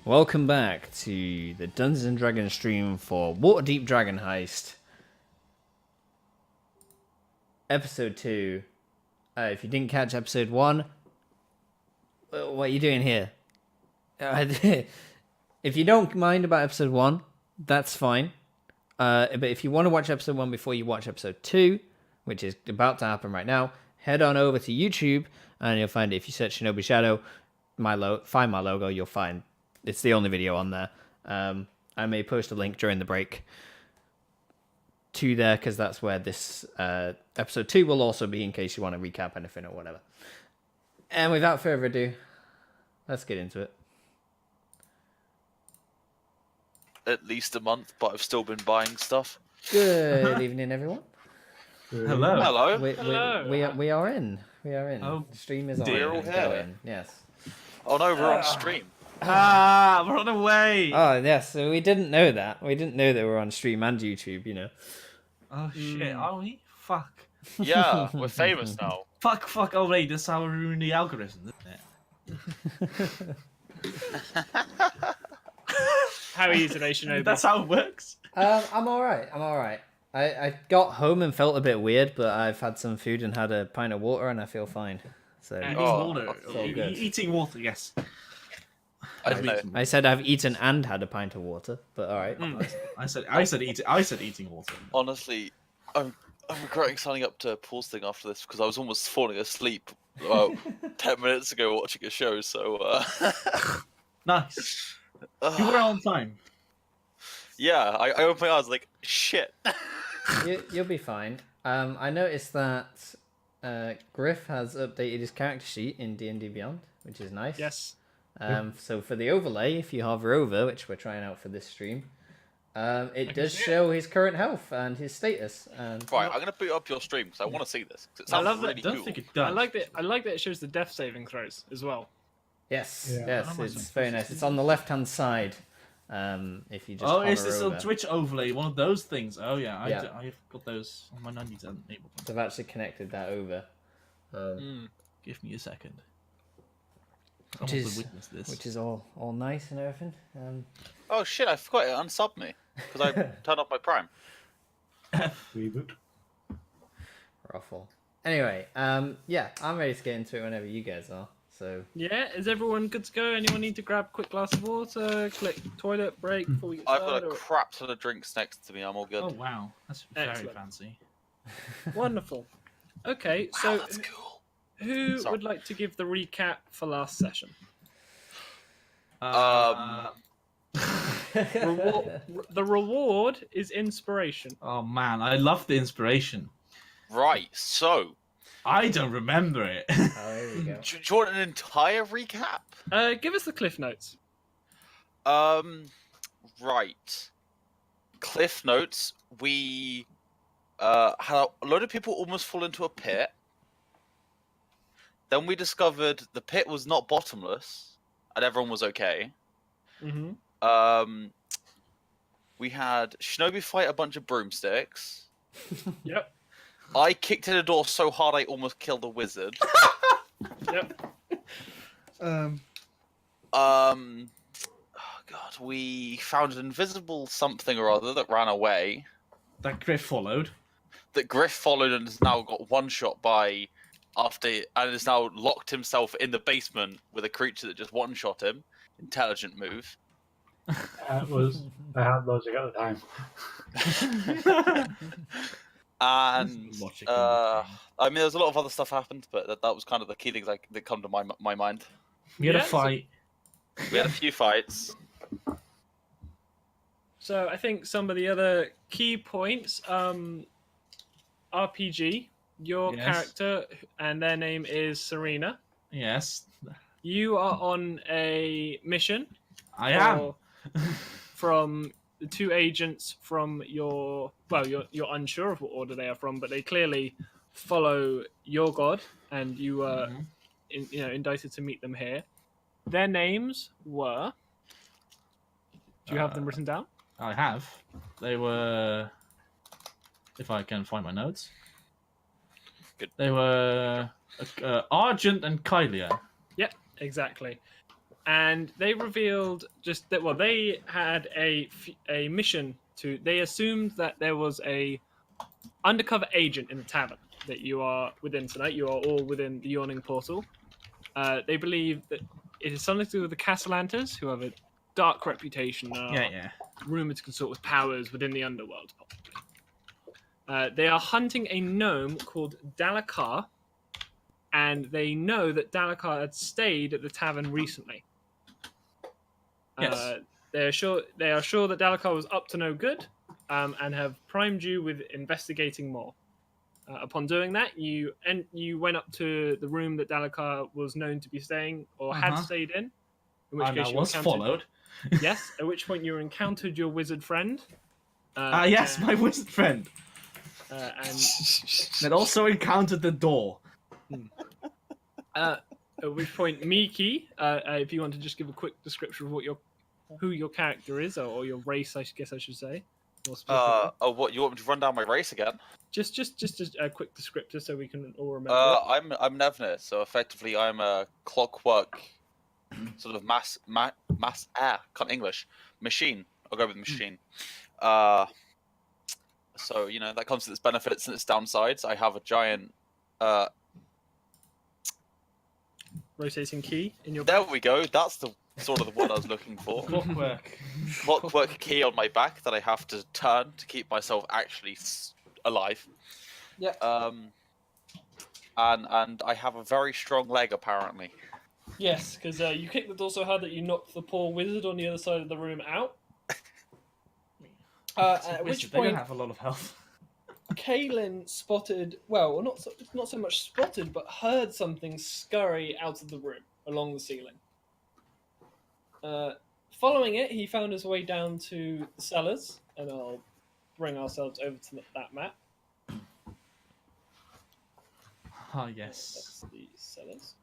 Welcome back to the Dungeons and Dragons stream for Waterdeep Dragon Heist, episode 2. If you didn't catch episode 1, what are you doing here? If you don't mind about episode 1, that's fine. But if you want to watch episode 1 before you watch episode 2, which is about to happen right now, head on over to YouTube and you'll find it. If you search Shinobi Shadow, find my logo, you'll find it's the only video on there. I may post a link during the break to there because that's where this episode 2 will also be in case you want to recap anything or whatever. And without further ado, let's get into it. At least a month, but I've still been buying stuff. Good evening, everyone. Hello. Hello. We are in. Oh, the stream is on. dear It's hell. going. Yes. Oh no, we're on stream. We're on the way. Oh yes. So we didn't know that. We didn't know that we're on stream and YouTube. You know. Oh shit. Are we? Fuck. Yeah, we're famous now. Fuck. Oh wait, that's how we ruin the algorithm, isn't it? How are you today, Shinobi? That's how it works. I'm all right. I got home and felt a bit weird, but I've had some food and had a pint of water, and I feel fine. So Eating Oh, water. that's all good. Eating water. Yes. I don't know. I said I've eaten and had a pint of water, but all right. I said eating water. Honestly, I'm regretting signing up to Paul's thing after this because I was almost falling asleep about 10 minutes ago watching a show. So Nice. You were on time. yeah, I opened my eyes like shit. You'll be fine. I noticed that Griff has updated his character sheet in D&D Beyond, which is nice. Yes. So for the overlay, if you hover over, which we're trying out for this stream, it does show his current health and his status. And Right, I'm gonna boot up your stream because I want to see this. 'Cause it I sounds love that. really Don't cool. think it does. I like that it shows the death saving throws as well. yes, How am I it's supposed very to nice. see It's on the left-hand side. If you just Oh, hover is this over. a Twitch overlay? One of those things. Oh yeah, Yeah. I've got those on my 90s enabled. They've actually connected that over. Give me a second. I Which want is to witness this. which is all nice and everything. Oh shit, I forgot it unsubbed me because I turned off my Prime. Reboot. Ruffle. Anyway, yeah, I'm ready to get into it whenever you guys are. So Yeah, is everyone good to go? Anyone need to grab a quick glass of water? Click toilet break before we get I've got started? a crap ton of drinks next to me. I'm all good. Oh wow, that's very Excellent. fancy. Wonderful. Okay, Wow, so that's cool. who Sorry. would like to give the recap for last session? The reward is inspiration. Oh man, I love the inspiration. Right, so I don't remember it. oh, here we go. do you want an entire recap? Give us the cliff notes. Right. Cliff notes. We had a load of people almost fall into a pit. Then we discovered the pit was not bottomless, and everyone was okay. Mm-hmm. We had Shinobi fight a bunch of broomsticks. Yep. I kicked in a door so hard I almost killed a wizard. Yep. Oh God, we found an invisible something or other that ran away. That Griff followed. That Griff followed and has now got one shot by and has now locked himself in the basement with a creature that just one shot him. Intelligent move. I had logic at the time. And Logic I mean, there's a lot of other stuff happened, but that was kind of the key things that come to my mind. We had a Yeah, so- fight. We had a few fights. So I think some of the other key points, RPG, your Yes. character, and their name is Serena. Yes, You are on a mission I am. from the two agents from you're unsure of what order they are from, but they clearly follow your god, and you were indicted to meet them here. Their names were. Do you have them written down? I have. They were. If I can find my notes. Good. They were Argent and Kylia. Yeah, exactly. and they revealed just that. Well, they had a mission to. They assumed that there was a undercover agent in the tavern that you are within tonight. You are all within the Yawning Portal. They believe that it is something to do with the Castellantas, who have a dark reputation. Yeah. Rumored to consort with powers within the underworld, possibly. They are hunting a gnome called Dalakar, and they know that Dalakar had stayed at the tavern recently. Yes. They are sure that Dalakar was up to no good, and have primed you with investigating more. Upon doing that, you went up to the room that Dalakar was known to be staying or had stayed in. In which And case I you was followed. Yes, at which point you encountered your wizard friend. Yes, my wizard friend. And That also encountered the door. at which point Miki, if you want to just give a quick description of who your character is, or your race, I guess I should say. More specifically. What you want me to run down my race again? Just a quick descriptor so we can all remember. I'm Nevner, so effectively I'm a clockwork sort of can't English machine. I'll go with machine. So that comes with its benefits and its downsides. I have a giant Rotating key in your. There we go. That's the sort of the word I was looking for. Clockwork key on my back that I have to turn to keep myself actually alive. Yeah. And I have a very strong leg apparently. Yes, because you kicked the door so hard that you knocked the poor wizard on the other side of the room out. At which they don't point, have a lot of health. Kaelin spotted, well, not so much spotted, but heard something scurry out of the room along the ceiling. Following it, he found his way down to the cellars, and I'll bring ourselves over to that map. Ah, yes. That's the cellars.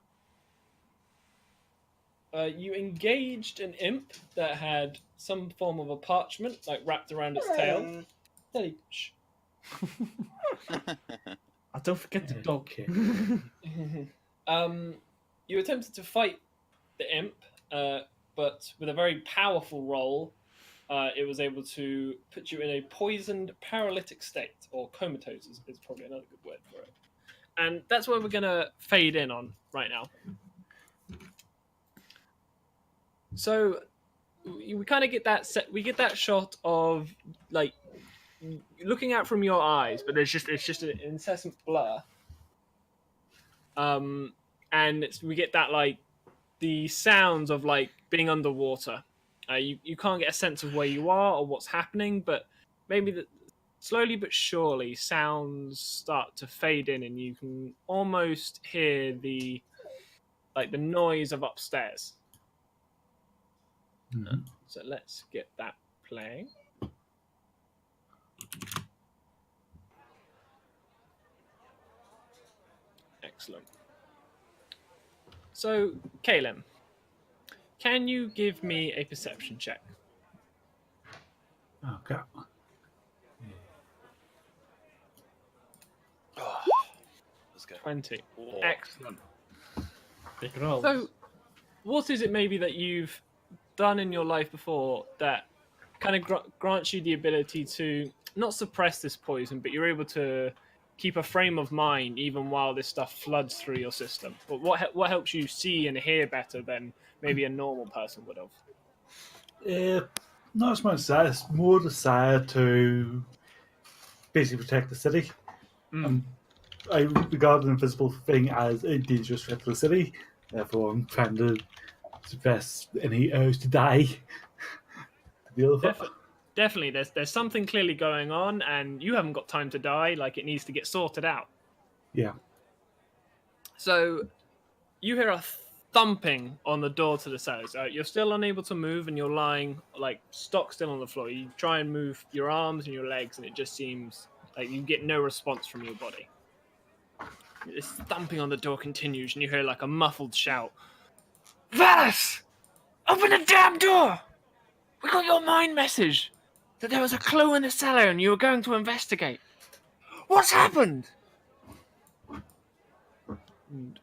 You engaged an imp that had some form of a parchment, wrapped around its tail. Shh. Don't forget the dog kick. You attempted to fight the imp, but with a very powerful roll, it was able to put you in a poisoned paralytic state, or comatose is probably another good word for it. And that's where we're going to fade in on right now. So we kind of get that we get that shot of looking out from your eyes, but it's just an incessant blur. And we get that the sounds of being underwater. You can't get a sense of where you are or what's happening, but maybe slowly but surely sounds start to fade in, and you can almost hear the noise of upstairs. Mm-hmm. So let's get that playing. Excellent. So, Kaelin, can you give me a perception check? Okay. Let's go. 20. Oh. Excellent. Big rolls. So, what is it maybe that you've done in your life before that kind of grants you the ability to not suppress this poison, but you're able to keep a frame of mind even while this stuff floods through your system? But what helps you see and hear better than maybe a normal person would have? Not as much that, it's more desire to basically protect the city. I regard an invisible thing as a dangerous threat to the city, therefore I'm trying to suppress any urge to die. To deal with it. Definitely, there's something clearly going on, and you haven't got time to die. It needs to get sorted out. Yeah. So, you hear a thumping on the door to the cellars. You're still unable to move, and you're lying stock still on the floor. You try and move your arms and your legs, and it just seems like you get no response from your body. This thumping on the door continues, and you hear a muffled shout. Valis! Open the damn door! We got your mind message that there was a clue in the cellar and you were going to investigate. What's happened? And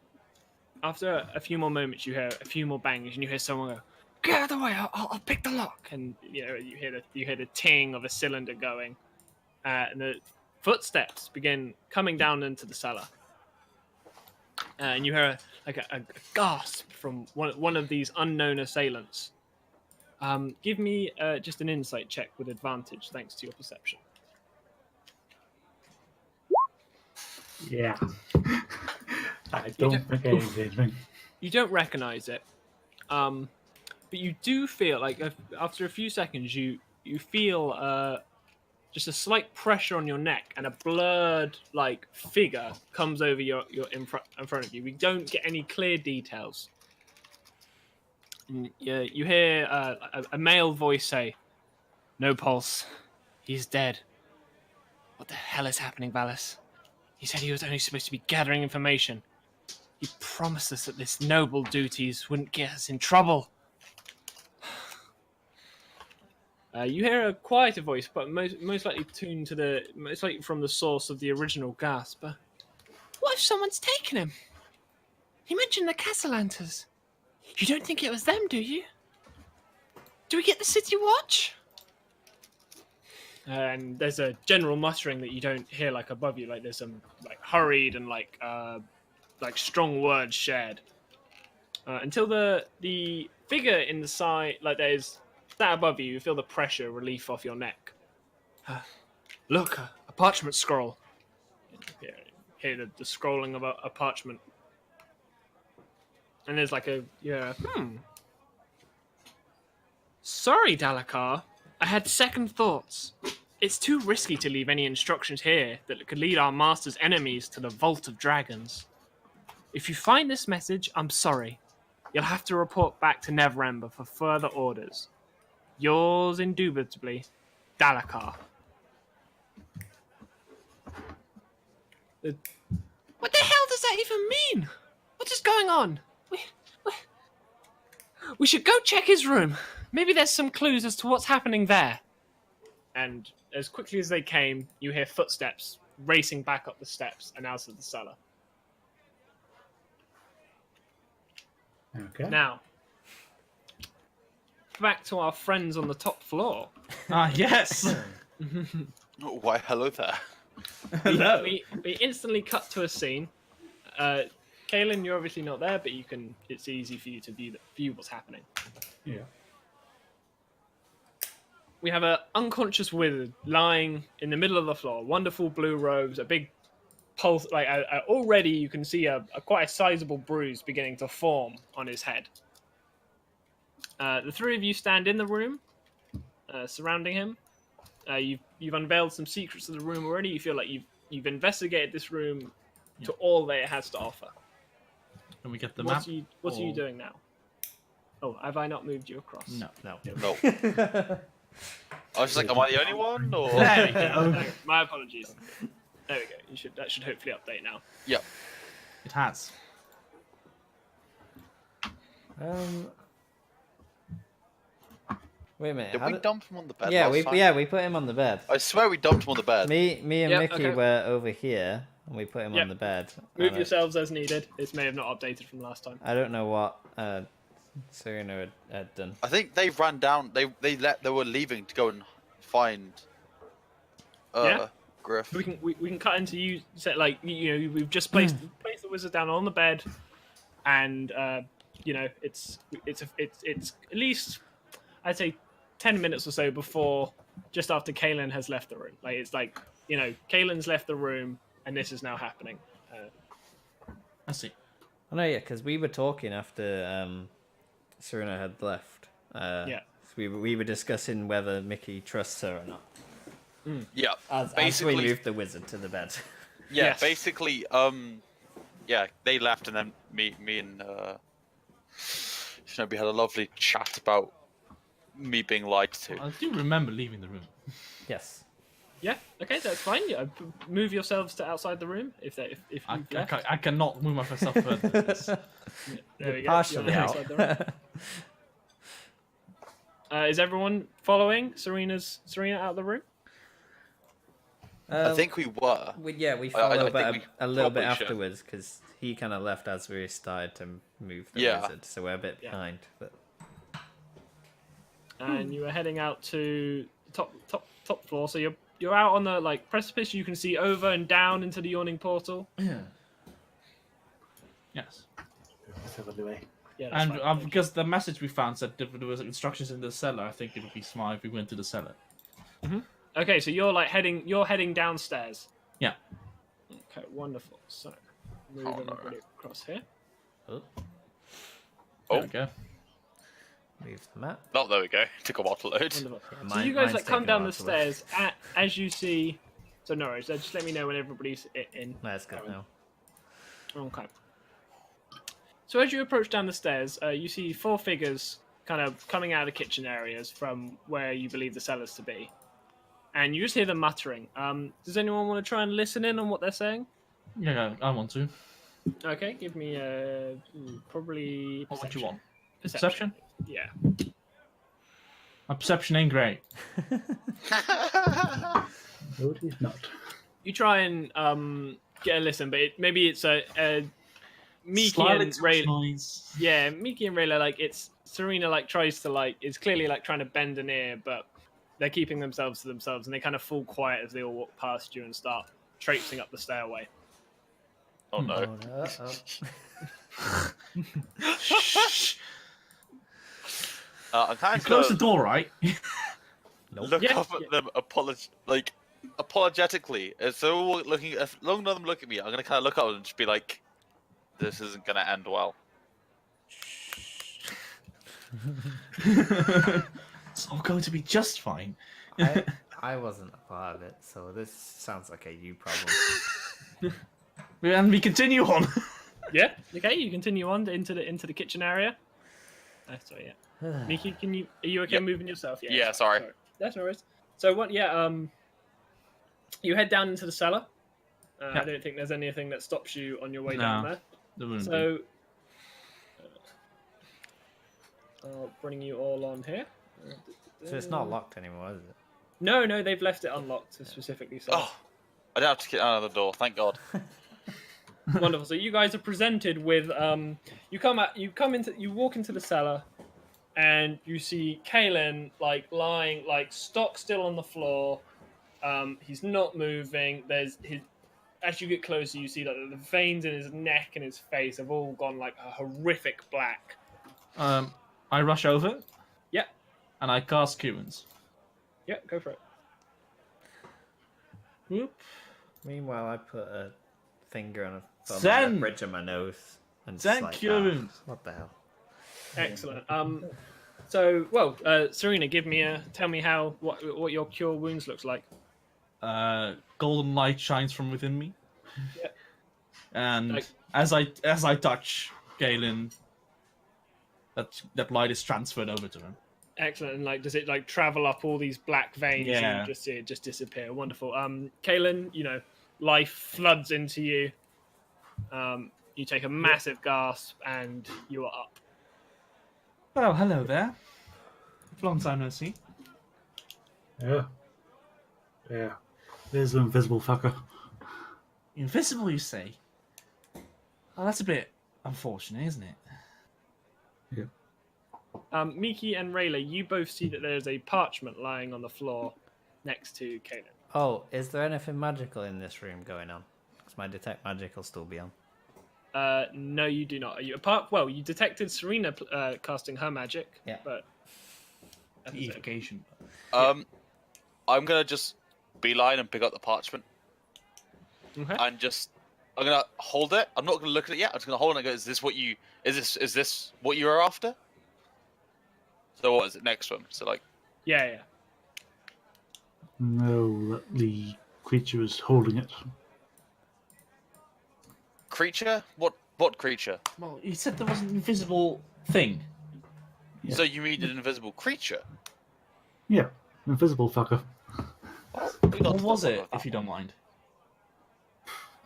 After a few more moments, you hear a few more bangs, and you hear someone go, "Get out of the way! I'll pick the lock." And you hear the ting of a cylinder going, and the footsteps begin coming down into the cellar. And you hear a gasp from one of these unknown assailants. Give me just an insight check with advantage, thanks to your perception. Yeah. I don't think I engage me. You don't recognize it, but you do feel like after a few seconds, you feel just a slight pressure on your neck, and a blurred figure comes over your in front of you. We don't get any clear details. And you hear a male voice say, "No pulse. He's dead." What the hell is happening, Valis? He said he was only supposed to be gathering information. He promised us that this noble duties wouldn't get us in trouble. You hear a quieter voice, but most likely tuned to most likely from the source of the original gasp. What if someone's taken him? He mentioned the Castellanters. You don't think it was them, do you? Do we get the city watch? And there's a general muttering that you don't hear above you. There's some hurried and strong words shared. Until the figure in the side, there's that above you, you feel the pressure relief off your neck. Look, a parchment scroll. Hear the scrolling of a parchment. And there's Sorry, Dalakar. I had second thoughts. It's too risky to leave any instructions here that could lead our master's enemies to the Vault of Dragons. If you find this message, I'm sorry. You'll have to report back to Neverember for further orders. Yours indubitably, Dalakar. What the hell does that even mean? What is going on? We should go check his room. Maybe there's some clues as to what's happening there. And as quickly as they came, you hear footsteps racing back up the steps and out of the cellar. Okay. Now, back to our friends on the top floor. Ah, yes. Oh, why, hello there. Hello. We instantly cut to a scene. Kaelin, you're obviously not there, but it's easy for you to view what's happening. Yeah. We have an unconscious wizard lying in the middle of the floor. Wonderful blue robes, a big pulse. Already you can see a quite a sizable bruise beginning to form on his head. The three of you stand in the room, surrounding him. You've unveiled some secrets of the room already. You feel like you've investigated this room to all that it has to offer. Can we get the map? What are you doing now? Oh, have I not moved you across? No. No. I was just am I the only one? Or? There we go. No, my apologies. There we go. That should hopefully update now. Yep. It has. Wait a minute. Did we dump him on the bed? Yeah, last time? we put him on the bed. I swear we dumped him on the bed. Me and Yep, Mickey okay. were over here, and we put him Yep. on the bed. Move And yourselves as needed. This may have not updated from last time. I don't know what Serena had done. I think they ran down. They were leaving to go and find. Yeah? Griff. We can cut into you. We've just placed the wizard down on the bed, and it's at least I'd say 10 minutes or so before, just after Kaelin has left the room. Kaelin's left the room, and this is now happening. I see. Oh no, yeah, because we were talking after Serena had left. Yeah. So we were discussing whether Mickey trusts her or not. Yeah. As basically, we moved the wizard to the bed. yeah. Yes. Basically, they left, and then me and Shinobi had a lovely chat about me being lied to. I do remember leaving the room. Yes. Yeah. Okay, that's fine. Yeah, move yourselves to outside the room if you've left. I cannot move myself further than this. There we go. Partially You're out. outside the room. Is everyone following Serena out of the room? I think we were. We I followed think we a little bit probably should. afterwards because he kind of left as we started to move the Yeah. wizard, so we're a bit Yeah. behind. But And you are heading out to the top floor. So you're out on the precipice. You can see over and down into the yawning portal. Yes. So anyway, Yeah, that's And fine. because the message we found said if there was instructions in the cellar, I think it would be smart if we went to the cellar. Okay, so you're heading downstairs. Yeah. Okay, wonderful. So move Oh, no. everybody across here. oh, There we go. move the map. Oh, there we go. Took a while to load. Wonderful. Yeah, So mine- you guys mine's come taken a down while the to load. stairs as you see. So no worries. Just let me know when everybody's in. That's good now. Okay. So as you approach down the stairs, you see 4 figures kind of coming out of the kitchen areas from where you believe the cellars to be, and you just hear them muttering. Does anyone want to try and listen in on what they're saying? Yeah, I want to. Okay, give me probably What would you perception. want? Perception? Yeah. My perception ain't great. no, it is not. You try and get a listen, but maybe it's a Miki Slightly and too Ray. much noise. Yeah, Miki and Rayla, it's Serena tries to is clearly trying to bend an ear, but they're keeping themselves to themselves, and they kind of fall quiet as they all walk past you and start traipsing up the stairway. Oh no. Oh, no. Uh-oh. I'm kind You close the of door, right? look Yeah, up at them apologetically. As they're all looking, if long none of them look at me, I'm gonna kind of look up and just be like, "This isn't gonna end well." It's all going to be just fine. I wasn't a part of it, so this sounds like a you problem. And we continue on. Yeah. Okay. You continue on into the kitchen area. Sorry. Yeah. Miki, are you okay Yep. moving yourself? Yeah, sorry. That's no worries. So what? Yeah. You head down into the cellar. Yeah. I don't think there's anything that stops you on your way No. down there. There wouldn't be. So I'll bring you all on here. So it's not locked anymore, is it? No, they've left it unlocked specifically. So Oh, I don't have to get out of the door. Thank God. wonderful. So you guys are presented with you walk into the cellar, and you see Kalen lying stock still on the floor. He's not moving. As you get closer, you see that the veins in his neck and his face have all gone a horrific black. I rush over. Yeah. And I cast Curans. Yeah, go for it. Whoop. Meanwhile, I put a finger on a thumb on Zen! the bridge of my nose. And just Zen like, Curans. what the hell? Excellent. Serena, tell me what your cure wounds looks like. Golden light shines from within me. Yeah. And as I touch Galen, that light is transferred over to him. Excellent. And does it travel up all these black veins Yeah. and you just see it just disappear? Wonderful. Kalen, life floods into you. You take a massive gasp and you are up. Well, hello there. Long time no see. Yeah. Yeah. There's an invisible fucker. Invisible, you say? Oh, that's a bit unfortunate, isn't it? Miki and Rayla, you both see that there's a parchment lying on the floor next to Kalen. Oh, is there anything magical in this room going on? Because my detect magic will still be on. No, you do not. You detected Serena casting her magic. Yeah. But that's it. Deification. I'm gonna just beeline and pick up the parchment Okay. and I'm gonna hold it. I'm not gonna look at it yet. I'm just gonna hold it and go, is this what you are after? So what is it next one? So Yeah. No, the creature is holding it. creature? What creature? Well, you said there was an invisible thing. Yeah. So you mean an invisible creature? Yeah, invisible fucker. What was it, if you don't mind?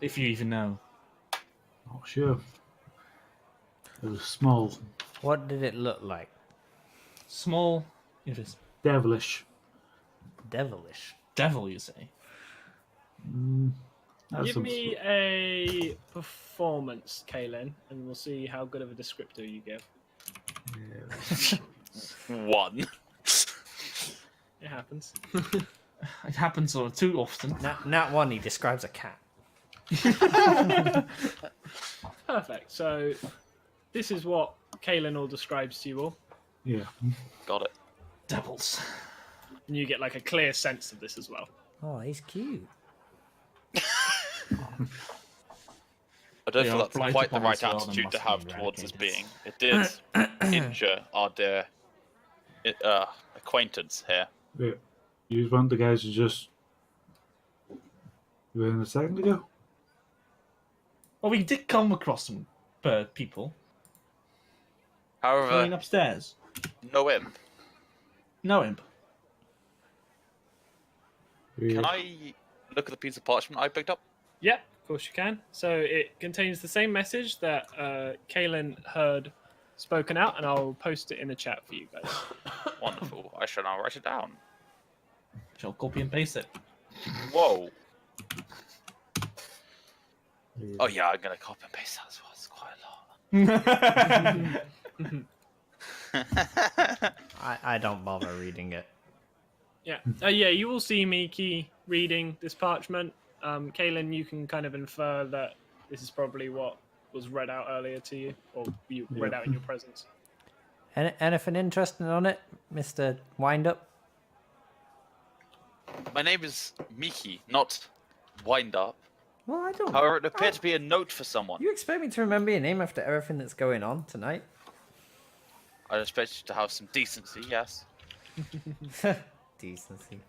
If you even know. Not sure. It was small, What did it look like? Small, invisible. devilish. Devilish. Devil, you say? That's Give some me a performance, Kaylin, and we'll see how good of a descriptor you give. One. It happens. It happens too often. Nat 1, he describes a cat. Perfect. So this is what Kaylin all describes to you all. Yeah. Got it. Devils. And you get like a clear sense of this as well. Oh, he's cute. I don't They feel are that's blight quite the upon right us, well, attitude and to must be have towards this eradicated. being. It did injure our dear acquaintance here. Wait, you want the guys to just ran a second ago? Well, we did come across some people However, going upstairs. no imp. No imp. Can I look at the piece of parchment I picked up? Yeah, of course you can. So it contains the same message that Kaylin heard spoken out, and I'll post it in the chat for you guys. Wonderful. I shall now write it down. Shall copy and paste it. Whoa. Oh yeah, I'm gonna copy and paste that as well. It's quite a lot. I don't bother reading it. Yeah. Yeah, you will see Miki reading this parchment. Kaylin, you can kind of infer that this is probably what was read out earlier to you, or you read out in your presence. Anything interesting on it, Mr. Windup? My name is Miki, not Wind Up. Well, I don't. However, it appeared to be a note for someone. You expect me to remember your name after everything that's going on tonight? I expect you to have some decency, yes. Decency.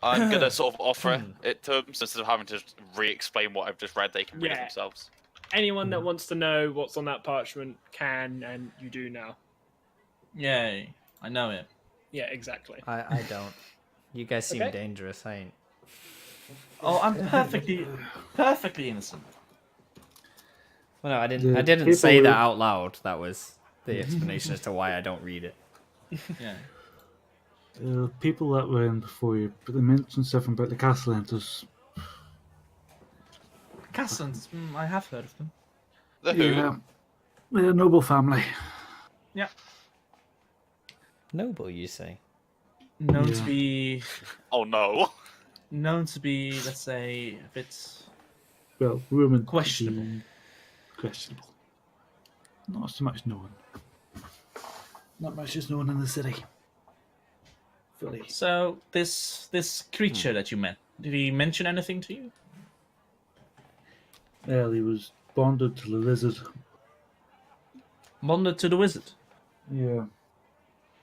I'm gonna sort of offer it to them, so instead of having to re-explain what I've just read, they can read it Yeah. themselves. Anyone that wants to know what's on that parchment can, and you do now. Yay. I know it. Yeah, exactly. I don't. You guys seem Okay. dangerous, I ain't. Oh, I'm perfectly innocent. Well, no, I The didn't say people that who- out loud. That was the explanation as to why I don't read it. Yeah. People that were in before you, but they mentioned something about the castle enters. Cassans, I have heard of them. The who? Yeah, they're a noble family. Yeah. Noble, you say? Known to Yeah. be, Oh no. let's say, a bit. Well, rumored Questionable. to be questionable. Not so much known. Not much is known in the city. Fully. So this creature that you met, did he mention anything to you? Well, he was bonded to the lizard. Bonded to the wizard. Yeah.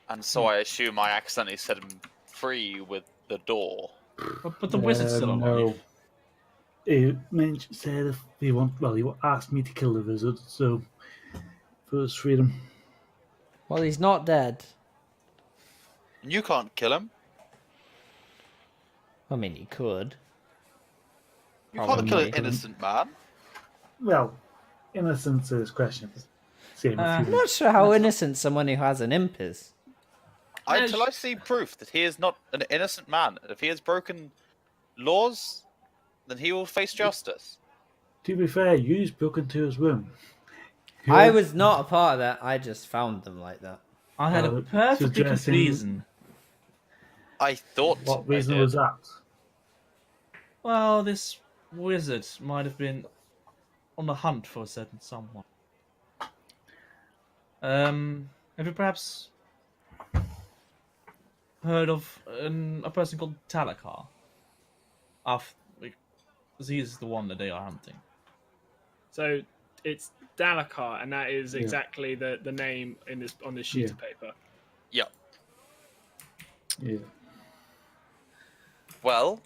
And so I assume I accidentally set him free with the door. But the wizard's still alive. No. He said if he he asked me to kill the wizard, so for his freedom. Well, he's not dead. And you can't kill him. I mean, you could. You can't kill an Probably. innocent man. Well, innocence is questionable. Same with I'm humans. not sure how innocent someone who has an imp is. Until I see proof that he is not an innocent man. If he has broken laws, then he will face justice. To be fair, you broke into his room. I was not a part of that. I just found them like that. I had a Well, perfectly good suggesting- reason. I thought. What I reason did. was that? Well, this wizard might have been on the hunt for a certain someone. Have you perhaps heard of a person called Talakar? Because he is the one that they are hunting. So it's Dalakar, and that is Yeah. exactly the name in this on this sheet Yeah. of paper. Yep. Yeah. Well,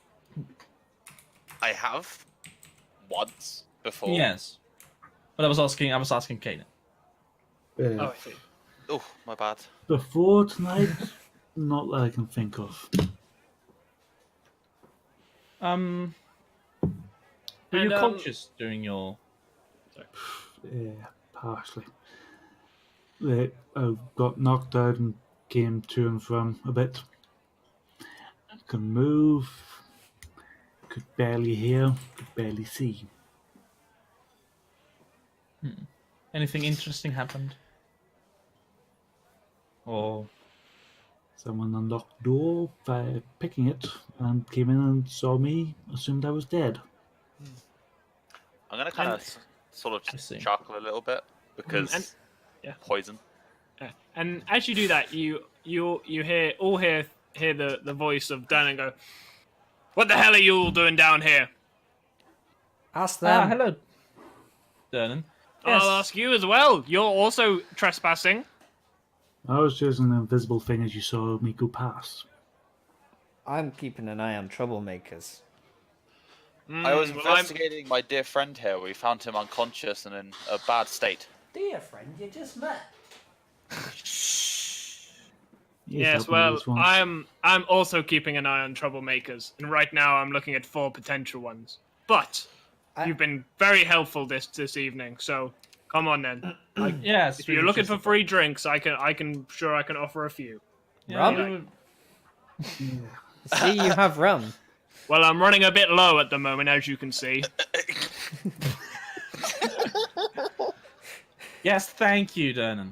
I have once before. Yes, but I was asking Kanan. Oh, I see. Oh, my bad. Before tonight, not that I can think of. Were And, you conscious during your? Yeah, partially. I got knocked out and came to and from a bit. couldn't move, could barely hear, could barely see. Anything interesting happened? Or Someone unlocked the door by picking it and came in and saw me, assumed I was dead. I'm gonna kind And- of sort of I see. chuckle a little bit because yeah. poison. Yeah. And as you do that, you hear the voice of Dan and go, "What the hell are you all doing down here?" Ask them. Hello, Dernan. I'll ask you as well. You're also trespassing. I was just an invisible thing as you saw me go past. I'm keeping an eye on troublemakers. I was well, I'm- investigating my dear friend here. We found him unconscious and in a bad state. Dear friend, you just met. Yes, well, I'm also keeping an eye on troublemakers, and right now I'm looking at 4 potential ones. But you've been very helpful this evening, so come on then. Yes. If you're looking for free drinks, I can offer a few. Rum? See, you have rum. Well, I'm running a bit low at the moment, as you can see. Yes, thank you, Dernan.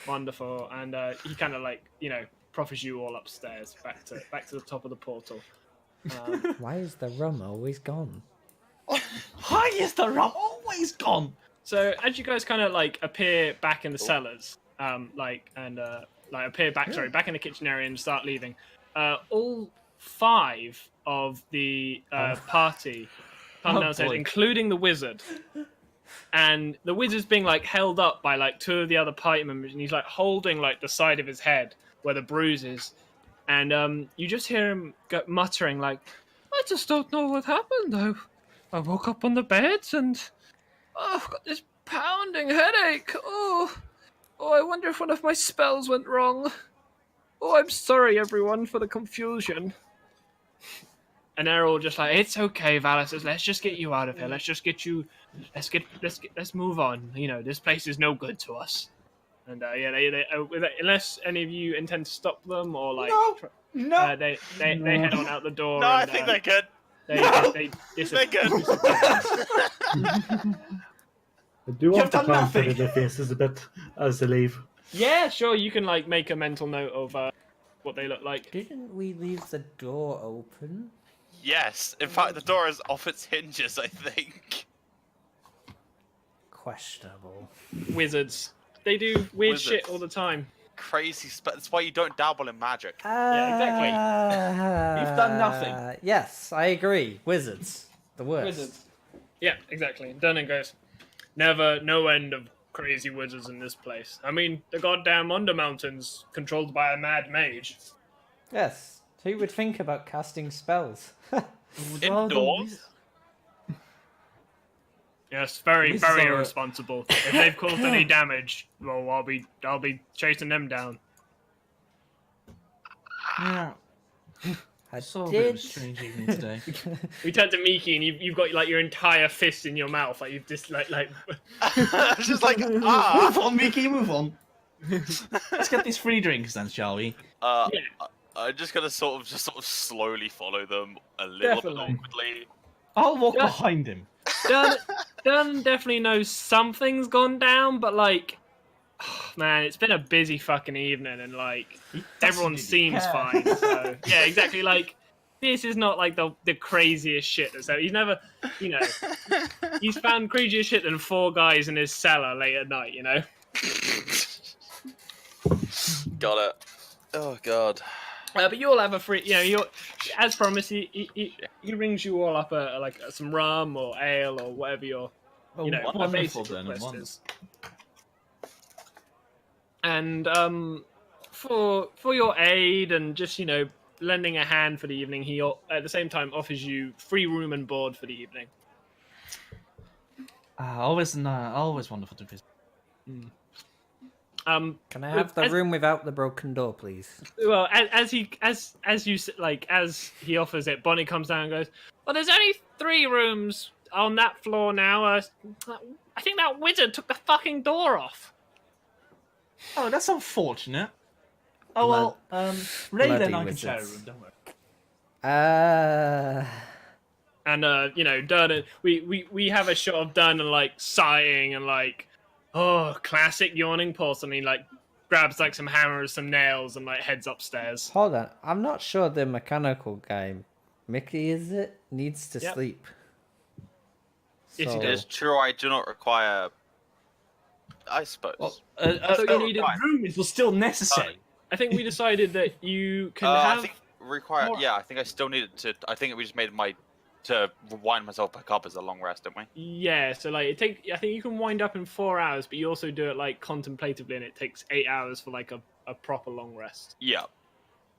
Wonderful, and he kind of proffers you all upstairs back to the top of the portal. Why is the rum always gone? Why is the rum always gone? So as you guys kind of appear back in the cellars, back in the kitchen area and start leaving, all 5 of the party come downstairs, boy. including the wizard. And the wizard's being held up by 2 of the other party members, and he's holding the side of his head where the bruise is. And you just hear him muttering I just don't know what happened. I woke up on the bed and I've got this pounding headache. Oh, I wonder if one of my spells went wrong. Oh, I'm sorry everyone for the confusion. And they're all just it's okay, Valis. Let's just get you out of here. Let's move on. This place is no good to us. And they unless any of you intend to stop them or No. they head on out the door. No, and, I think they're good. They They're good. I do want to done try and nothing. figure their faces a bit as they leave. Yeah, sure. You can make a mental note of what they look like. Didn't we leave the door open? Yes. In fact, the door is off its hinges, I think. Questionable. Wizards. They do weird Wizards. shit all the time. Crazy That's why you don't dabble in magic. Yeah, exactly. You've done nothing. Yes, I agree. Wizards. The worst. Wizards. Yeah, exactly. Dunnan goes, no end of crazy wizards in this place. I mean, the goddamn Undermountain's controlled by a mad mage. Yes. Who would think about casting spells? Indoors? Yes, very, These very are- irresponsible. If they've caused any damage, well, I'll be chasing them down. Yeah. I So a bit of a did. strange evening today. We turn to Miki, and you've got your entire fist in your mouth, you've just Just Move on, Mickey, move on. Let's get these free drinks then, shall we? Yeah. I'm just gonna sort of slowly follow them a little Definitely. bit awkwardly. I'll walk Yeah. behind him. Dunn definitely knows something's gone down, but man, it's been a busy fucking evening, and everyone really seems care. fine. So yeah, exactly. This is not the craziest shit. So he's never, he's found crazier shit than 4 guys in his cellar late at night. Got it. Oh god. But you all have a free, you're as promised. He rings you all up some rum or ale or whatever your wonderful, basic then, request wonderful. is. And for your aid and just lending a hand for the evening, he at the same time offers you free room and board for the evening. Always wonderful to visit. Can I have the as- room without the broken door, please? Well, as he offers it, Bonnie comes down and goes, "Well, there's only 3 rooms on that floor now. I think that wizard took the fucking door off." Oh, that's unfortunate. Oh well, Ray bloody then I can share a wizards. room, don't worry. Uh, And Durnan, we have a shot of Durnan like sighing and like, oh, classic yawning pulse, and he like grabs like some hammers, some nails, and like heads upstairs. hold on. I'm not sure the mechanical guy, Mickey, is it, needs to Yep. sleep. Yes, he So- It is true. I do not require. I suppose. Well, I thought you needed fine. room was still necessary. I think we decided that you can I have. think require. more- Yeah, I think I still needed to. I think we just made to wind myself back up as a long rest, didn't we? Yeah, so like I think you can wind up in 4 hours, but you also do it like contemplatively, and it takes 8 hours for like a proper long rest. Yeah.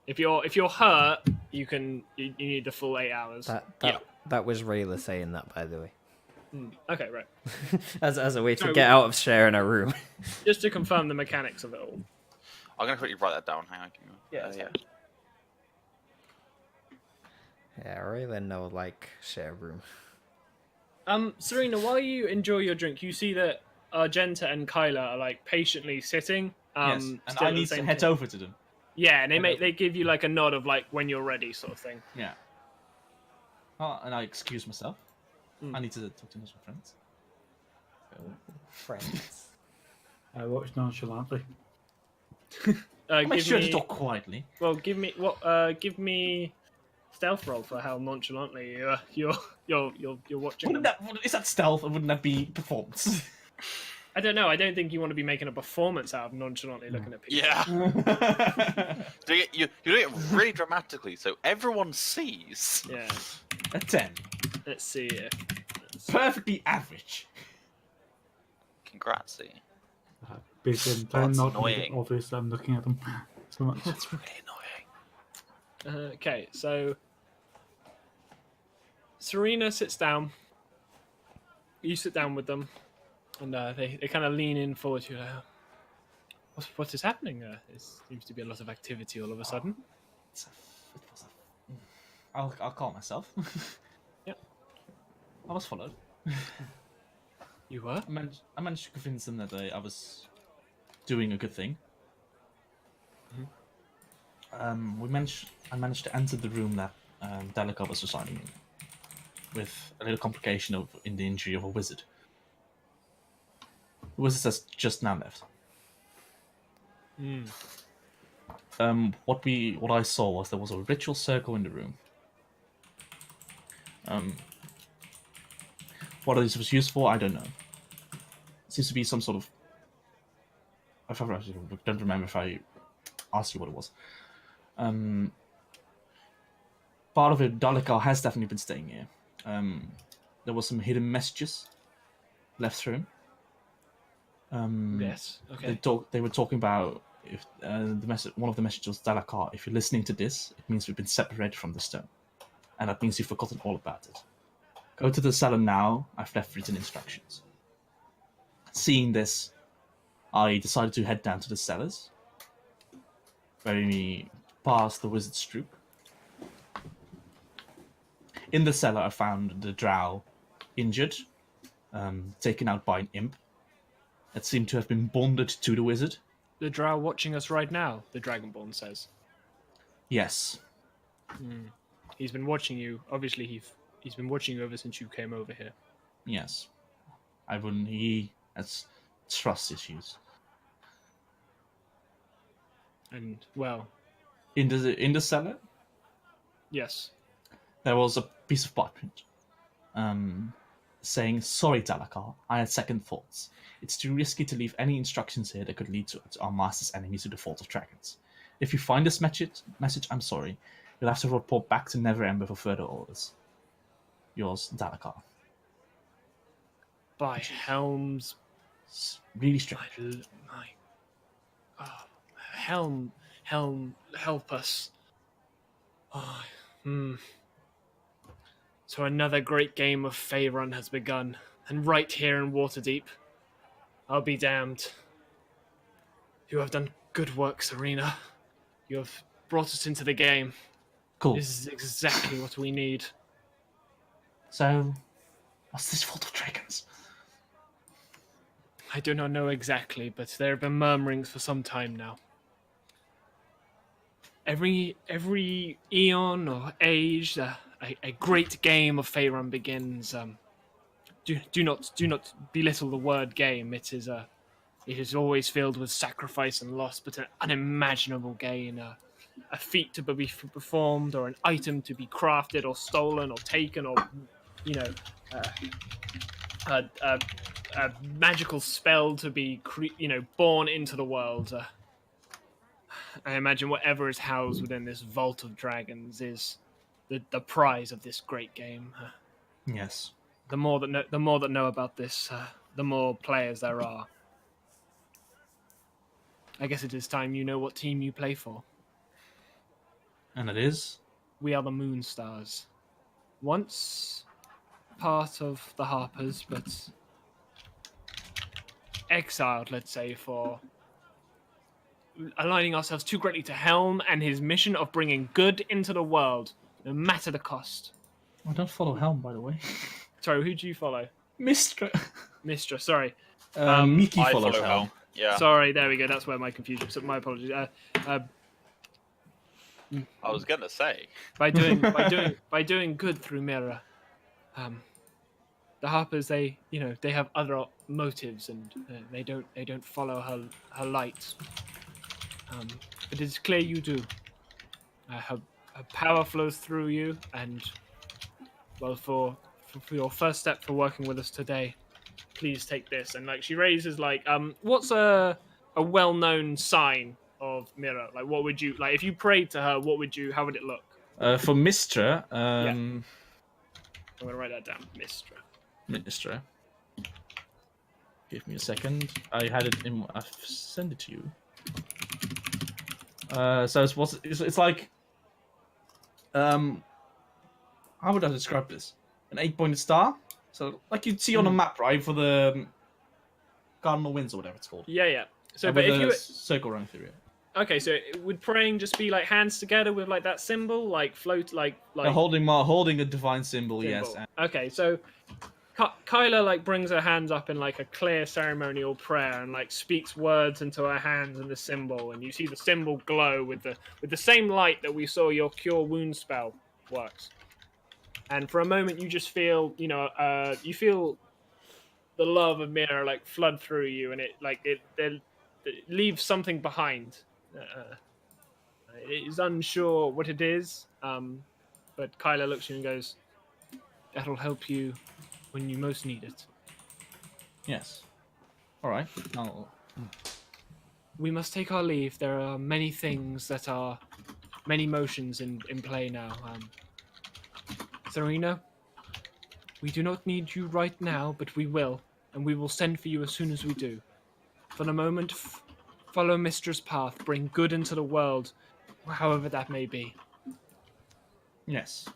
If you're hurt, you need the full 8 hours. That was Rayla saying that, by the way. Okay, right. as a way to No, get out of sharing a room. Just to confirm the mechanics of it all. I'm gonna quickly write that down. Hang on. Yeah, Yeah. Yeah, Rayla no like share room. Serena, while you enjoy your drink, you see that Argenta and Kyla are like patiently sitting. Yes, and still I at the need to same head time. over to them. Yeah, and head they give you like a nod of like when you're ready, sort of thing. Yeah. Oh, and I excuse myself. Mm. I need to talk to my friends. Friends. I watch nonchalantly. I'll make Give sure me, to talk quietly. well, give me stealth roll for how nonchalantly you're watching them. Is that stealth or wouldn't that be performance? I don't know. I don't think you want to be making a performance out of nonchalantly looking at people. Yeah. You're doing it really dramatically, so everyone sees. Yeah. A 10. Let's see here. Perfectly average. Congrats, see. Basically, I'm trying That's not to make it annoying. obvious that I'm looking at them so much. That's really annoying. Okay, so Serena sits down. You sit down with them, and they kind of lean in forward to you. What is happening? There seems to be a lot of activity all of a sudden. I'll calm myself. Yep. I was followed. You were? I managed to convince them that I was doing a good thing. I managed to enter the room that Delica was residing in, with a little complication in the injury of a wizard. The wizard has just now left. What I saw was there was a ritual circle in the room. What this was used for, I don't know. It seems to be some sort of. I don't remember if I asked you what it was. Part of it, Dalekar has definitely been staying here. There was some hidden messages left through him. Yes. Okay. They were talking about if one of the messages was Dalekar. If you're listening to this, it means we've been separated from the stone, and that means you've forgotten all about it. Go to the cellar now. I've left written instructions. Seeing this, I decided to head down to the cellars, where we passed the wizard's troop. In the cellar, I found the drow injured, taken out by an imp that seemed to have been bonded to the wizard. The drow watching us right now, the Dragonborn says. Yes. He's been watching you. Obviously, he's been watching you ever since you came over here. Yes. He has trust issues. And, well, In the cellar, yes. there was a piece of parchment saying, "Sorry, Dalekar, I had second thoughts. It's too risky to leave any instructions here that could lead to our master's enemies to the Fault of Dragons. If you find this message, I'm sorry. You'll have to report back to Neverember for further orders. Yours, Dalekar." By Helm's... It's really strange. Helm, help us. So another great game of Faerun has begun, and right here in Waterdeep. I'll be damned. You have done good work, Serena. You have brought us into the game. Cool. This is exactly what we need. So, what's this Fault of Dragons? I do not know exactly, but there have been murmurings for some time now. every eon or age, a great game of Faerun begins. Do not belittle the word game. It is always filled with sacrifice and loss, but an unimaginable gain. A feat to be performed, or an item to be crafted, or stolen, or taken, or a magical spell to be born into the world. I imagine whatever is housed within this vault of dragons is the prize of this great game. Yes. The more that know about this, the more players there are. I guess it is time you know what team you play for. And it is? We are the Moonstars. Once part of the Harpers, but exiled, let's say, for aligning ourselves too greatly to Helm and his mission of bringing good into the world, no matter the cost. I don't follow Helm, by the way. Sorry, who do you follow? Mistra. Mistra, sorry. Miki I follows follow Helm. Helm. Yeah. Sorry, there we go. That's where my confusion. So my apologies. I was gonna say. By doing good through Mira, the Harpers they have other motives and they don't follow her light. But it's clear you do. Her power flows through you, and well, for your first step for working with us today, please take this. And like she raises what's a well-known sign of Mira? Like, what would you like if you prayed to her? How would it look? For Mistra, I'm gonna write that down, Mistra. Mistra. Give me a second. I had it in. I've sent it to you. So it's like, how would I describe this? An 8-pointed star. So like you'd see on a map, right, for the Cardinal Winds or whatever it's called. Yeah. So, With but if a you circle running through it. okay, so would praying just be like hands together with like that symbol, like float, like Holding a divine symbol, yes. symbol? Okay, so Kyla like brings her hands up in like a clear ceremonial prayer and like speaks words into her hands and the symbol, and you see the symbol glow with the same light that we saw your cure wound spell works. And for a moment, you just feel, you feel the love of Mira like flood through you, and it leaves something behind. It is unsure what it is, but Kyla looks at you and goes, "That'll help you when you most need it." Yes. All right. We must take our leave. There are many things that are many motions in play now. Serena, we do not need you right now, but we will, and we will send for you as soon as we do. For the moment, follow Mistra's path, bring good into the world, however that may be. Yes.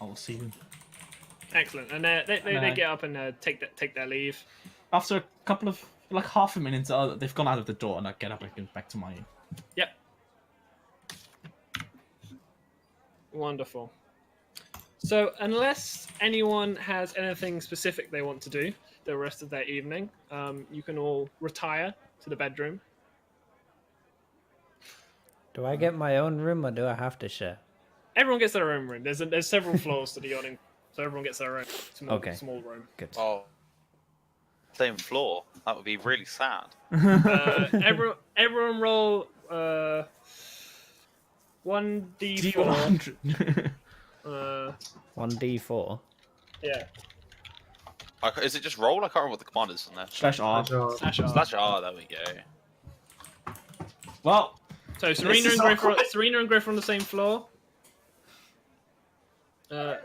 I will see you. Excellent, and they get up and take their leave. After a couple of half a minute, they've gone out of the door, and I get up and go back to my. Yep. Wonderful. So, unless anyone has anything specific they want to do the rest of their evening, you can all retire to the bedroom. Do I get my own room or do I have to share? Everyone gets their own room. There's several floors to the yachting, so everyone gets their own small room. Good. Oh. Same floor. That would be really sad. Everyone roll 1d4. 1d4. Yeah. Is it just roll? I can't remember what the command is in there. /R. Slash R, there we go. Well, So Serena and Griff are on the same floor.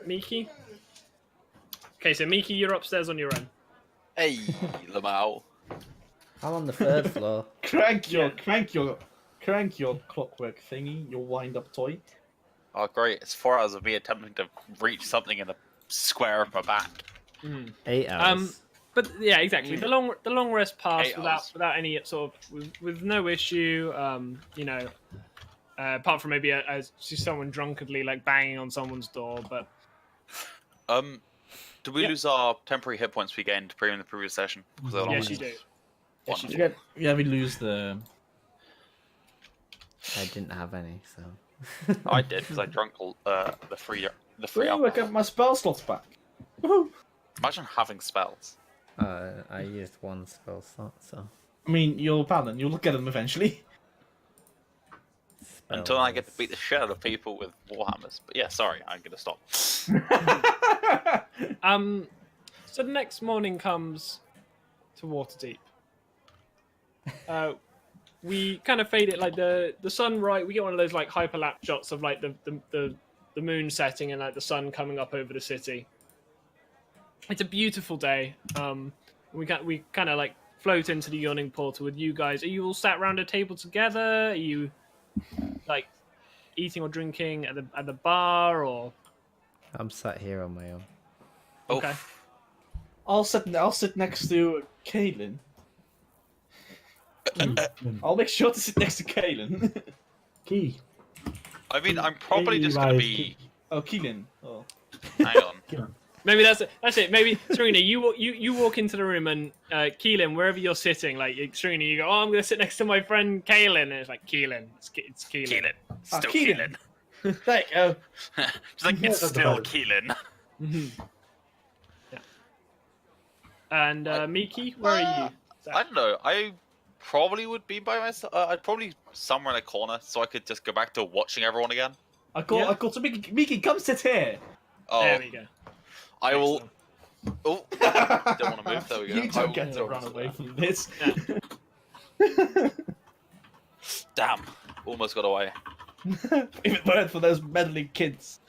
Miki. Okay, so Miki, you're upstairs on your own. Hey, Lamau. I'm on the 3rd floor. crank your clockwork thingy, your wind-up toy. Oh, great. It's 4 hours of me attempting to reach something in the square of my back. 8 hours. But yeah, exactly. The long rest passed 8 hours. without any sort of with no issue. Apart from maybe see someone drunkenly like banging on someone's door. But did we lose our temporary hit points we gained in the previous session? yes, you do. Yes, you do. Yeah, we lose the I didn't have any, so. I did because I drank the free Ooh, I alcohol. got my spell slots back. Woohoo. Imagine having spells. I used one spell slot, so. I mean, you're a paladin. You'll get them eventually. Until I get to beat the shit out of people with warhammers. But yeah, sorry, I'm gonna stop. So the next morning comes to Waterdeep. We kind of fade it like the sun right. We get one of those like hyperlapse shots of like the moon setting and like the sun coming up over the city. It's a beautiful day. We kind of like float into the yawning portal with you guys. Are you all sat around a table together? Are you like eating or drinking at the bar or? I'm sat here on my own. Okay. I'll sit next to Kaelin. I'll make sure to sit next to Kaelin. Key. I mean, I'm probably just gonna be. Oh, Keelan. Oh. Hang on. Key on. Maybe that's it. Maybe Serena, you walk into the room and Keelan, wherever you're sitting, like Serena, you go, oh, I'm gonna sit next to my friend Kaelin, and it's like Keelan, it's Keelan. Keelan. Still Keelan. Keelan. There you go. Just like, it's still Keelan. Yeah. And Miki, where are you? I don't know. I probably would be by myself. I'd probably somewhere in a corner so I could just go back to watching everyone again. I call to Mickey. Mickey, come sit here. Oh, There we go. I will. Oh, don't want to move. There we go. You don't get to run away from this. Damn, almost got away. If it weren't for those meddling kids.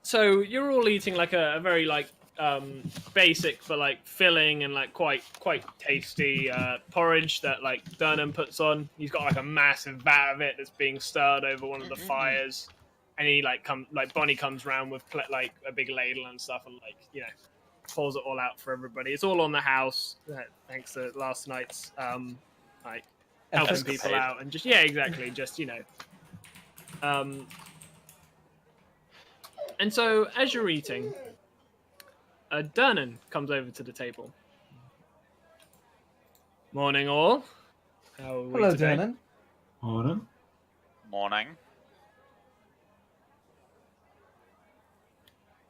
So you're all eating like a very like basic but like filling and like quite tasty porridge that like Durnan puts on. He's got like a massive vat of it that's being stirred over one of the fires, and he Bonnie comes round with like a big ladle and stuff and like pours it all out for everybody. It's all on the house thanks to last night's like helping people out and just and so as you're eating, Durnan comes over to the table. Morning, all. How are we Hello, today? Durnan. Morning. Morning.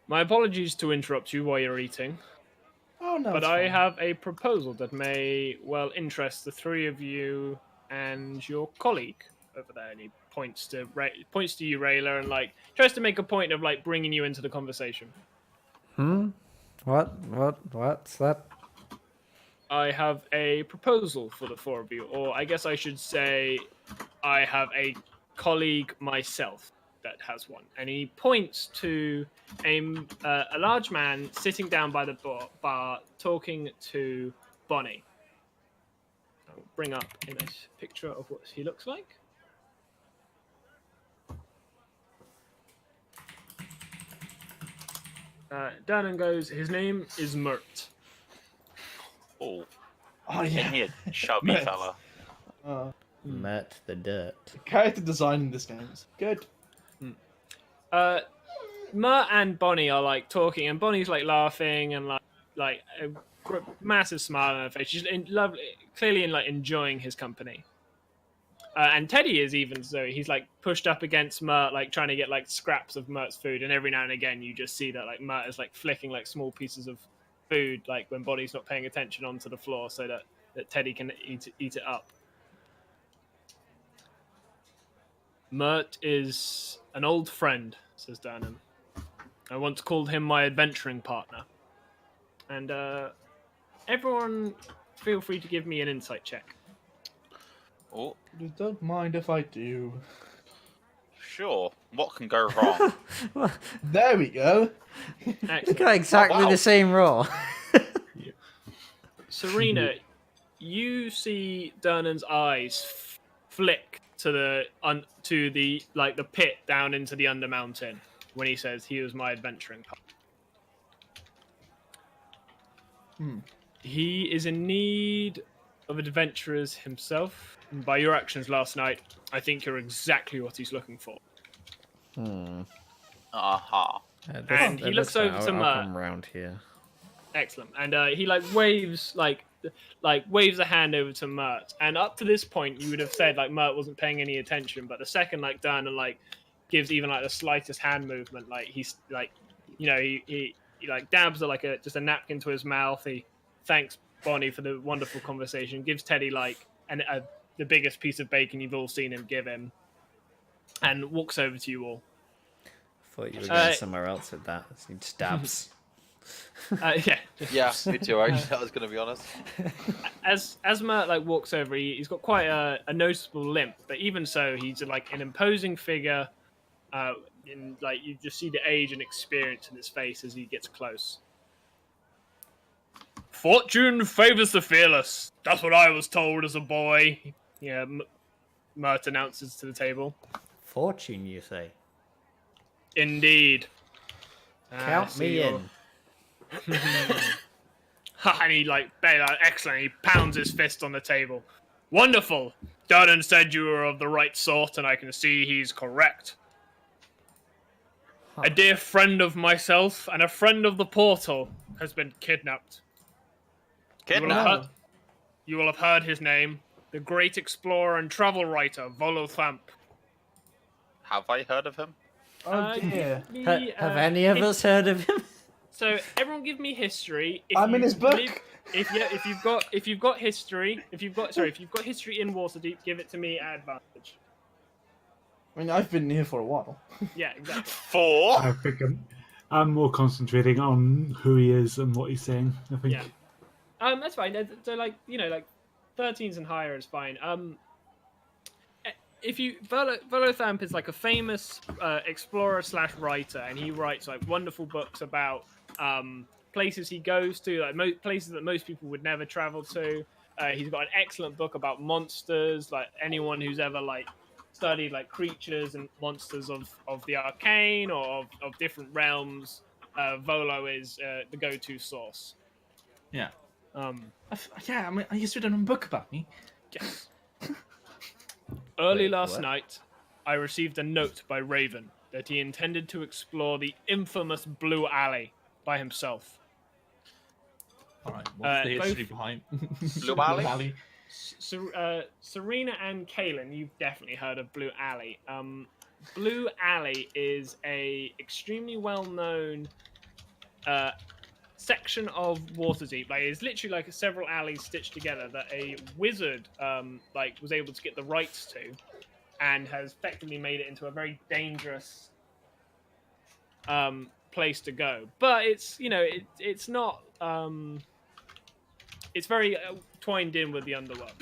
My apologies to interrupt you while you're eating, Oh no. but it's I fine. have a proposal that may well interest the three of you and your colleague over there. And he points to you, Rayla, and like tries to make a point of like bringing you into the conversation. What's that? I have a proposal for the four of you, or I guess I should say I have a colleague myself that has one. And he points to a large man sitting down by the bar talking to Bonnie. I'll bring up a nice picture of what he looks like. Durnan goes, his name is Mert. Oh, Oh in yeah. here, chubby Right. fella. Met the dirt. Character design in this game is good. Mert and Bonnie are like talking, and Bonnie's like laughing and like a massive smile on her face. She's clearly enjoying his company. And Teddy is even so. He's like pushed up against Mert, like trying to get like scraps of Mert's food. And every now and again, you just see that like Mert is like flicking like small pieces of food, like when Bonnie's not paying attention, onto the floor, so that Teddy can eat it up. Mert is an old friend, says Durnan. I once called him my adventuring partner. And everyone, feel free to give me an insight check. Oh, You don't mind if I do. sure. What can go wrong? There we go. We Excellent. got exactly wow. the same roll. Serena, you see Durnan's eyes flick to the like the pit down into the Undermountain when he says he was my adventuring partner. He is in need of adventurers himself. And by your actions last night, I think you're exactly what he's looking for. Aha. And he looks over to I'll Mert. come round here. Excellent. And he like waves like like waves a hand over to Mert. And up to this point, you would have said like Mert wasn't paying any attention, but the second like Dernan like gives even like the slightest hand movement, like he's like, you know, he like dabs just a napkin to his mouth. He thanks Bonnie for the wonderful conversation, gives Teddy like the biggest piece of bacon you've all seen him give him, and walks over to you all. Thought you were going somewhere else with that. He stabs. Yeah. Yeah, me too. I was going to be honest. As Mert like walks over, he's got quite a noticeable limp, but even so, he's like an imposing figure. In like you just see the age and experience in his face as he gets close. Fortune favors the fearless. That's what I was told as a boy. Yeah, Mert announces to the table. Fortune, you say? Indeed. Count me in. And he excellent. He pounds his fist on the table. Wonderful. Durden said you were of the right sort, and I can see he's correct. A dear friend of myself and a friend of the portal has been kidnapped. You will have heard his name, the great explorer and travel writer, Volo Thamp. Have I heard of him? Oh dear. Have any of us heard of him? So everyone, give me history. I'm in his book. If you've got history in Waterdeep, give it to me at advantage. I mean, I've been here for a while. Yeah, exactly. 4. I think I'm more concentrating on who he is and what he's saying. I think. Yeah. That's fine. So like 13s and higher is fine. If you Volothamp is like a famous explorer / writer, and he writes like wonderful books about places he goes to, like places that most people would never travel to. He's got an excellent book about monsters. Like anyone who's ever like studied like creatures and monsters of the arcane or of different realms, Volo is the go-to source. Yeah. Yeah, I mean, I used to read a book about me. Yes. Early Wait, last what? night, I received a note by Raven that he intended to explore the infamous Blue Alley by himself. Alright, what's the history both- behind Blue Alley? Serena and Kaylin, you've definitely heard of Blue Alley. Blue Alley is a extremely well-known section of Waterdeep. Like, it's literally like several alleys stitched together that a wizard was able to get the rights to, and has effectively made it into a very dangerous place to go. But it's it's not it's very twined in with the underworld.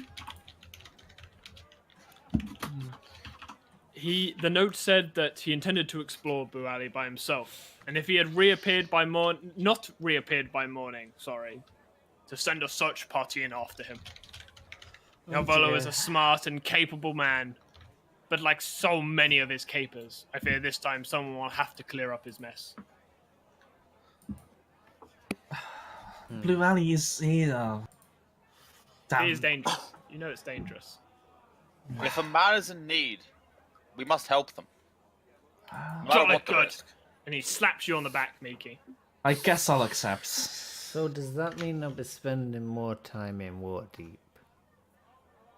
The note said that he intended to explore Blue Alley by himself, and if he had not reappeared by morning, to send a search party in after him. Volo is a smart and capable man, but like so many of his capers, I fear this time someone will have to clear up his mess. Blue Alley is here. It is dangerous. You know it's dangerous. If a man is in need, we must help them. No matter Jolly what the good. risk. And he slaps you on the back, Miki. I guess I'll accept. So does that mean I'll be spending more time in Waterdeep?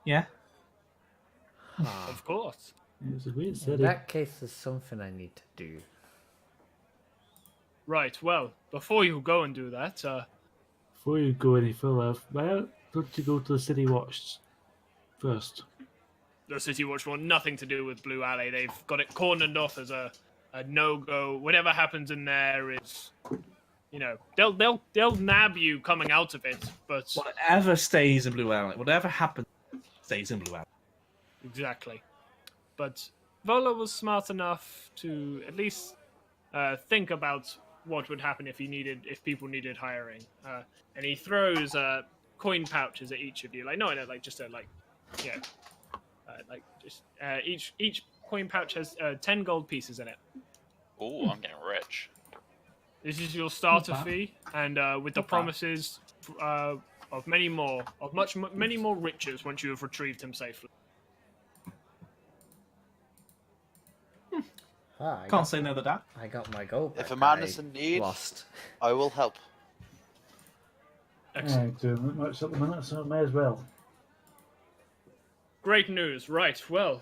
Yeah? Of course. It's a weird In city. that case, there's something I need to do. Right, well, before you go and do that, Before you go any further, why don't you go to the City Watch first? the City Watch want nothing to do with Blue Alley. They've got it cornered off as a no-go. Whatever happens in there is, they'll nab you coming out of it. But Whatever stays in Blue Alley, whatever happens, stays in Blue Alley. exactly. But Volo was smart enough to at least think about what would happen if people needed hiring. And he throws coin pouches at each of you. Each coin pouch has 10 gold pieces in it. Ooh, I'm getting rich. This is your starter Not bad. fee, and with the Not bad. promises of many more riches once you have retrieved him safely. Can't say no to that. I got my gold. If back a man that is I in need, lost. I will help. Excellent. Doing much at the minute, so may as well. Great news. Right. Well,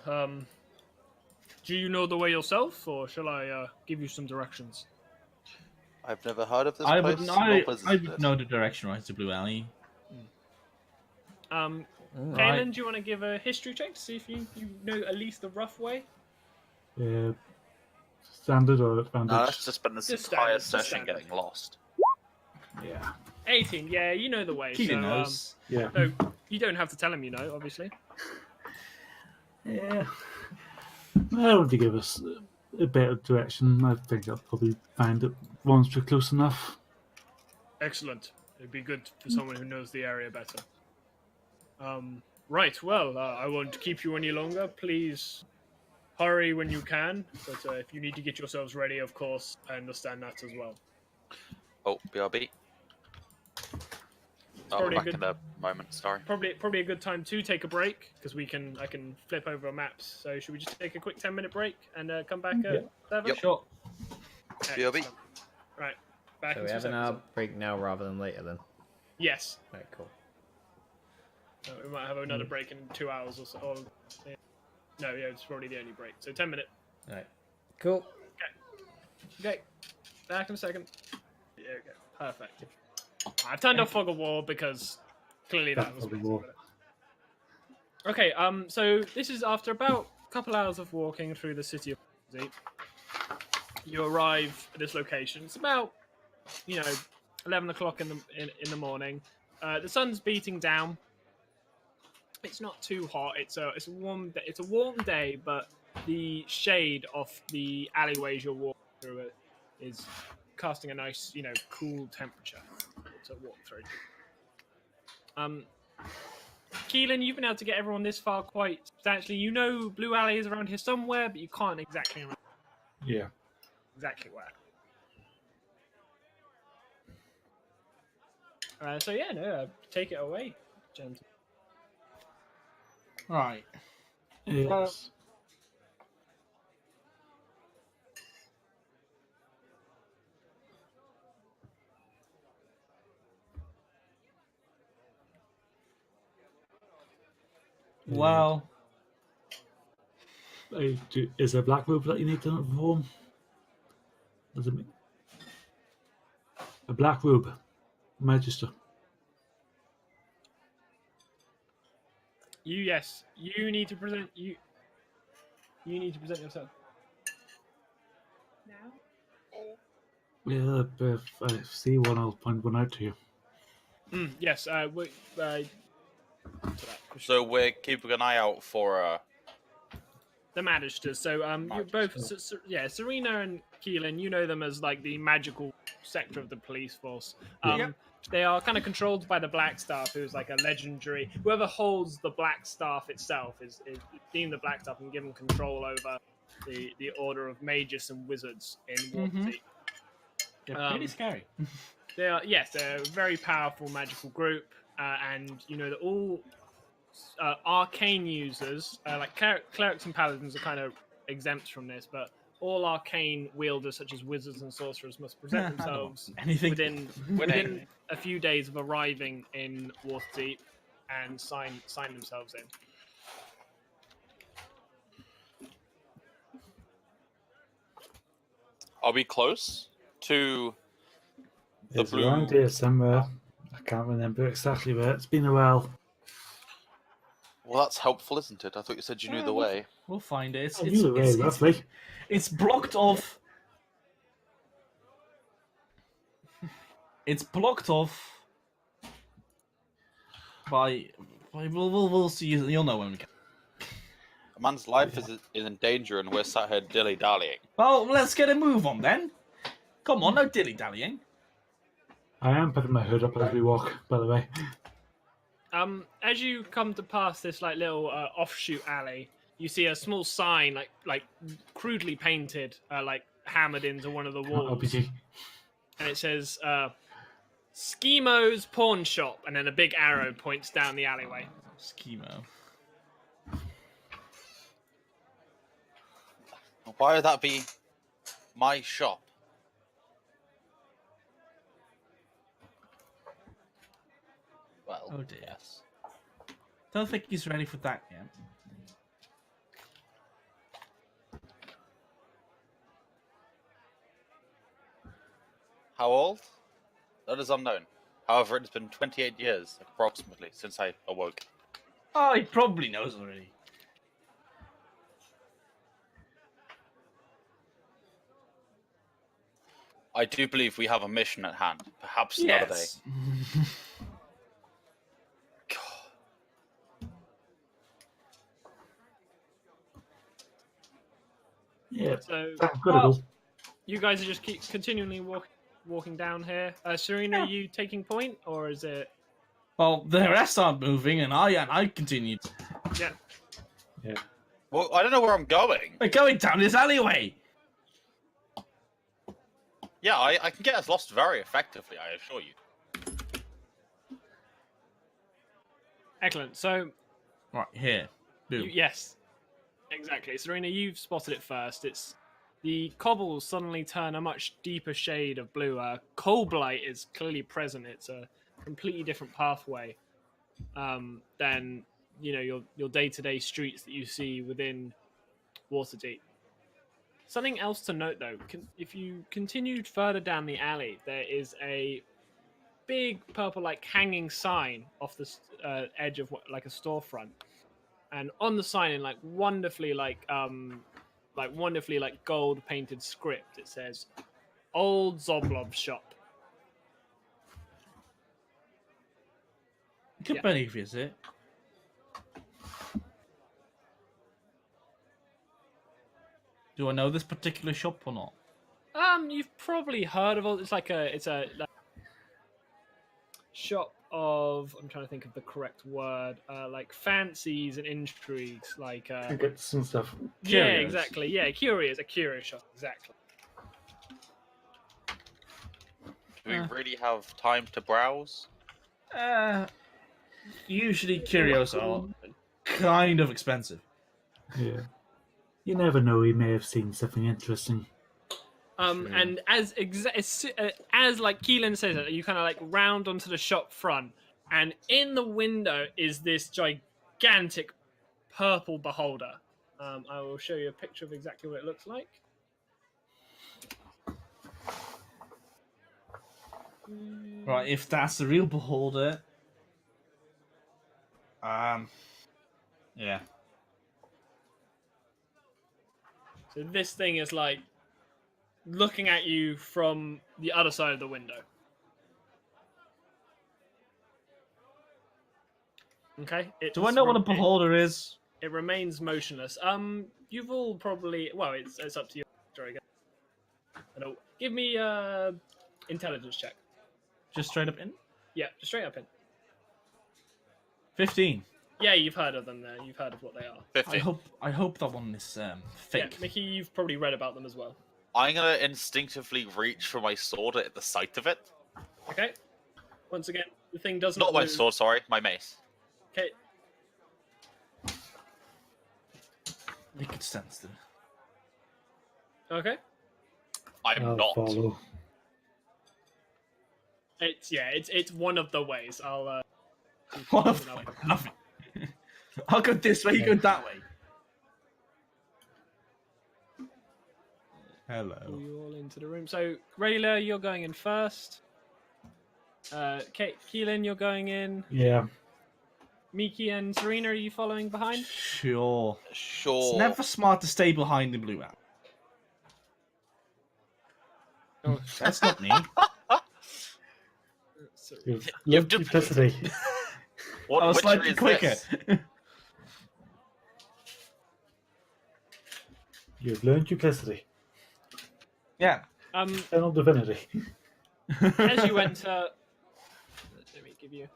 do you know the way yourself, or shall I give you some directions? I've never heard of this I place. would, nor I visited would it. know the direction, right, to Blue Alley. Kaylin, Right. do you want to give a history check to see if you know at least the rough way? Standard or advantage? No, let's just spend this Just entire standard, just session standard. getting lost. Yeah. 18. Yeah, you know the way. Keelan so, knows. Yeah. No, you don't have to tell him. You know, obviously. Yeah. I want to give us a bit of direction. I think I'll probably find it once we're close enough. Excellent. It'd be good for someone who knows the area better. Right. Well, I won't keep you any longer. Please hurry when you can. But if you need to get yourselves ready, of course, I understand that as well. Oh, BRB. Oh, we're Probably back good- in a moment. Sorry. Probably a good time to take a break because I can flip over maps. So should we just take a quick 10-minute break and come back at 7? Yep. Sure. BRB. Excellent. Right. Back So in we 2 have an seconds. hour break now rather than later then. Yes. Right, cool. We might have another break in 2 hours or so. Or, yeah. No, yeah, it's probably the only break. So 10 minutes. Right. Cool. Okay. Back in a second. Yeah, okay. Perfect. I've turned off Fog of War because clearly that was Fog of War. Okay, so this is after about a couple hours of walking through the city of Waterdeep. You arrive at this location. It's about, 11 o'clock in the morning. The sun's beating down. It's not too hot. It's a warm day. It's a warm day, but the shade of the alleyways you're walking through it is casting a nice, cool temperature to walk through. Keelan, you've been able to get everyone this far quite substantially. You know Blue Alley is around here somewhere, but you can't exactly remember Yeah. exactly where. So yeah, no, take it away, gentlemen. Right. Yes. Well, Is there a black robe that you need to perform? Does it mean? A black robe, Magister. You need to present you need to present yourself. Yeah, if I see one, I'll point one out to you. Yes, So we're keeping an eye out for. the Magisters. So you're both, Serena and Keelan. You know them as like the magical sector of the police force. They are kind of controlled by the Black Staff, who's like a legendary. Whoever holds the Black Staff itself is deemed the Black Staff and given control over the order of mages and wizards in Waterdeep. they're pretty scary. They're a very powerful magical group, and you know that all arcane users, like clerics and paladins, are kind of exempt from this, but all arcane wielders, such as wizards and sorcerers, must present themselves Anything. within a few days of arriving in Waterdeep and sign themselves in. Are we close to the It's blue? around here somewhere. I can't remember exactly where. It's been a while. Well, that's helpful, isn't it? I thought you said you knew the way. We'll find it. I knew the way, roughly. It's blocked off. It's blocked off by we'll see. You'll know when we can. A man's life is in danger, and we're sat here dilly dallying. Well, let's get a move on then. Come on, no dilly dallying. I am putting my hood up as we walk, by the way. As you come to pass this like little offshoot alley, you see a small sign, like crudely painted, like hammered into one of the walls, RPG. and it says "Schimo's Pawn Shop," and then a big arrow points down the alleyway. Schemo. Why would that be my shop? Well, Oh dear. yes. Don't think he's ready for that yet. How old? That is unknown. However, it has been 28 years, approximately, since I awoke. Oh, he probably knows already. I do believe we have a mission at hand. Perhaps another day. Yes. Yeah, So I'm gonna go. you guys are just keep continually walking down here. Serena, are you taking point, or is it? Well, the rest aren't moving, and I continued. Yeah. Yeah. Well, I don't know where I'm going. We're going down this alleyway. Yeah, I can get us lost very effectively, I assure you. Excellent. So Right here. Boom. yes, exactly. Serena, you've spotted it first. It's the cobbles suddenly turn a much deeper shade of blue. Coal blight is clearly present. It's a completely different pathway than your day-to-day streets that you see within Waterdeep. Something else to note, though, if you continued further down the alley, there is a big purple, like, hanging sign off the edge of like a storefront, and on the sign in wonderfully gold painted script, it says "Old Zoblob Shop." You could Yeah. barely visit. Do I know this particular shop or not? You've probably heard of it. It's a shop of, I'm trying to think of the correct word, like fancies and intrigues, like Trinkets and stuff. yeah, Curios. exactly, yeah, a curious shop, exactly. Do we really have time to browse? Usually curios are kind of expensive. Yeah. You never know, he may have seen something interesting. True. And as like Keelan says it, you kind of like round onto the shop front, and in the window is this gigantic purple beholder. I will show you a picture of exactly what it looks like. Right, if that's the real beholder, yeah. So this thing is like looking at you from the other side of the window. Okay. Do I know what a beholder is? It remains motionless. You've all probably, well, it's up to you. Sorry, again. I don't, give me intelligence check. Just straight up in? Yeah, just straight up in. 15. Yeah, you've heard of them there. You've heard of what they are. 50. I hope that one is fake. Yeah, Mickey, you've probably read about them as well. I'm gonna instinctively reach for my sword at the sight of it. Okay. Once again, the thing doesn't Not my move. sword, sorry, my mace. Okay. Make it sense then. Okay. I'm I'll not. follow. It's one of the ways. I'll One of them. Nothing. I'll go this way, you go that way. Hello. pull you all into the room. So, Rayla, you're going in first. Keelan, you're going in. Yeah. Miki and Serena, are you following behind? Sure. Sure. It's never smart to stay behind the blue owl. Oh, That's not me. You've You've learned duplicity. What I was witchery slightly is quicker. this? You've learned duplicity. Yeah. Eternal divinity. As you enter, let me give you.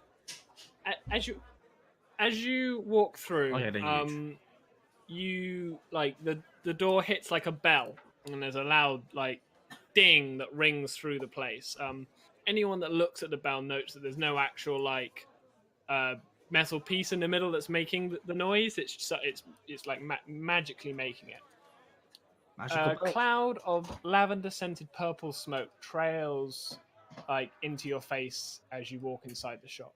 As you walk through, Oh, yeah, they're huge. you like the door hits like a bell, and there's a loud like ding that rings through the place. Anyone that looks at the bell notes that there's no actual like metal piece in the middle that's making the noise. It's like magically making it. A cloud of lavender-scented purple smoke trails like into your face as you walk inside the shop.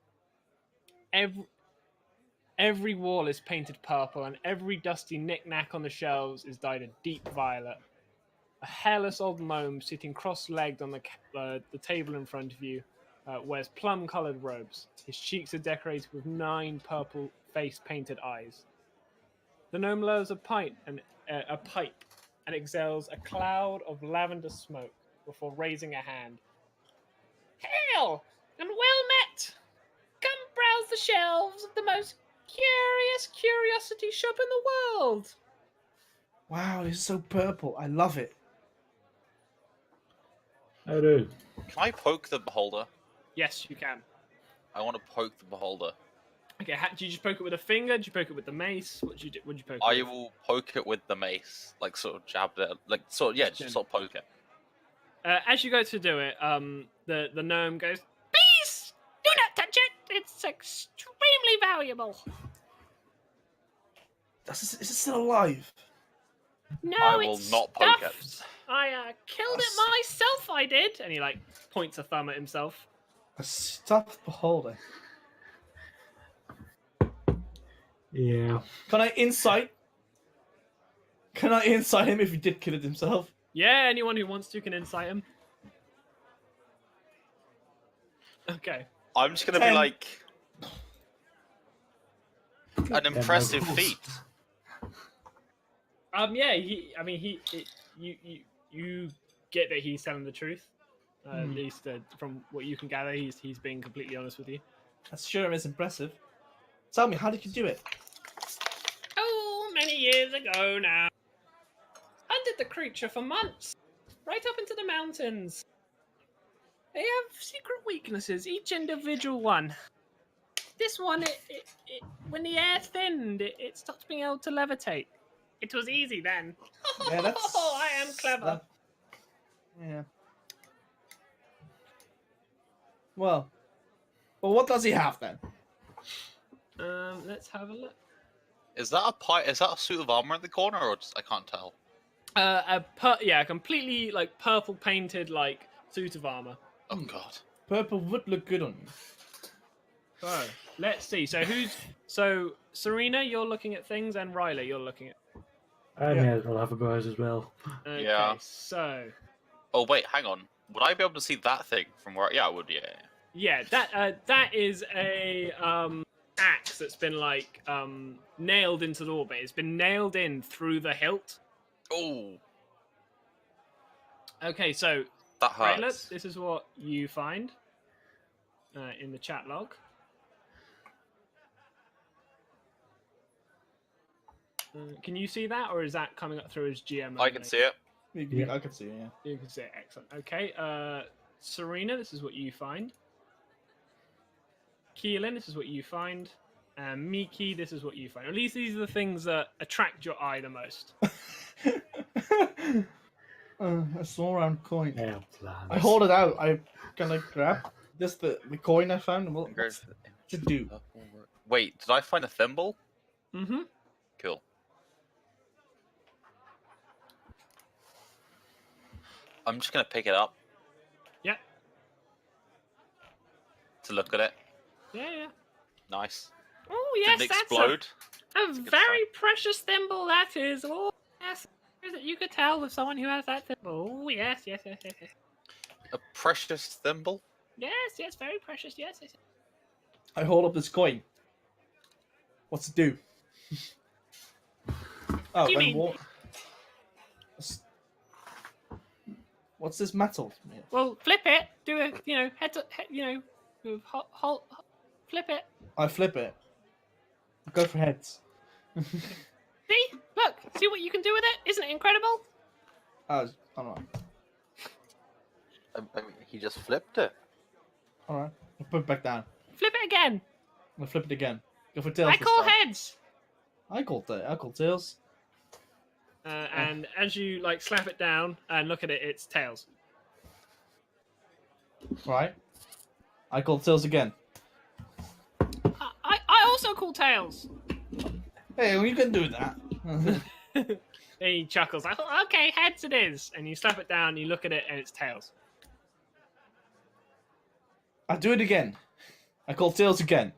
every wall is painted purple, and every dusty knick-knack on the shelves is dyed a deep violet. A hairless old gnome sitting cross-legged on the table in front of you wears plum-coloured robes. His cheeks are decorated with 9 purple face-painted eyes. The gnome lowers a pipe and exhales a cloud of lavender smoke before raising a hand. Hail and well met! Come browse the shelves of the most curious curiosity shop in the world. Wow, it's so purple. I love it. I do. Can I poke the beholder? Yes, you can. I want to poke the beholder. Okay, do you just poke it with a finger? Do you poke it with the mace? What do you do? What do you poke it I with? will poke it with the mace, like sort of jab it, like sort of, yeah, just sort of poke it. As you go to do it, the gnome goes, "Please do not touch it. It's extremely valuable." Is it still alive? No, I will it's not poke stuffed. I killed it myself. I did, and he like points a thumb at himself. A stuffed beholder. Yeah. Can I insight? Can I insight him if he did kill it himself? Yeah, anyone who wants to can insight him. Okay. I'm just gonna 10. be like an impressive rules. feat. Yeah. You get that he's telling the truth. At least from what you can gather, he's being completely honest with you. That sure is impressive. Tell me, how did you do it? Oh, many years ago now. Hunted the creature for months, right up into the mountains. They have secret weaknesses, each individual one. This one, when the air thinned, it stopped being able to levitate. It was easy then. Yeah, that's. Oh, I am clever. Yeah. Well, what does he have then? Let's have a look. Is that a suit of armor in the corner, or just I can't tell? A completely like purple painted like suit of armor. Oh god. Purple would look good on you. So let's see. Serena, you're looking at things, and Riley, you're looking at. I may as well have a browse as well. Okay, Yeah. So Oh wait, hang on. Would I be able to see that thing from where? Yeah, I would. Yeah. yeah, that is a axe that's been like nailed into the wall, but it's been nailed in through the hilt. Oh, Okay, so that Rayla, hurts. this is what you find in the chat log. Can you see that, or is that coming up through as GM? I can see it. I could see it, yeah. You can see it. Excellent. Okay, Serena, this is what you find. Keelan, this is what you find. And Miki, this is what you find. At least these are the things that attract your eye the most. A small round coin. Yeah, plans. I hold it out. I kind of grab this the coin I found. And what's to do? Wait, did I find a thimble? Mm-hmm. Cool. I'm just gonna pick it up Yeah. to look at it. Yeah. Nice. Oh, yes, Didn't that's explode. a good very precious thimble, that is. Oh, yes. You could tell with someone who has that thimble. Oh, yes. A precious thimble. Yes, very precious. Yes. I hold up this coin. What's it do? Oh, do you when mean? What's this metal? Well, flip it. Do a, head to, flip it. I flip it. I go for heads. See? Look. See what you can do with it? Isn't it incredible? Alright. I mean, he just flipped it. Alright. I'll put it back down. Flip it again. I'll flip it again. Go for tails. I this call time. heads. I call tails. And as you slap it down and look at it, it's tails. Right. I call tails again. I also call tails. Hey, well, you can do that. And he chuckles. I thought, okay, heads it is. And you slap it down, you look at it, and it's tails. I do it again. I call tails again.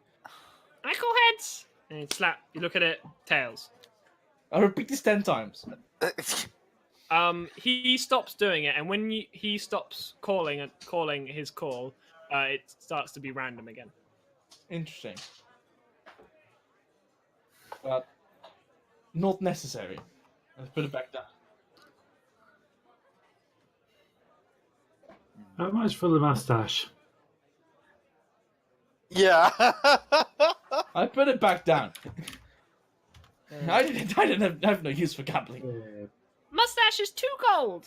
And slap. You look at it. Tails. I'll repeat this 10 times. He stops doing it, and when he stops calling his call, it starts to be random again. Interesting. But not necessary. Let's put it back down. How much for the mustache? Yeah. I put it back down. I didn't have no use for gambling. Mustache is 2 gold.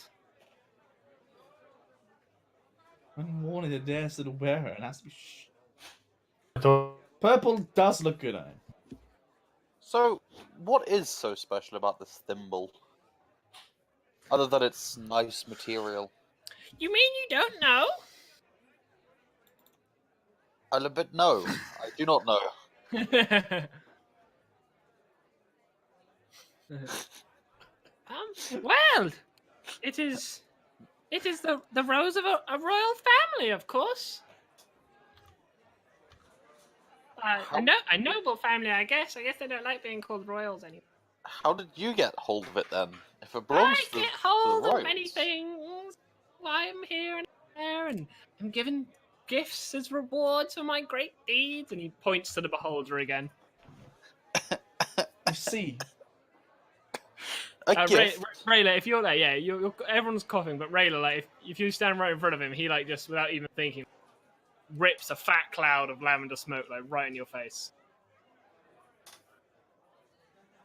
I'm warning the dares to wear her, and has to be. I thought Purple does look good on him. So, what is so special about this thimble? Other than it's nice material. You mean you don't know? I'll admit no. I do not know. Well, it is the rose of a royal family, of course. A noble family, I guess. I guess they don't like being called royals anymore. How did you get hold of it then? If it belongs I to get hold the of royals. many things. Why I'm here and there, and I'm given gifts as rewards for my great deeds. And he points to the beholder again. You see, A gift. Rayla, if you're there, yeah, everyone's coughing, but Rayla, like, if you stand right in front of him, he, like, just without even thinking, rips a fat cloud of lavender smoke, like, right in your face.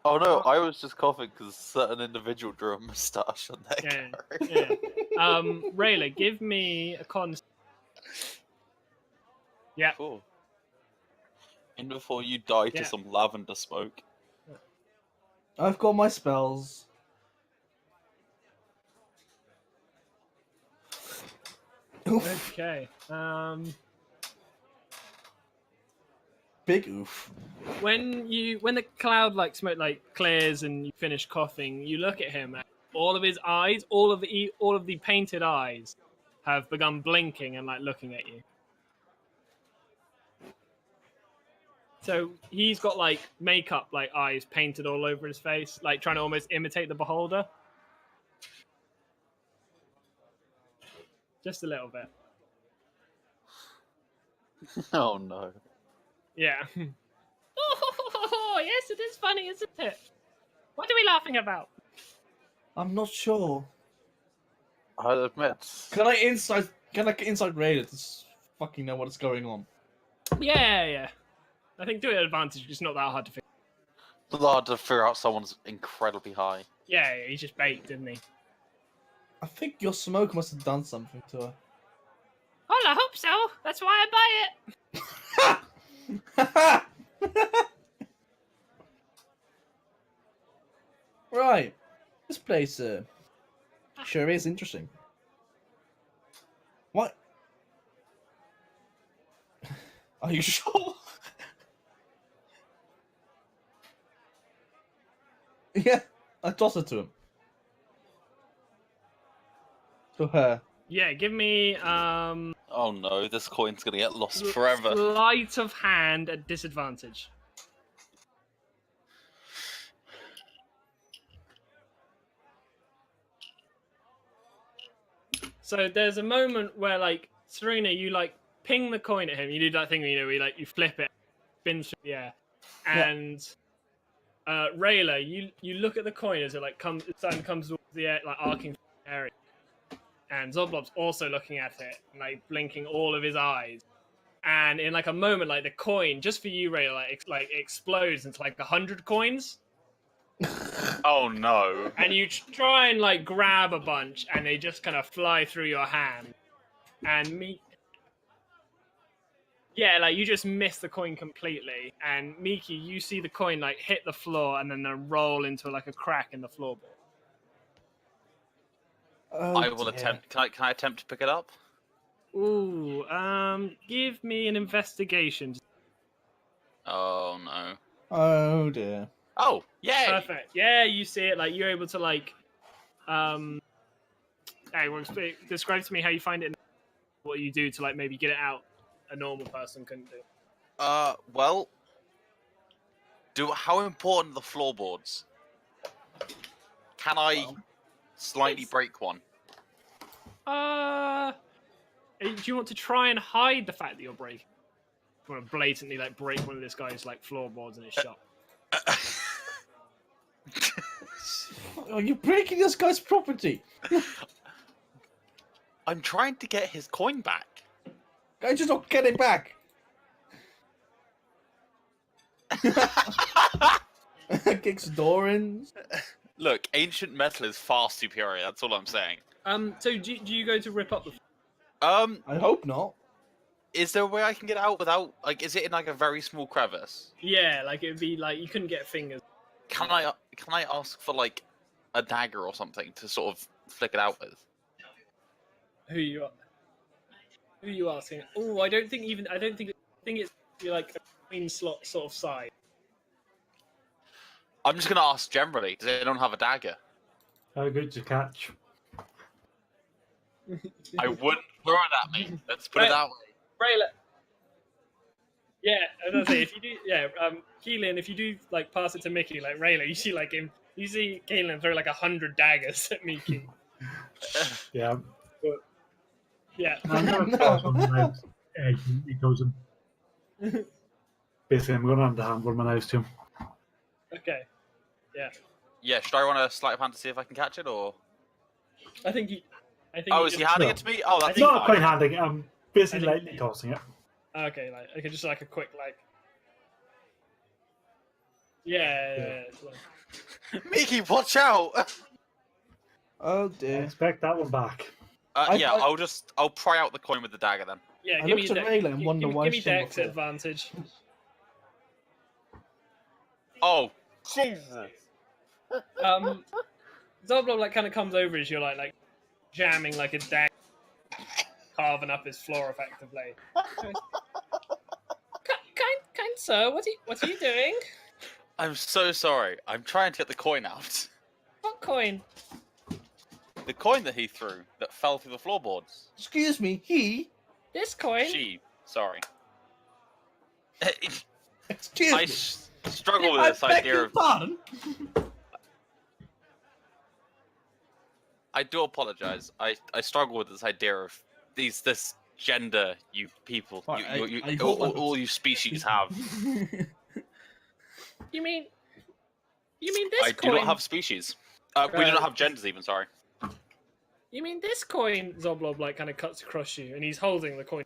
Oh no, I was just coughing because a certain individual drew a moustache on their Yeah, character. yeah. Rayla, give me a con. Yeah. Cool. And before you die to Yeah. some lavender smoke. I've got my spells. Oof. Okay. Big oof. When the cloud like smoke like clears and you finish coughing, you look at him. And all of his eyes, all of the painted eyes, have begun blinking and like looking at you. So he's got like makeup, like eyes painted all over his face, like trying to almost imitate the beholder. Just a little bit. Oh no. Yeah. Oh, yes, it is funny, isn't it? What are we laughing about? I'm not sure. I'll admit. Can I inside raid it to fucking know what's going on? Yeah. I think do it at advantage, it's not that hard to figure. It's hard to figure out someone's incredibly high. Yeah, he's just baked, isn't he? I think your smoke must have done something to her. Well, I hope so. That's why I buy it. Right. This place sure is interesting. What? Are you sure? Yeah, I toss it to him. To her. Yeah, give me Oh no, this coin's gonna get lost forever. sleight of hand at disadvantage. So there's a moment where, like, Serena, you like ping the coin at him. You do that thing, where you flip it, spins through the air, and Rayla, you look at the coin as it like comes towards the air, like arcing through the area, and Zoblob's also looking at it, like blinking all of his eyes. And in like a moment, like the coin, just for you, Rayla, like explodes into like 100 coins. Oh no. And you try and like grab a bunch, and they just kind of fly through your hand. And like you just miss the coin completely. And Miki, you see the coin like hit the floor and then roll into like a crack in the floorboard. Oh, I will dear. attempt. Can I attempt to pick it up? Ooh, give me an investigation. Oh no. Oh dear. Oh, yay! Perfect. Yeah, you see it. Like you're able to like, hey, well, describe to me how you find it. What you do to like maybe get it out. A normal person couldn't do. Well, How important are the floorboards? Can I slightly break one? Do you want to try and hide the fact that you're breaking? You want to blatantly like break one of this guy's like floorboards in his shop? Are you breaking this guy's property? I'm trying to get his coin back. I just don't get it back. Kicks the door in. Look, ancient metal is far superior. That's all I'm saying. So do you go to rip up the? I hope not. Is there a way I can get out without, like, is it in like a very small crevice? Yeah, like it'd be like you couldn't get fingers. Can I ask for like a dagger or something to sort of flick it out with? Who are you asking? Oh, I don't think it's like a queen slot sort of size. I'm just gonna ask generally. Does anyone have a dagger? How good's your catch? I wouldn't throw it at me. Let's put it that way. Rayla. Yeah, as I say, if you do, Keelan, if you do like pass it to Mickey, like Rayla, you see like him, you see Keelan throw like 100 daggers at Mickey. Yeah. Yeah. I'm gonna toss one of my knives. He goes in. Basically, I'm going to underhand one of my knives to him. Okay. Yeah. Yeah, should I run a sleight of hand to see if I can catch it, or? I think. Oh, is he handing it to me? Oh, that's Not fine. quite handing it. I'm basically I think- lightly tossing it. Okay, just like a quick like. Yeah. It's like... Mickey, watch out! Oh I dear. expect that one back. Yeah, I'll pry out the coin with the dagger then. Yeah, I give me looked at Rayla and wonder why give me she didn't Dex before. advantage. Oh, Jesus! Zoblo like kind of comes over as you're like jamming like a dagger, carving up his floor effectively. kind sir, what are you doing? I'm so sorry. I'm trying to get the coin out. What coin? The coin that he threw that fell through the floorboards. Excuse me, he. This coin? Sorry. Excuse I me. struggle with I this beg idea your of. pardon. I do apologize. I struggle with this idea of this gender you people, Right, I hope all you species have. You mean this I coin? do not have species. We do not have genders even. Sorry. You mean this coin? Zoblob like kind of cuts across you, and he's holding the coin.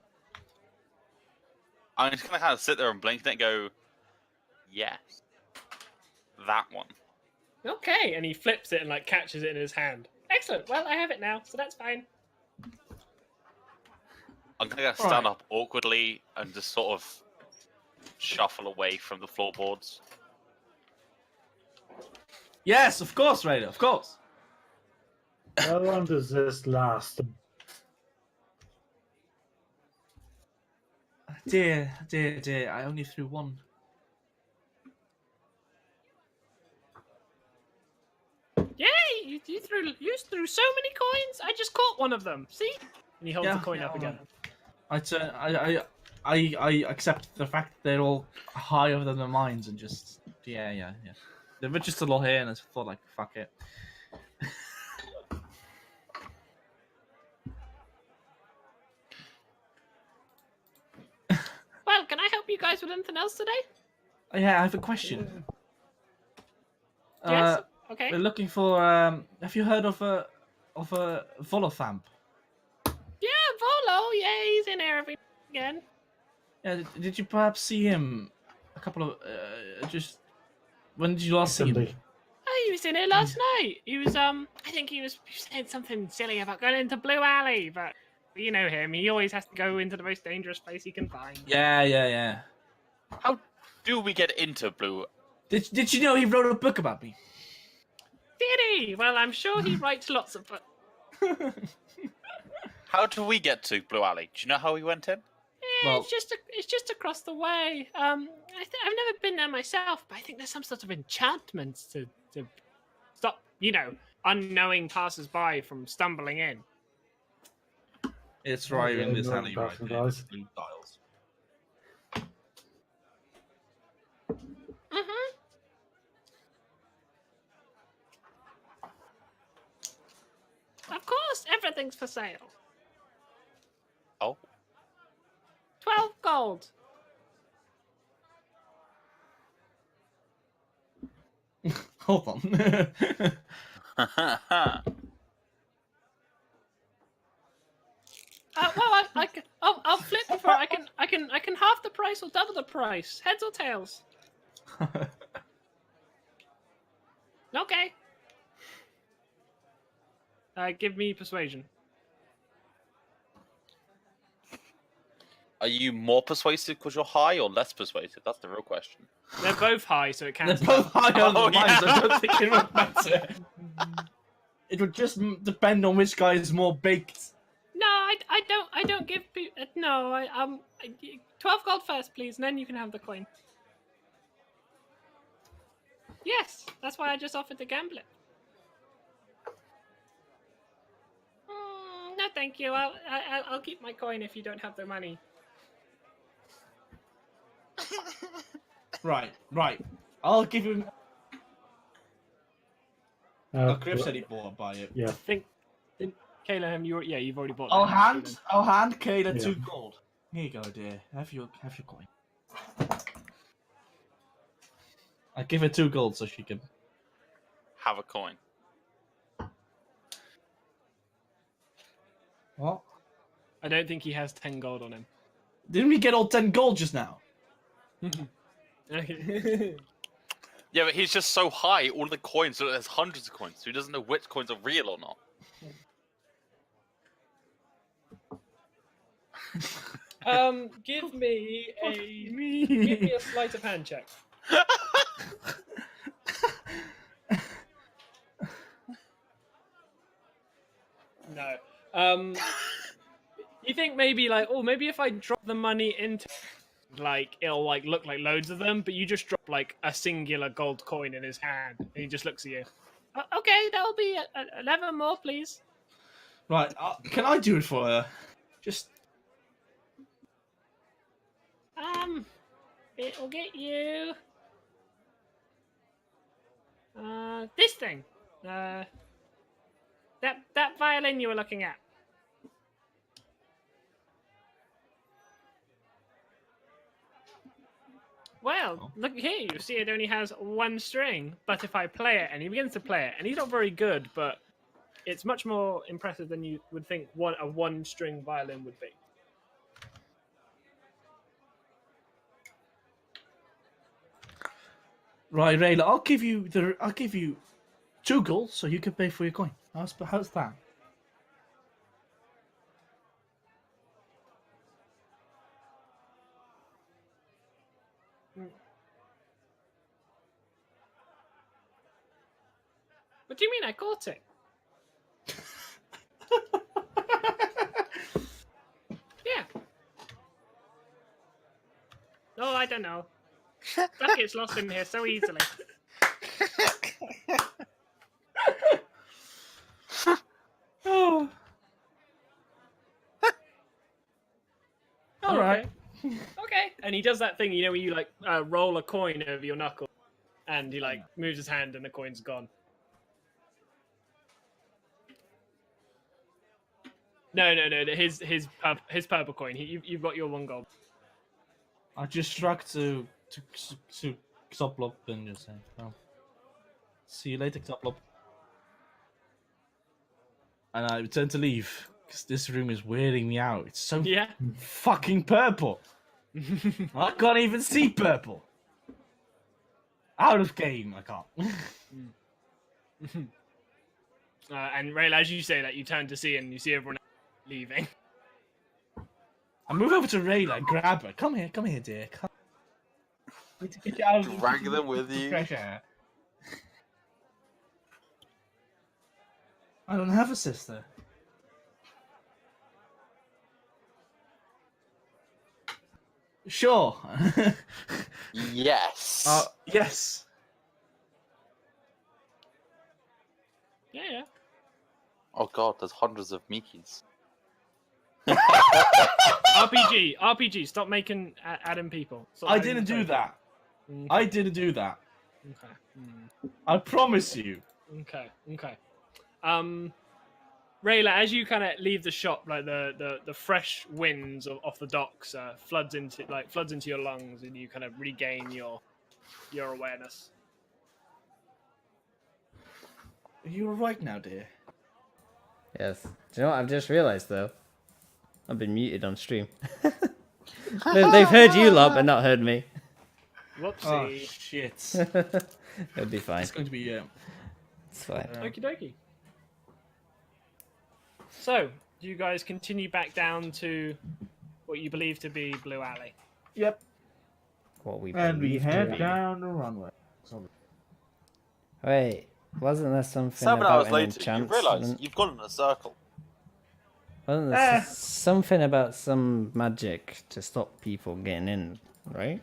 I'm just gonna kind of sit there and blink and go, yes, that one. Okay, and he flips it and like catches it in his hand. Excellent. Well, I have it now, so that's fine. I'm gonna stand up awkwardly and just sort of shuffle away from the floorboards. Yes, of course, Raider, of course. How long does this last? Dear, I only threw one. Yay! You threw so many coins. I just caught one of them. See? And he holds the coin up again. I accept the fact that they're all higher than their minds and just yeah. They're just a little here, and I thought like fuck it. Well, can I help you guys with anything else today? Yeah, I have a question. Yes. Okay. We're looking for. Have you heard of a Volothamp? Yeah, Volo. Yeah, he's in here every again. Yeah, did you perhaps see him a couple of just? When did you last see him? Sunday. Oh, he was in here last night. He was I think he was saying something silly about going into Blue Alley, but you know him. He always has to go into the most dangerous place he can find. Yeah. How do we get into Blue? Did you know he wrote a book about me? Did he? Well, I'm sure he writes lots of books. How do we get to Blue Alley? Do you know how we went in? Yeah, Well- it's just across the way. I've never been there myself, but I think there's some sort of enchantments to stop, unknowing passers-by from stumbling in. It's right in this no, alley, right passing there. guys. Blue tiles. Mm-hmm. Everything's for sale. Oh. 12 gold. Hold on. Well, I'll flip for it. I can half the price or double the price. Heads or tails? Okay. Give me persuasion. Are you more persuasive because you're high or less persuasive? That's the real question. They're both high, so it They're counts. both high on Oh, the lines. yeah. I don't think it would matter. It would just depend on which guy is more baked. No, I don't give people. No, 12 gold first, please, and then you can have the coin. Yes, that's why I just offered to gamble it. No, thank you. I'll keep my coin if you don't have the money. Right. I'll give him. Griff said he bought by it. Yeah. Caleb, you've already bought. I'll that. hand Kayla Yeah. 2 gold. Here you go, dear. Have your coin. I give her 2 gold so she can. Have a coin. What? I don't think he has 10 gold on him. Didn't we get all 10 gold just now? Okay. Yeah, but he's just so high, all of the coins, so there's hundreds of coins, so he doesn't know which coins are real or not. Give me a sleight of hand check. No. You think maybe maybe if I drop the money into, it'll look like loads of them, but you just drop a singular gold coin in his hand, and he just looks at you. Okay, that'll be 11 more, please. Right, can I do it for her? Just. It'll get you. This thing. That violin you were looking at. Well, look here. You see, it only has 1 string. But if I play it, and he begins to play it, and he's not very good, but it's much more impressive than you would think a 1-string violin would be. Right, Rayla, I'll give you 2 gold so you can pay for your coin. How's that? What do you mean I caught it? Yeah. Oh, I don't know. Stuff gets lost in here so easily. Oh. All right. Okay. And he does that thing, where you roll a coin over your knuckle, and he moves his hand, and the coin's gone. No. His purple coin. You've got your 1 gold. I just struck to Xoplop and just say, "Oh, see you later, Xoplop." And I returned to leave because this room is weirding me out. It's so fucking purple. I can't even see purple. Out of game, I can't. And Rayla, as you say that, you turn to see, and you see everyone leaving. I move over to Rayla and grab her. Come here, dear. Come. Need to get you out of Drag them with you. fresh air. I don't have a sister. Sure. Yes. Yes. Yeah. Oh god, there's hundreds of Mikis. RPG. Stop making Adam people. Stop I adding didn't do people. that. Okay. I didn't do that. Okay. I promise you. Okay. Rayla, as you kind of leave the shop, like the fresh winds off the docks floods into your lungs, and you kind of regain your awareness. Are you alright now, dear? Yes. Do you know what I've just realised though? I've been muted on stream. They've heard you lot, but not heard me. Oh Whoopsie. shit! It'll be fine. It's going to be It's fine. Okie dokie. So, do you guys continue back down to what you believe to be Blue Alley? Yep. What we And we believe to head be. down the runway. Wait, wasn't there something 7 about hours an later, you realise enchantment? you've gone in a circle. Wasn't there something about some magic to stop people getting in, right?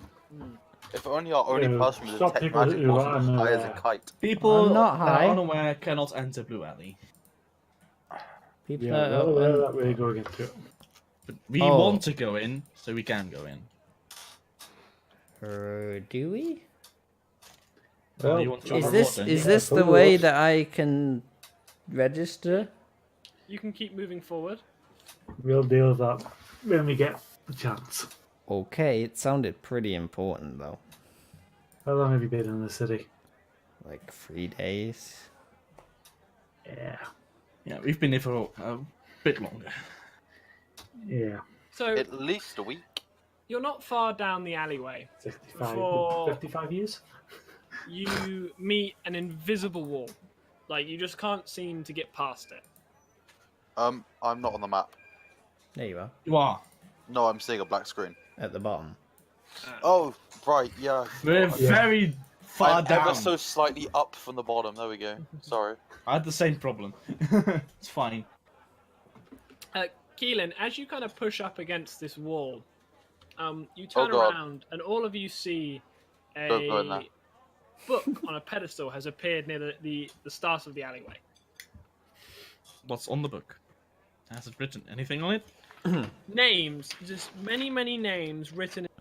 If only our only Yeah, person with stop detect people magic who wasn't as aren't high as a aware. kite. People I'm not that high. are unaware cannot enter Blue Alley. People Yeah, that well, are that we're going into it. But we Oh. want to go in, so we can go in. do we? Oh, Well, you want to join Is our this warden? is this the way that I can register? You can keep moving forward. We'll deal with that when we get the chance. Okay, it sounded pretty important though. How long have you been in the city? Like 3 days. Yeah. Yeah, we've been here for a bit longer. Yeah. So At least a week. you're not far down the alleyway. 65, For- 55 years? You meet an invisible wall. Like, you just can't seem to get past it. I'm not on the map. There you are, You are. No, I'm seeing a black screen. at the bottom. Oh, right, yeah. We're very far I'm down. ever so slightly up from the bottom. There we go. Sorry. I had the same problem. It's fine. Keelan, as you kind of push up against this wall, you turn God. around and all of you see Don't go in there. a book on a pedestal has appeared near the start of the alleyway. What's on the book? Has it written anything on it? Names, just many names written in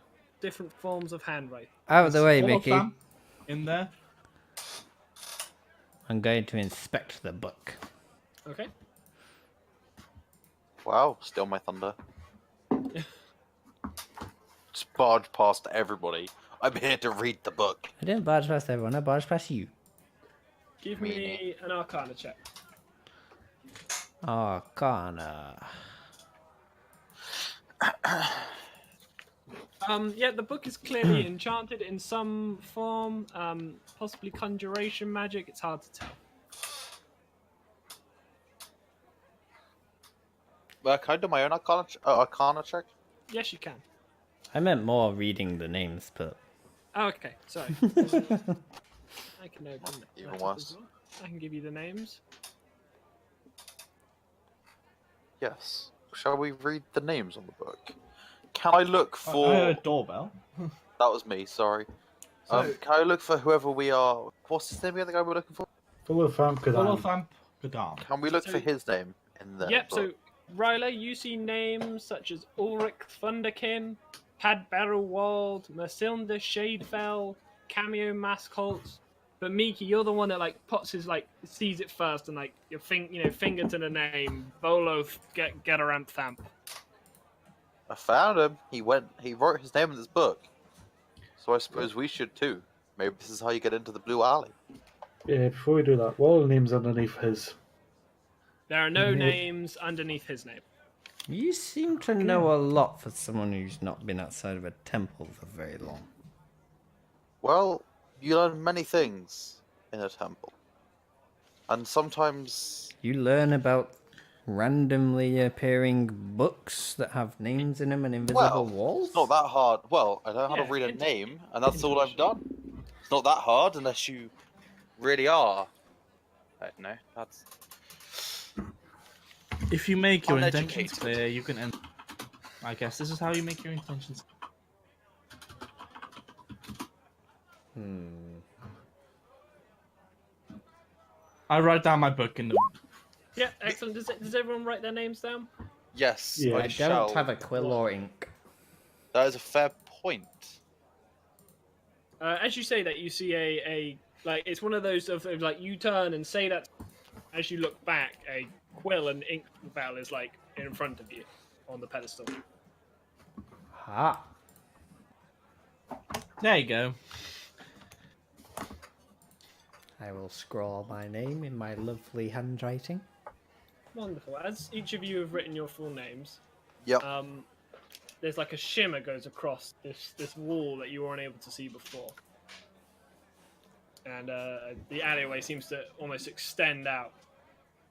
different forms of handwriting. Out of the way, All of Mickey. them in there. I'm going to inspect the book. Okay. Wow, steal my thunder. Just barge past everybody. I'm here to read the book. I didn't barge past everyone, I barged past you. Give me an Arcana check. Arcana. Yeah, the book is clearly enchanted in some form, possibly conjuration magic. It's hard to tell. Can I do my own arcana check? Yes, you can. I meant more reading the names, but Oh, okay, sorry. I can open it. Even that up worse. as well. I can give you the names. Yes. Shall we read the names on the book? Can I look I for... heard a doorbell. That was me, sorry. Can I look for whoever we are... What's his name again, the guy we're looking for? Full of fam, Olafamp Gadam. Can we look So- for his name in the Yep, book? so Ryla, you see names such as Ulrich Thunderkin, Pad Barrelwald, Mercilda Shadefell, Cameo Maskholt. But Miki, you're the one that pots his sees it first and your finger to the name, Bolo Getaramp Thamp. I found him. He wrote his name in this book. So I suppose we should too. Maybe this is how you get into the Blue Alley. Yeah, before we do that, what are the names underneath his? There are no Mhm. names underneath his name. you seem to know a lot for someone who's not been outside of a temple for very long. Well, you learn many things in a temple. And sometimes... You learn about randomly appearing books that have names in them and invisible walls? It's not that hard. Well, I know how Yeah, to read a it's- name, and that's all I've done. It's not that hard unless you really are. I don't know. That's... If you make your Uneducated. intentions clear, you can enter. I guess this is how you make your intentions. I write down my book in the. Yeah, excellent. Does everyone write their names down? Yes, Yeah. I shall. don't have a quill or ink. That is a fair point. As you say that, you see it's one of those of you turn and say that. As you look back, a quill and ink vial is like in front of you on the pedestal. Ah. There you go. I will scrawl my name in my lovely handwriting. Wonderful. As each of you have written your full names, Yep. there's like a shimmer goes across this wall that you weren't able to see before. And the alleyway seems to almost extend out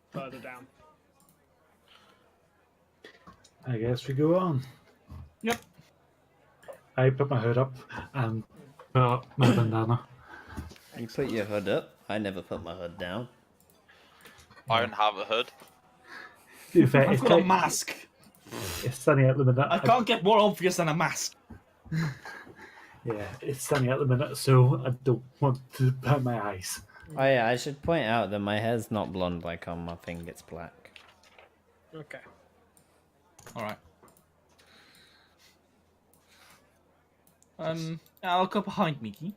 further down. I guess we go on. Yep. I put my hood up and put up my bandana. You put your hood up. I never put my hood down. I don't have a hood. To be fair, I've it's, got a like, mask. it's sunny at the minute. I can't get more obvious than a mask. Yeah, it's sunny at the minute, so I don't want to burn my eyes. Oh yeah, I should point out that my hair's not blonde like on my thing, it's black. Okay. All right. I'll go behind Mickey.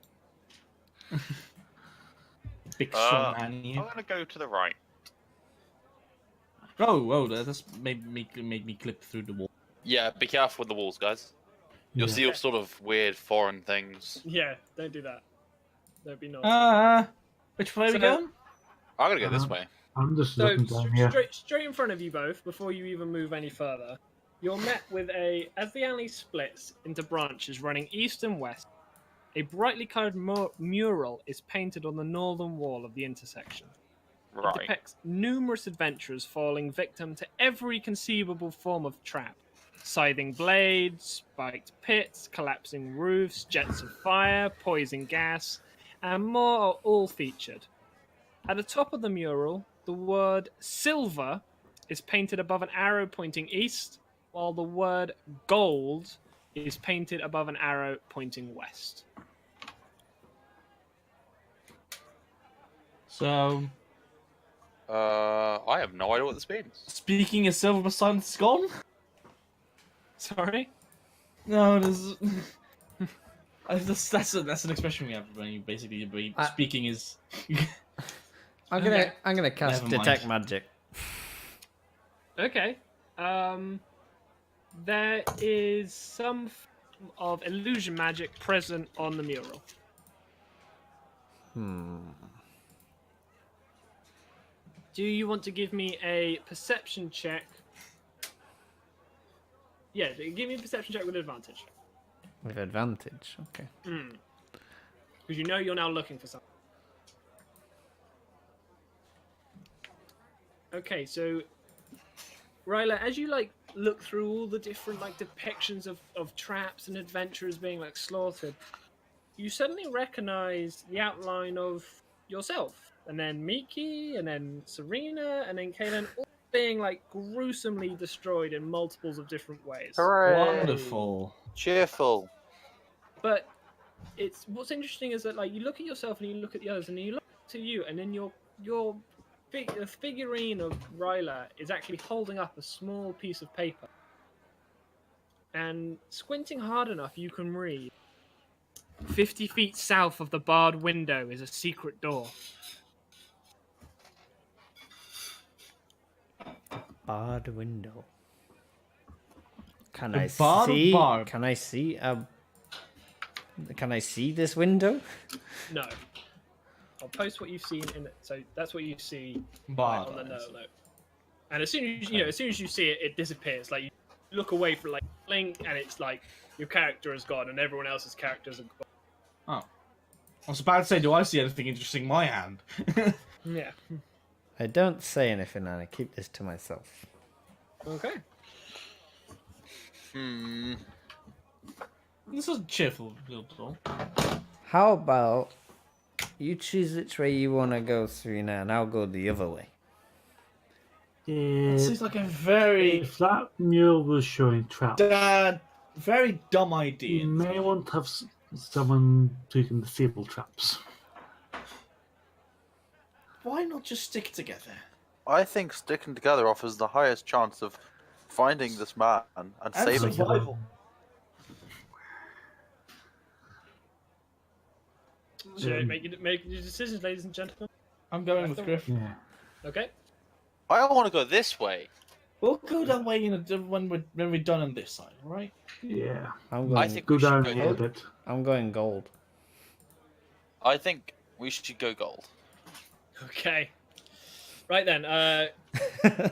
Big strong man I'm here. gonna go to the right. Oh, that's made me clip through the wall. Yeah, be careful with the walls, guys. You'll see all sort of weird foreign things. Yeah, don't do that. Don't be naughty. Which way are we So- going? I'm gonna go this way. I'm just So looking down here. straight in front of you both, before you even move any further, you're met with as the alley splits into branches running east and west. A brightly coloured mural is painted on the northern wall of the intersection. It Right. depicts numerous adventurers falling victim to every conceivable form of trap. Scything blades, spiked pits, collapsing roofs, jets of fire, poison gas, and more are all featured. At the top of the mural, the word silver is painted above an arrow pointing east, while the word gold is painted above an arrow pointing west. So, I have no idea what this means. speaking of silver beside it's gone? Sorry? No, there's... that's an expression we have when you basically speaking is... I'm gonna cast Never mind. detect magic. Okay. There is some form of illusion magic present on the mural. Do you want to give me a perception check? Yeah, give me a perception check with advantage. With advantage, okay. Because you know you're now looking for something. Okay, so Ryla, as you look through all the different depictions of traps and adventurers being slaughtered, you suddenly recognize the outline of yourself, and then Miki, and then Serena, and then Kaylin, all being gruesomely destroyed in multiples of different ways. Hooray! Wonderful. Cheerful. But what's interesting is that you look at yourself and you look at the others, and you look to you, and then the figurine of Ryla is actually holding up a small piece of paper. And squinting hard enough, you can read, 50 feet south of the barred window is a secret door. Barred window. Can The I barred see? bar. Can I see? Can I see this window? No. I'll post what you've seen in it. So that's what you see Barred on the eyes. note. And as soon as as soon as you see it, it disappears. You look away for blink, and it's your character is gone, and everyone else's characters are gone. Oh. I was about to say, do I see anything interesting in my hand? Yeah. I don't say anything, and I keep this to myself. Okay. This is a cheerful little door. How about you choose which way you want to go, Serena, and I'll go the other way. This is like a very If that mural was showing traps, very dumb you idea. may want to have someone who can disable traps. Why not just stick together? I think sticking together offers the highest chance of finding this man and saving him. survival. So make your decisions, ladies and gentlemen. I'm going with Griff. Yeah. Okay. I don't want to go this way. We'll go that way when we're done on this side, all right? Yeah. I'm I going. think Go we should down go here a gold. bit. I'm going gold. I think we should go gold. Okay. Right then. Good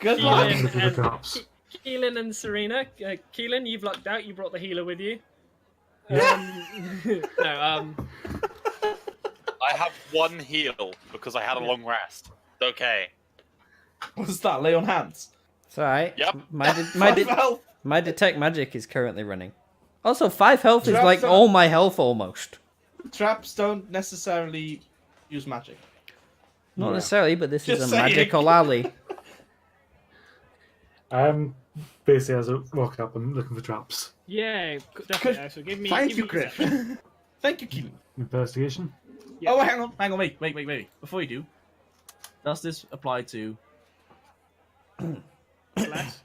Keelan luck. Look at the and drops. Keelan and Serena. Keelan, you've lucked out. You brought the healer with you. No. I have one heal because I had a long rest. Okay. What's that? Lay on hands. It's alright. Yep. My detect magic is currently running. Also, 5 health is Traps like are- all my health almost. Traps don't necessarily use magic. Not Yeah. necessarily, but this is Just a saying. magical alley. Basically, as I walk up, I'm looking for traps. Yeah, definitely. So give me. Thank give you, me Griff. perception. Thank you, Keelan. Investigation. Yeah. Oh, hang on, wait. Before you do, does this apply to Less.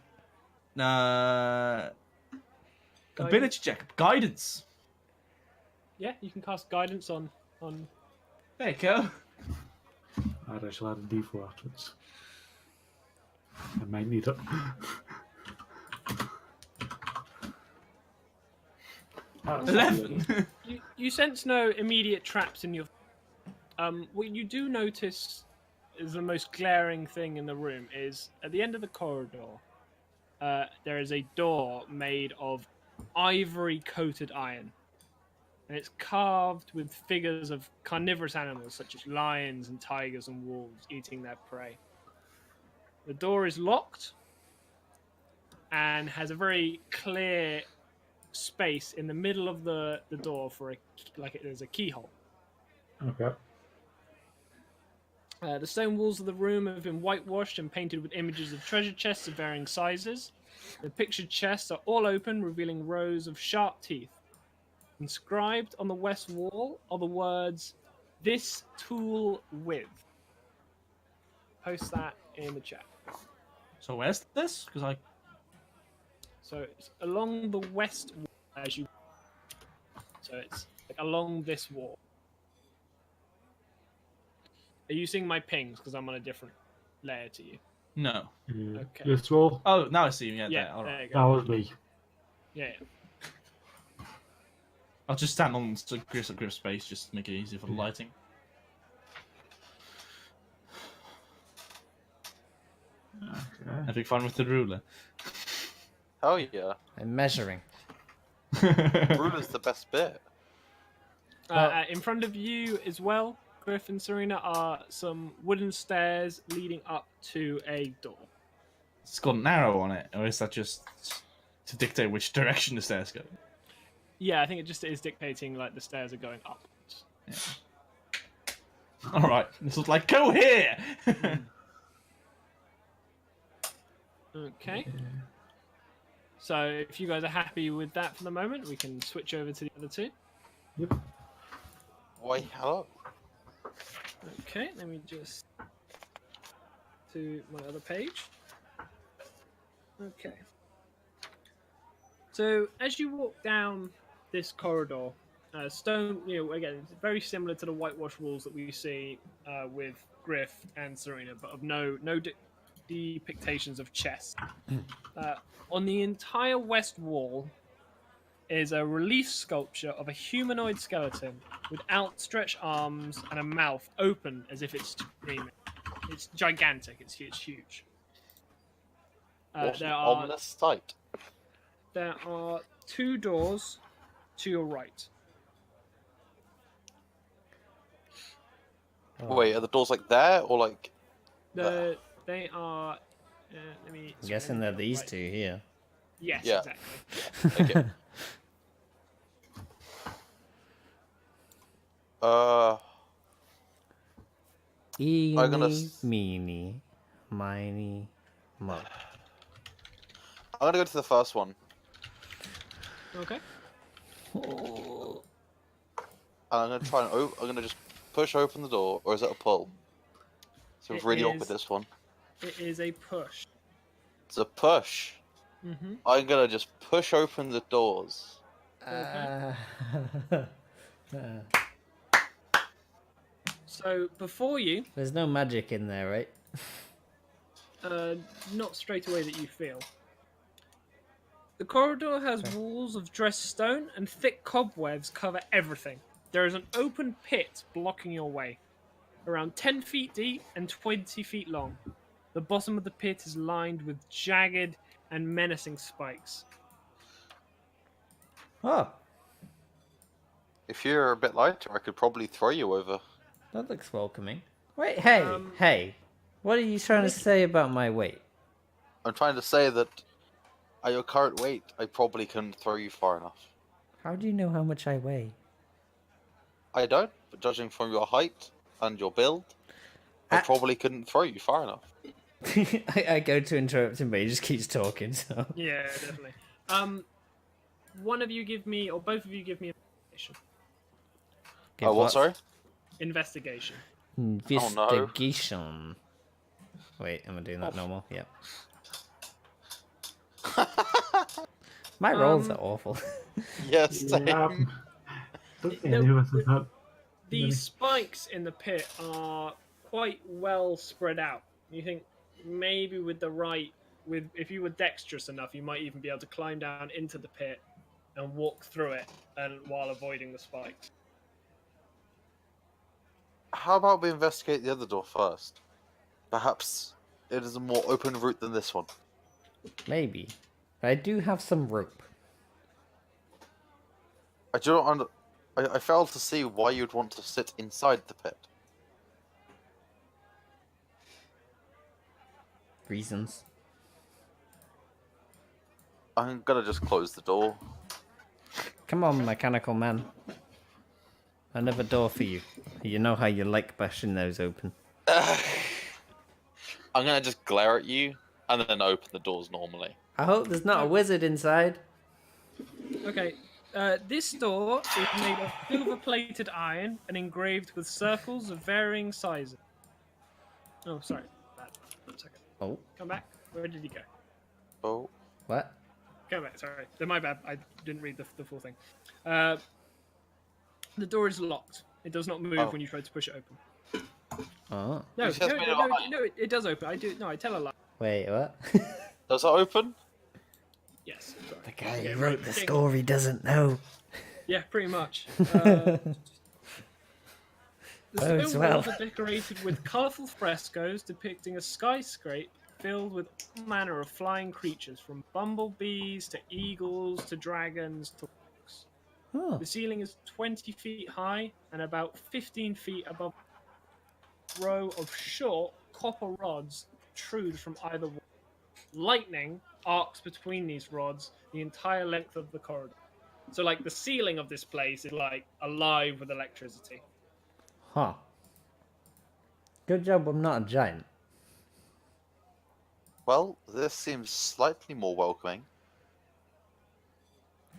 ability check, guidance? Yeah, you can cast guidance on. There you go. I shall add a D4 afterwards. I might need it. 11. You sense no immediate traps in your. What you do notice is the most glaring thing in the room is at the end of the corridor. There is a door made of ivory coated iron, and it's carved with figures of carnivorous animals such as lions and tigers and wolves eating their prey. The door is locked and has a very clear space in the middle of the door for there's a keyhole. Okay. The stone walls of the room have been whitewashed and painted with images of treasure chests of varying sizes. The pictured chests are all open, revealing rows of sharp teeth. Inscribed on the west wall are the words, "This tool with." Post that in the chat. So where's this? Because So it's along the west wall as you. So it's like along this wall. Are you seeing my pings? Because I'm on a different layer to you. no. Okay. This wall. Oh, now I see him. Yeah, Yeah, there. All right. there you That go. was me. Yeah. I'll just stand on Griff's space just to make it easier for the lighting. Okay. Having fun with the ruler. Hell yeah. I'm measuring. Ruler's the best bit. In front of you as well, Griff and Serena, are some wooden stairs leading up to a door. It's got an arrow on it, or is that just to dictate which direction the stairs go? Yeah, I think it just is dictating like the stairs are going up. Yeah. All right, this was like go here. Okay. So if you guys are happy with that for the moment, we can switch over to the other two. Yep. Why, hello? Okay, let me just to my other page. Okay. So as you walk down this corridor, stone, again, it's very similar to the whitewashed walls that we see with Griff and Serena, but of no depictions of chests. On the entire west wall is a relief sculpture of a humanoid skeleton with outstretched arms and a mouth open as if it's screaming. It's gigantic. It's huge. What There an are ominous sight. 2 doors to your right. Wait, are the doors like there or like? They are. Let me. I'm guessing they're these right. 2 here. Yes, Yeah. exactly. Okay. Eeny, I'm gonna meeny, miny, mo. I'm gonna go to the first one. Okay. And I'm gonna try and I'm gonna just push open the door, or is it a pull? So It really is- awkward this one. It is a push. It's a push. Mm-hmm. I'm gonna just push open the doors. So before you, There's no magic in there, right? Not straight away that you feel. The corridor has walls of dressed stone and thick cobwebs cover everything. There is an open pit blocking your way, around 10 feet deep and 20 feet long. The bottom of the pit is lined with jagged and menacing spikes. Oh, If you're a bit lighter, I could probably throw you over. that looks welcoming. Wait, hey. What are you trying to say about my weight? I'm trying to say that at your current weight, I probably couldn't throw you far enough. How do you know how much I weigh? I don't, but judging from your height and your build, I probably couldn't throw you far enough. I go to interrupt him, but he just keeps talking, so... Yeah, definitely. One of you give me, or both of you give me investigation. Give What, sorry? Investigation. Investigation. Wait, am I doing that normal? Yep. My rolls are awful. Yes, same. Don't think any of us have had The spikes in the pit are quite well spread out. You think maybe if you were dexterous enough, you might even be able to climb down into the pit and walk through it, and while avoiding the spikes. How about we investigate the other door first? Perhaps it is a more open route than this one. Maybe. But I do have some rope. I fail to see why you'd want to sit inside the pit. Reasons. I'm gonna just close the door. Come on, mechanical man. Another door for you. You know how you like bashing those open. I'm gonna just glare at you and then open the doors normally. I hope there's not a wizard inside. Okay, this door is made of silver-plated iron and engraved with circles of varying sizes. Oh, sorry. One second. Oh. Come back. Where did he go? Oh. What? Come back, sorry. My bad. I didn't read the full thing. The door is locked. It does not move when you try to push it open. Oh. No, it does open. I tell a lie. Wait, what? Does it open? Yes. Sorry. The guy who wrote the story doesn't know. Yeah, pretty much. The stone walls are decorated with colourful frescoes depicting a skyscraper filled with all manner of flying creatures, from bumblebees to eagles to dragons to hawks. Oh. The ceiling is 20 feet high and about 15 feet above. A row of short copper rods protrude from either wall. Lightning arcs between these rods the entire length of the corridor. So, like, the ceiling of this place is, like, alive with electricity. Huh. Good job I'm not a giant. Well, this seems slightly more welcoming.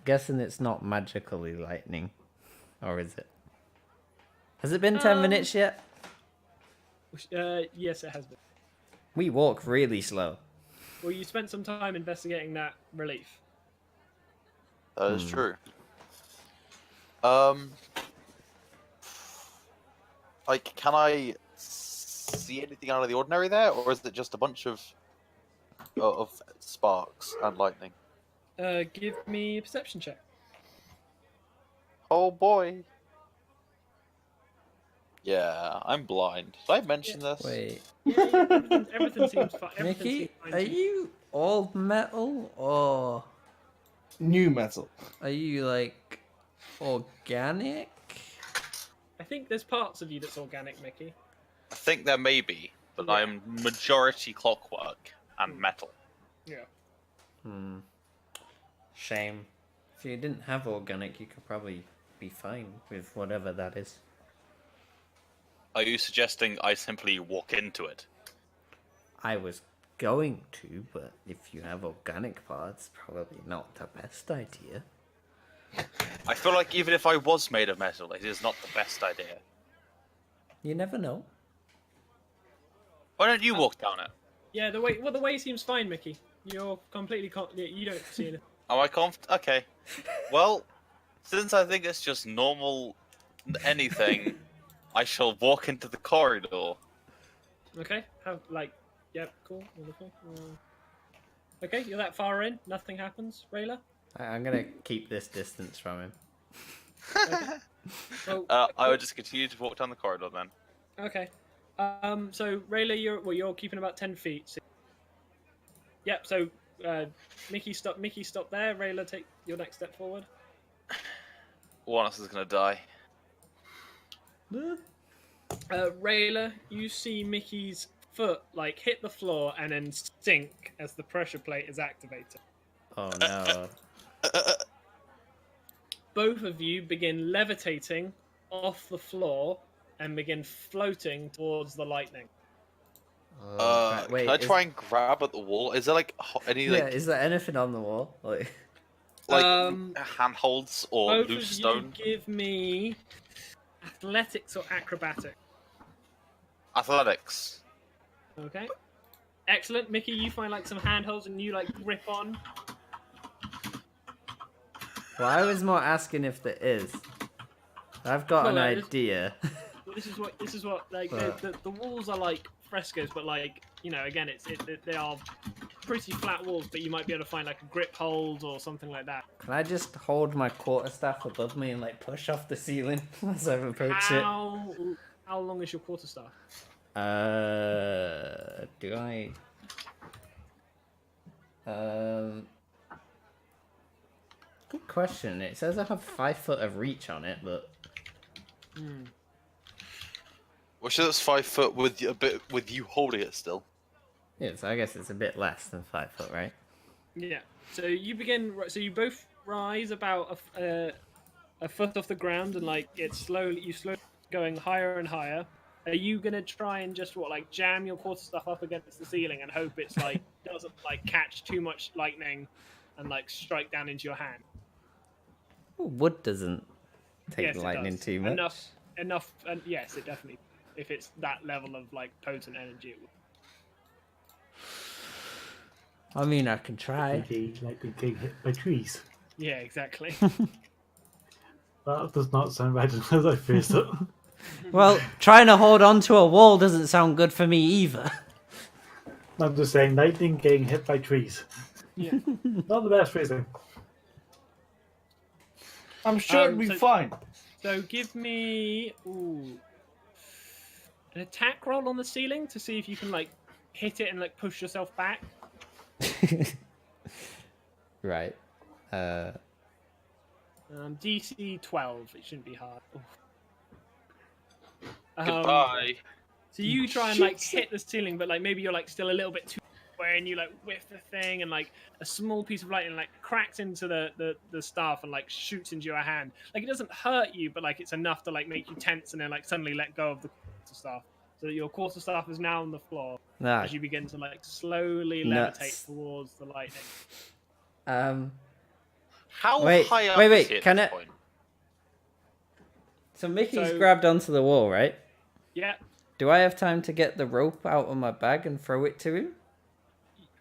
Guessing it's not magically lightning. Or is it? Has it been 10 minutes yet? Yes, it has been. We walk really slow. Well, you spent some time investigating that relief. That is true. Like, can I see anything out of the ordinary there, or is it just a bunch of sparks and lightning? Give me a perception check. Oh boy. Yeah, I'm blind. Did I mention this? Wait. Yeah, everything seems fine. Mickey, are you old metal or New metal. are you like organic? I think there's parts of you that's organic, Mickey. I think there may be, but I am majority clockwork and metal. Yeah. Shame. If you didn't have organic, you could probably be fine with whatever that is. Are you suggesting I simply walk into it? I was going to, but if you have organic parts, probably not the best idea. I feel like even if I was made of metal, it is not the best idea. You never know. Why don't you walk down it? Yeah, the way seems fine, Mickey. You're completely you don't see it. Am I confident? Okay. Well, since I think it's just normal anything, I shall walk into the corridor. Okay. Yep. Cool. Wonderful. Okay, you're that far in. Nothing happens, Rayla. I'm gonna keep this distance from him. Okay. Well, I would just continue to walk down the corridor then. okay. So Rayla, you're keeping about 10 feet. So... Yep. So Mickey, stop there. Rayla, take your next step forward. One of us is gonna die. Rayla, you see Mickey's foot hit the floor and then sink as the pressure plate is activated. Oh no. Both of you begin levitating off the floor and begin floating towards the lightning. Wait, can I try and grab at the wall? Is there any is there anything on the wall? handholds or Both loose of stone? you give me athletics or acrobatics. Athletics. Okay. Excellent. Mickey, you find some handholds and you grip on. Well, I was more asking if there is. I've got an idea. This is what the walls are frescoes, but again, they are pretty flat walls, but you might be able to find a grip hold or something like that. Can I just hold my quarterstaff above me and push off the ceiling as I approach it? How long is your quarterstaff? Do I? Good question. It says I have 5 foot of reach on it, but. Well, sure, that's 5 foot with you holding it still. Yeah, so I guess it's a bit less than 5 foot, right? Yeah. So you both rise about a foot off the ground, and you slowly going higher and higher. Are you gonna try and just jam your quarterstaff up against the ceiling and hope it's doesn't catch too much lightning and strike down into your hand? Ooh, wood doesn't take Yes, it lightning does. too much. Enough, and yes, it definitely. If it's that level of potent energy, it will. I mean, I can try. Getting hit by trees. Yeah, exactly. That does not sound right as I face it. Well, trying to hold on to a wall doesn't sound good for me either. I'm just saying, lightning getting hit by trees. Yeah. Not the best phrasing. I'm sure it'll be fine. So give me an attack roll on the ceiling to see if you can hit it and push yourself back. Right. DC 12. It shouldn't be hard. Goodbye. So you try and hit the ceiling, but maybe you're still a little bit too far, and you whiff the thing, and a small piece of lightning cracks into the staff and shoots into your hand. It doesn't hurt you, but it's enough to make you tense and then suddenly let go of the quarterstaff. So your quarterstaff is now on the floor as you begin to slowly levitate towards the lightning. How high up is he at this point? So Mickey's grabbed onto the wall, right? Yeah. Do I have time to get the rope out of my bag and throw it to him?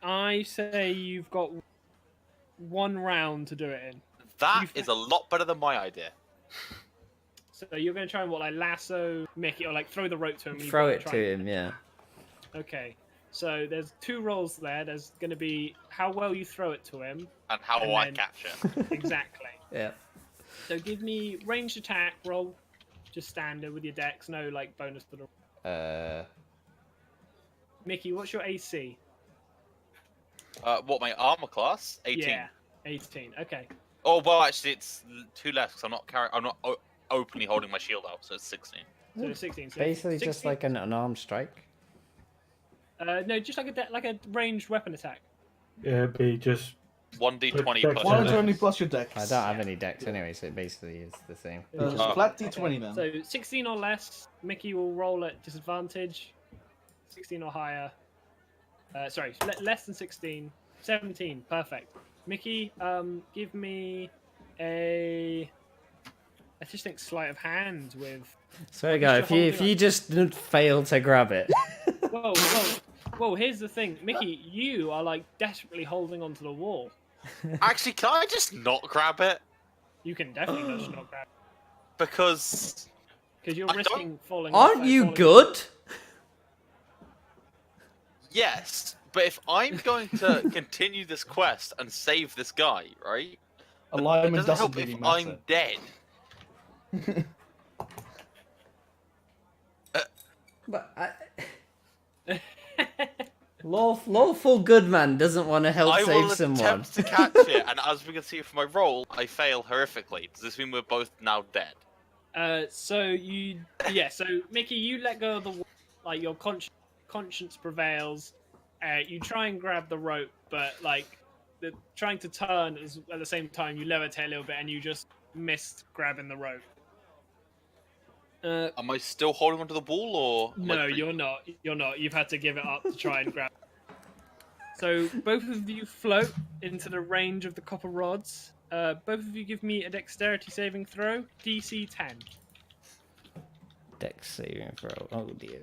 I say you've got 1 round to do it in. That is a lot better than my idea. So you're going to try and lasso Mickey or throw the rope to him? Throw it to him, yeah. Okay. So there's 2 rolls there. There's going to be how well you throw it to him. And how I catch it. Exactly. Yeah. So give me ranged attack roll. Just standard with your dex. No bonus for the... Mickey, what's your AC? What, my armor class? 18. Yeah, 18. Okay. Oh, well, actually, it's 2 less because I'm not openly holding my shield out, so it's 16. So 16. So Basically 16? just an unarmed strike. No, just a ranged weapon attack. Yeah, it'd be just 1d20 plus. 1d20 plus your dex. I don't have any dex anyway, so it basically is the same. Flat d20 then. So 16 or less, Mickey will roll at disadvantage. 16 or higher. Less than 16. 17. Perfect. Mickey, give me I just think sleight of hand with. Sorry, guys, if you just fail to grab it. Whoa! Here's the thing, Mickey. You are desperately holding onto the wall. Actually, can I just not grab it? You can definitely just not grab it. Because you're risking falling. Aren't you good? Yes, but if I'm going to continue this quest and save this guy, right? It Alignment doesn't doesn't help really if matter. I'm dead. But lawful good man doesn't want to help I save will someone. attempt to catch it, and as we can see from my roll, I fail horrifically. Does this mean we're both now dead? So Mickey, you let go of the like your conscience prevails. You try and grab the rope, but like trying to turn at the same time, you levitate a little bit, and you just missed grabbing the rope. Am I still holding onto the wall, or am I No, free? you're not. You're not. You've had to give it up to try and grab. So both of you float into the range of the copper rods. Both of you give me a dexterity saving throw, DC 10. Dex saving throw. Oh dear.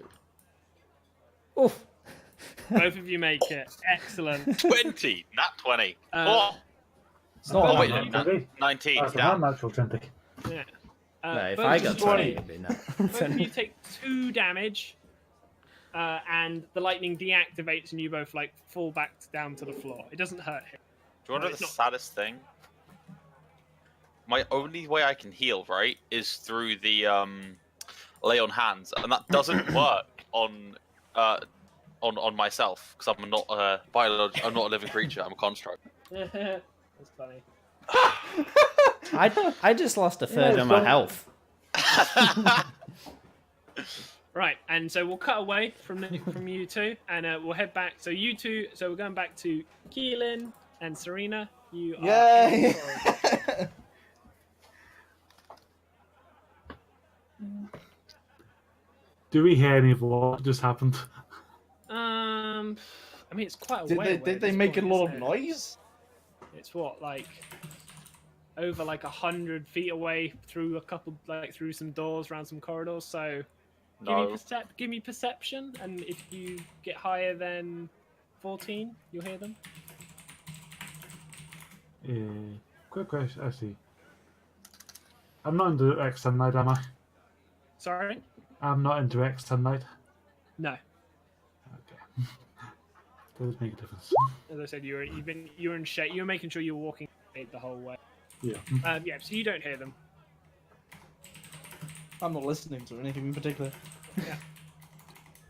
Oof. Both of you make it. Excellent. 20, not 20. It's not Oh, that wait, bad. no, 19. That's a Damn. natural 20. Yeah. No, if both I of got you 20, take- it'd be no. both of you take 2 damage, and the lightning deactivates, and you both like fall back down to the floor. It doesn't hurt him. Do you want to know it's the not- saddest thing? My only way I can heal, right, is through the lay on hands, and that doesn't work on myself because I'm not a I'm not a living creature. I'm a construct. That's funny. I just lost a third it's of my fine. health. Right, and so we'll cut away from you two, and we'll head back. So you two, so we're going back to Keelan and Serena. You are. Yay! Do we hear any of what just happened? I mean, it's quite a Did way they, away did at they this make a point, lot isn't of it? noise? It's what, like over like 100 feet away through through some doors, around some corridors. So No. give me perception, and if you get higher than 14, you'll hear them. Quick question, actually. I'm not into X sunlight, am I? Sorry, I'm not into X sunlight. no. Okay. Does make a difference. As I said, you were in shade. You were making sure you were walking in shade the whole way. Yeah. Yeah, so you don't hear them. I'm not listening to anything in particular.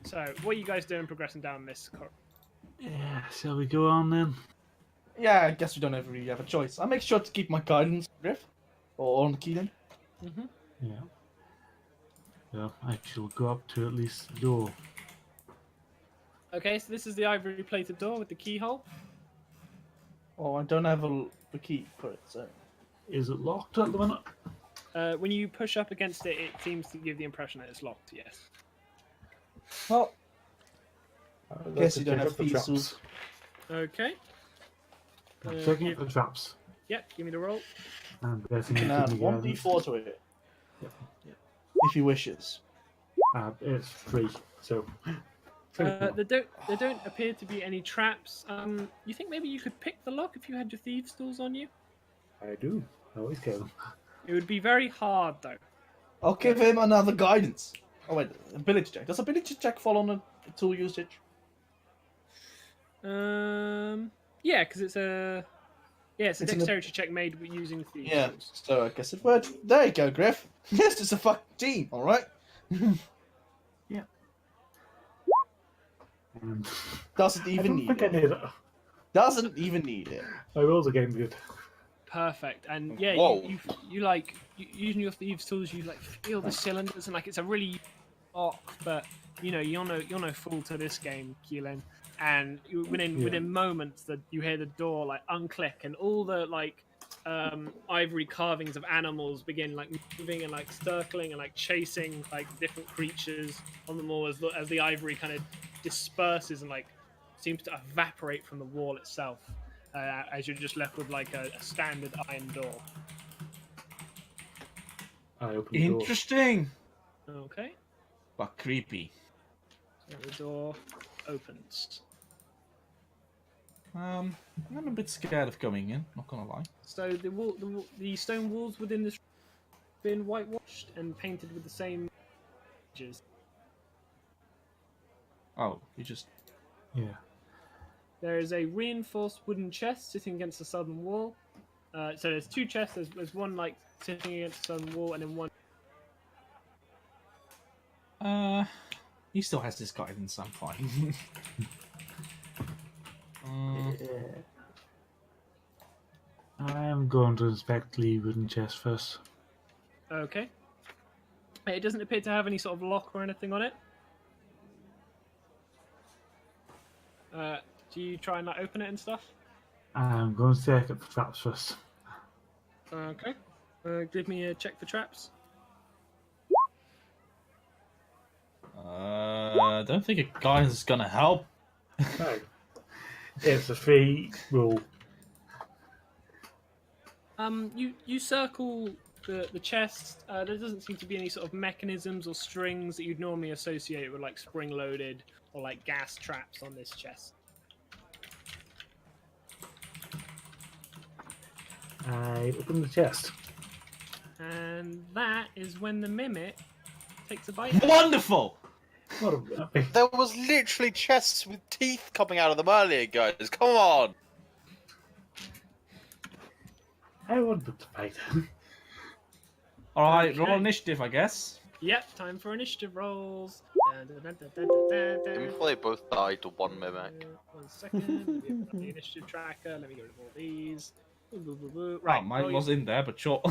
So what are you guys doing progressing down this corridor? Yeah, shall we go on then? Yeah, I guess we don't really have a choice. I make sure to keep my guidance, Griff, or on Keelan. Yeah. Well, I shall go up to at least the door. Okay, so this is the ivory plated door with the keyhole. Oh, I don't have a key for it, so. Is it locked at the minute? When you push up against it, it seems to give the impression that it's locked. Yes. Well, Let's guess you don't check have up the thieves' traps. Okay. I'm checking up the traps. Yep. Give me the roll. I'm guessing you you can add give me 1d4 to it. If he wishes. It's free, so. There don't appear to be any traps. You think maybe you could pick the lock if you had your thieves' tools on you? I do. I always get them. It would be very hard though. I'll give him another guidance. Oh wait, ability check. Does ability check fall on a tool usage? Yeah, because it's a It's an- dexterity check made using thieves' Yeah, tools. so I guess it would. There you go, Griff. Yes, it's a fucking team, alright? And Doesn't I even don't need think I it. need it. Doesn't even need it. My rolls are getting good. Perfect. And yeah, Whoa. you like using your thieves' tools. You like feel the cylinders, and like it's a really lock, but you're no fool to this game, Keelan. And within moments that you hear the door like unclick, and all the like ivory carvings of animals begin like moving and like circling and like chasing like different creatures on the wall as the ivory kind of disperses and like seems to evaporate from the wall itself, as you're just left with like a standard iron door. I open the door. Interesting, Okay, but creepy. so the door opens. I'm a bit scared of going in. Not gonna lie. So the stone walls within this have been whitewashed and painted with the same images. Oh, you just Yeah. There is a reinforced wooden chest sitting against the southern wall. So there's two chests. There's one like sitting against the southern wall, and then one. He still has this guidance. I'm fine. Yeah. I am going to inspect the wooden chest first. Okay. It doesn't appear to have any sort of lock or anything on it. Do you try and like open it and stuff? I'm going to check it for traps first. Okay. Give me a check for traps. I don't think a guidance is gonna help. No. It's a 3 rule. You circle the chest. There doesn't seem to be any sort of mechanisms or strings that you'd normally associate with like spring-loaded or like gas traps on this chest. I open the chest. And that is when the mimic takes a bite. Wonderful. What a There was literally chests with teeth coming out of them earlier, guys. Come on. I wanted to fight. All right, roll Okay. initiative, I guess. Yep, time for initiative rolls. Before they both died to one mimic. 1 second. Let me open up the initiative tracker. Let me get rid of all these. Right, Oh, mine roll was in there, but sure.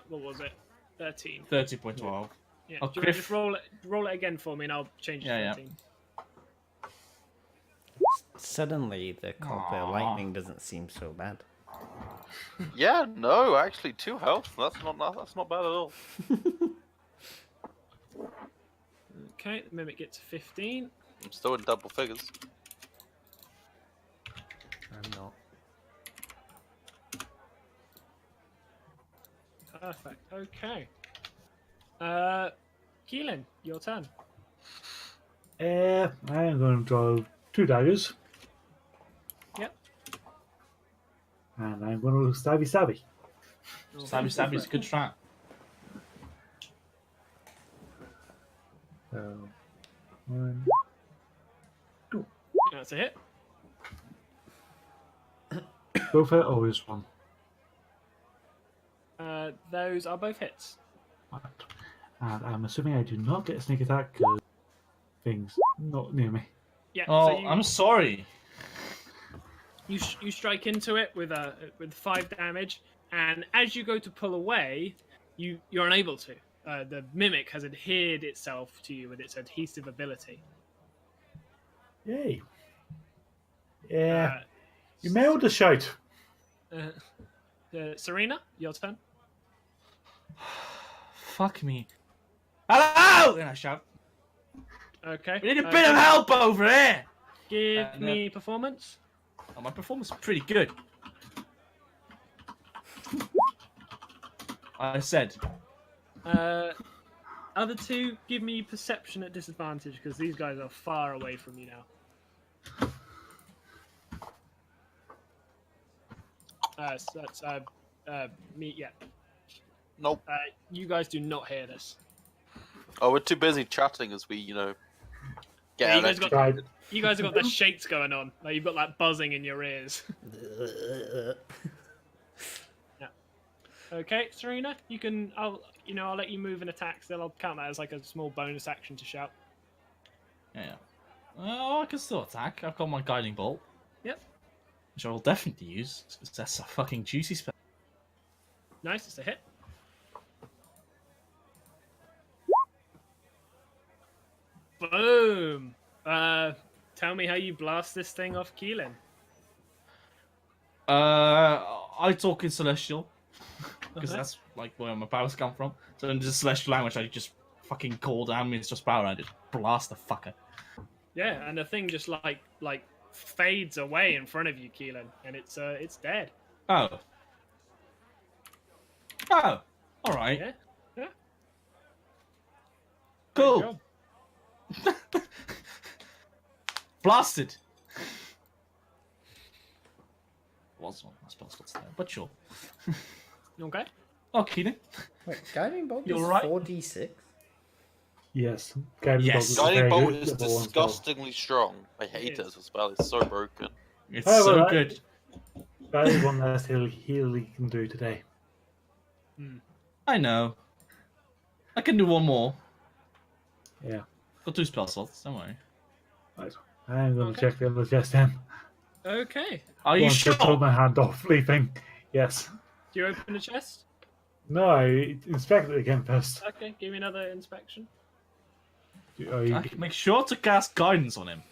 what was it? 13. 30.12. Yeah. Oh, Do you want to Griff. just roll it again for me, and I'll change it to Yeah, 13. Suddenly, the cogwheel Aw. lightning doesn't seem so bad. Yeah, no, actually, 2 health. That's not bad at all. Okay, the mimic gets 15. I'm still in double figures. I'm not. Perfect. Okay. Keelan, your turn. I am going to draw 2 daggers. Yep. And I'm going to stabby. Stabby's a good strat. So, 1. That's a hit. Both hit or just 1? Those are both hits. Right. And I'm assuming I do not get a sneak attack because things not near me. Yeah. Oh, so I'm sorry. you strike into it with 5 damage, and as you go to pull away, you're unable to. The mimic has adhered itself to you with its adhesive ability. Yay. Yeah. Uh, You may want to shout. Serena, your turn. Fuck me. Hello! And I shout. Okay. We need a bit of help over here. Give me performance. Oh, my performance is pretty good. I said. Other two, give me perception at disadvantage because these guys are far away from you now. So that's me. Yeah. Nope. You guys do not hear this. Oh, we're too busy chatting as we, Yeah, get you guys got Right. you guys have got the shakes going on. Like you've got that buzzing in your ears. Yeah. Okay, Serena, you can. I'll let you move and attack. Still, I'll count that as like a small bonus action to shout. Yeah. Oh, I can still attack. I've got my guiding bolt. Yep. Which I will definitely use, because that's a fucking juicy spell. Nice, it's a hit. Boom. Tell me how you blast this thing off Keelan. I talk in Celestial, because Okay. that's like where my powers come from. So in the Celestial language, I just fucking call down Mr. Sparrow and just blast the fucker. Yeah, and the thing just like fades away in front of you, Keelan, and it's dead. Oh. Oh. All right. Yeah. Yeah. Cool. Good job. Blasted. Was one of my spell slots there, but sure. Okay. Oh, Keenan. Wait, guiding bolt You're is right. 4d6? Yes. Guiding Yes. bolt is Guiding very bolt good is level 1 spell. disgustingly strong. I hate it It as a spell. It's so broken. It's However, so that- good. That is one last heal he can do today. I know. I can do one more. Yeah. Got 2 spell slots, don't worry. Right. I'm going to Okay. check the other chest then. Okay. Are you Once I sure? pull my hand off, leaving. Yes. Do you open the chest? No, I inspect it again first. Okay, give me another inspection. Make sure to cast guidance on him.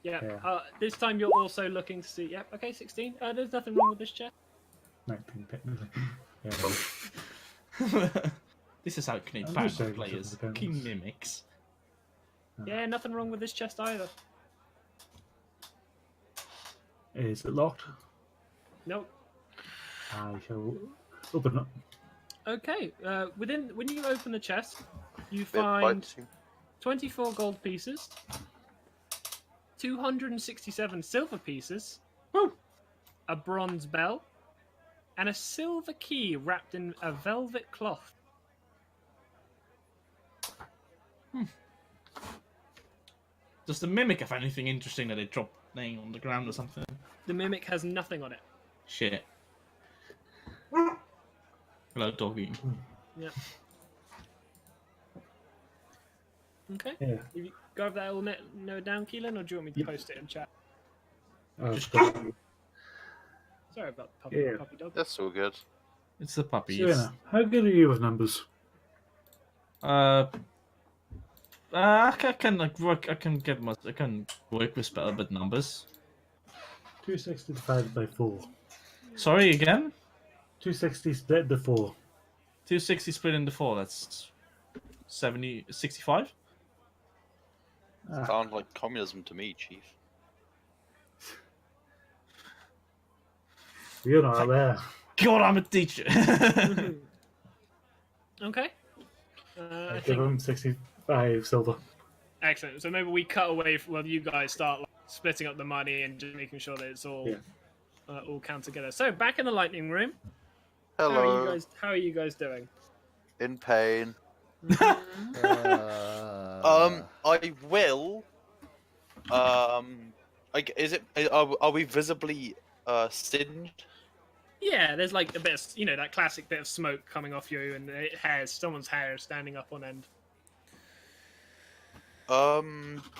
Yeah. Yeah. This time you're also looking to see. Yep. Okay, 16. There's nothing wrong with this chest. 19 technically. Yeah. This is how Canadian I'm Paramount just saying players this is king mimics. Yeah, nothing wrong with this chest either. Is it locked? Nope. I shall open it. Okay. When you open the chest, you Bit find bitey. 24 gold pieces, 267 silver pieces, a bronze bell, and a silver key wrapped in a velvet cloth. Does the mimic have anything interesting that they drop laying on the ground or something? The mimic has nothing on it. Shit. Hello, doggy. Yep. Okay. Yeah. You got that all noted down, Keelan, or do you want me to Yep. post it in chat? Just- Sorry about the puppy, Yeah. puppy dog. That's all good. It's the puppies. Serena, how good are you with numbers? I can like work. I can work with spell bit numbers. 260 divided by 4. Sorry again. 260 split the 4. 260 split into 4. That's 65. Sounds like communism to me, Chief. You're not there. God, I'm a teacher. Okay. I I give think him 65 silver. excellent. So maybe we cut away from you guys start like, splitting up the money and just making sure that it's all Yeah. all count together. So back in the lightning room. Hello. How are you guys doing? In pain. Uh, I will. Is it? Are we visibly singed? Yeah, there's like a bit of, that classic bit of smoke coming off you, and someone's hair standing up on end.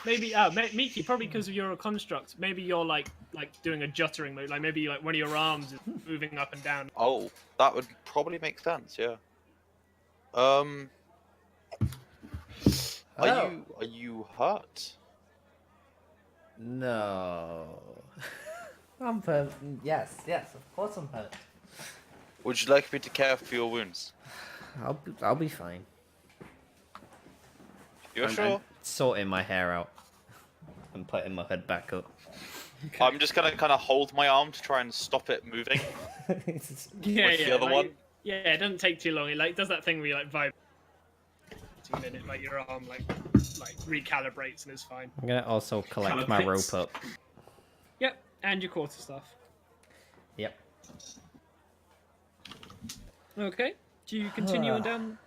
Maybe, Miki, probably because of your construct. Maybe you're like doing a juttering move, like maybe like one of your arms is moving up and down. Oh, that would probably make sense. Yeah. Are you hurt? No. I'm hurt. Yes, of course I'm hurt. Would you like me to care for your wounds? I'll be fine. You're I'm sure? sorting my hair out and putting my head back up. I'm just gonna kind of hold my arm to try and stop it moving. Yeah, With the other like, one? Yeah, it doesn't take too long. It like does that thing where you like vibrate, and then it like your arm like recalibrates and is fine. I'm gonna also collect my rope Calibrates. up. Yep, and your quarterstaff. Yep. Okay. Do you continue on down?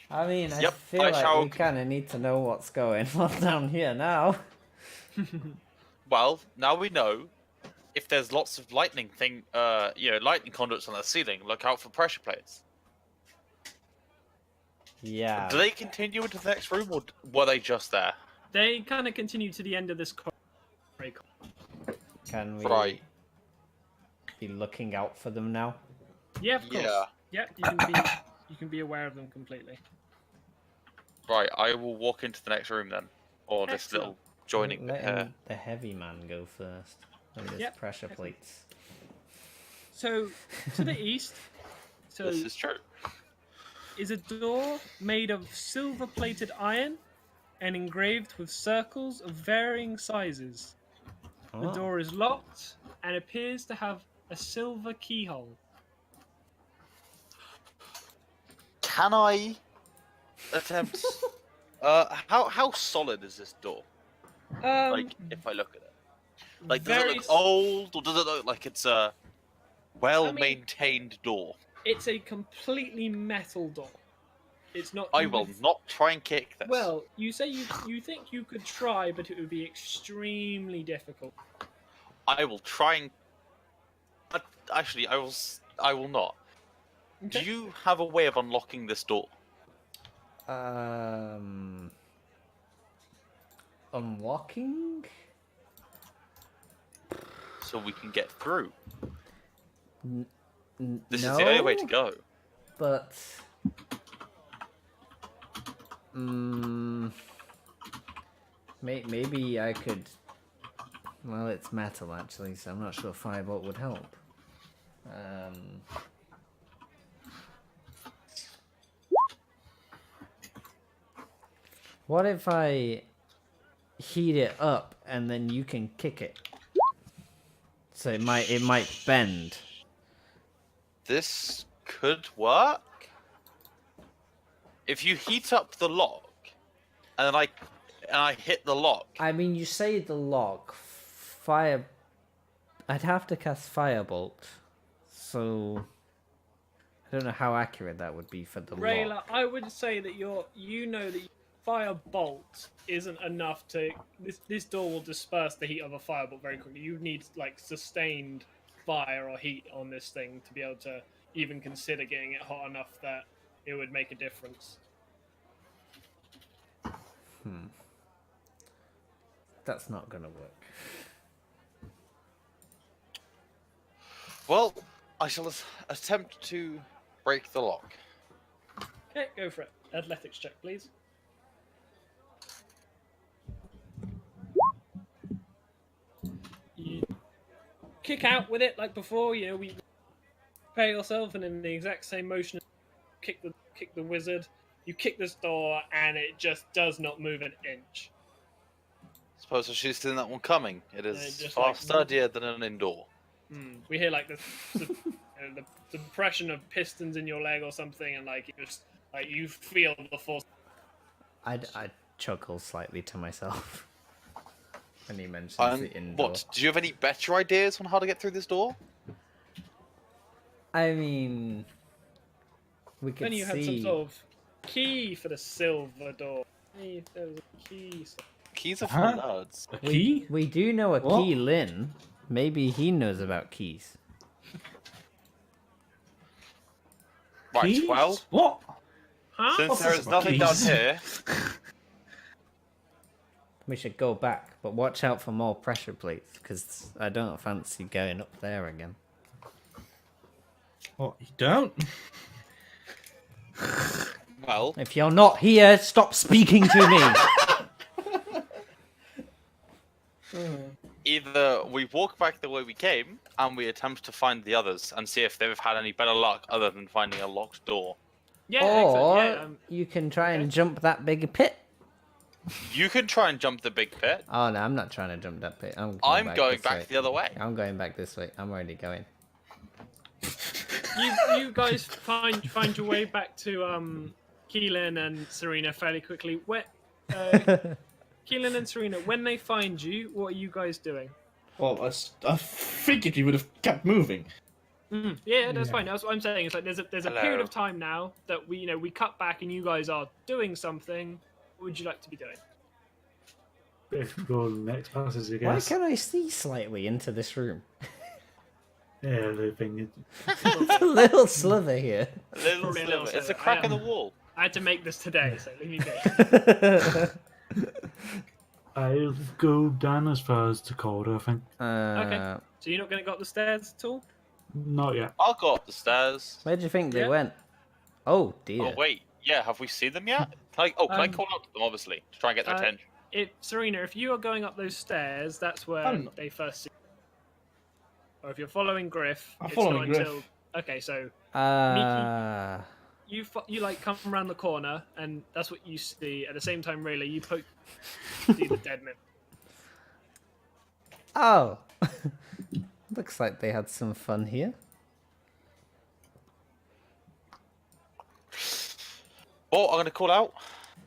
I mean, I Yep, feel I like shall- we kind of need to know what's going on down here now. Well, now we know. If there's lots of lightning lightning conduits on the ceiling, look out for pressure plates. Yeah. Do they continue into the next room, or were they just there? They kind of continue to the end of this corridor. Can we Right. be looking out for them now? Yeah, of course. Yeah. Yeah, you can be aware of them completely. Right, I will walk into the next room then, or this Excellent. little joining Let here. the heavy man go first. With his Yep. pressure plates. So to the east, This is true. is a door made of silver-plated iron and engraved with circles of varying sizes. The Oh. door is locked and appears to have a silver keyhole. Can I attempt? How solid is this door? Like, if I look at it, like, does it very look s- old, or does it look like it's a well-maintained door? It's a completely metal door. It's not. I will not try and kick this. Well, you say you think you could try, but it would be extremely difficult. I will try and. Actually, I will. I will not. Okay. Do you have a way of unlocking this door? Unlocking? So we can get through. This No, is the only way to go. but maybe I could. Well, it's metal actually, so I'm not sure firebolt would help. What if I heat it up and then you can kick it? So it might bend. This could work. If you heat up the lock, and then I hit the lock. I mean, you say the lock, fire. I'd have to cast firebolt, so I don't know how accurate that would be for the Rayla, lock. I would say that you know that firebolt isn't enough to. This door will disperse the heat of a firebolt very quickly. You need like sustained fire or heat on this thing to be able to even consider getting it hot enough that it would make a difference. That's not gonna work. Well, I shall attempt to break the lock. Okay, go for it. Athletics check, please. You kick out with it like before. You know, we prepare yourself, and in the exact same motion, kick the wizard. You kick this door, and it just does not move an inch. Suppose I should have seen that one coming. It And is it just, far like, sturdier than an indoor. We hear like the depression of pistons in your leg or something, and like you feel the force. I'd chuckle slightly to myself when he mentions the indoor. What? Do you have any better ideas on how to get through this door? I mean, we could Then you see. have some sort of key for the silver door. Hey, there was a key. Keys are for Huh? nerds. A key? We do know a What? key, Lynn. Maybe he knows about keys. Right, Keys? well, What? Huh? since What's there this is about nothing down keys? here, We should go back, but watch out for more pressure plates, because I don't fancy going up there again. What? You don't? well, If you're not here, stop speaking to me! either we walk back the way we came and we attempt to find the others and see if they've had any better luck other than finding a locked door. Yeah, Or excellent. Yeah, you can try and jump that big pit. You can try and jump the big pit. Oh no, I'm not trying to jump that pit. I'm Going this back way. the other way. I'm going back this way. I'm already going. you guys find your way back to Keelan and Serena fairly quickly. Where, Keelan and Serena, when they find you, what are you guys doing? Well, I figured you would have kept moving. Yeah, that's fine. That's what I'm saying. It's like there's a period Hello. of time now that we cut back and you guys are doing something. What would you like to be doing? Explore the next passage, I Why guess. can I see slightly into this room? Yeah, the thing A little sliver here. A little Probably a little sliver. It's a sliver. crack I in the wall. I had to make this today, so leave me be. I'll go down as far as Dakota, I think. Okay. So you're not going to go up the stairs at all? Not yet. I'll go up the stairs. Where do you think they Yeah. went? Oh dear. Oh wait, yeah. Have we seen them yet? Can I call out to them? Obviously, to try and get their attention. Serena, if you are going up those stairs, that's where I'm not. they first see you. Or if you're following Griff, I'm it's following not Griff. until... Okay, so Uh, you like come around the corner, and that's what you see. At the same time, Rayla, you see the dead man. oh. Looks like they had some fun here. Oh, I'm gonna call out.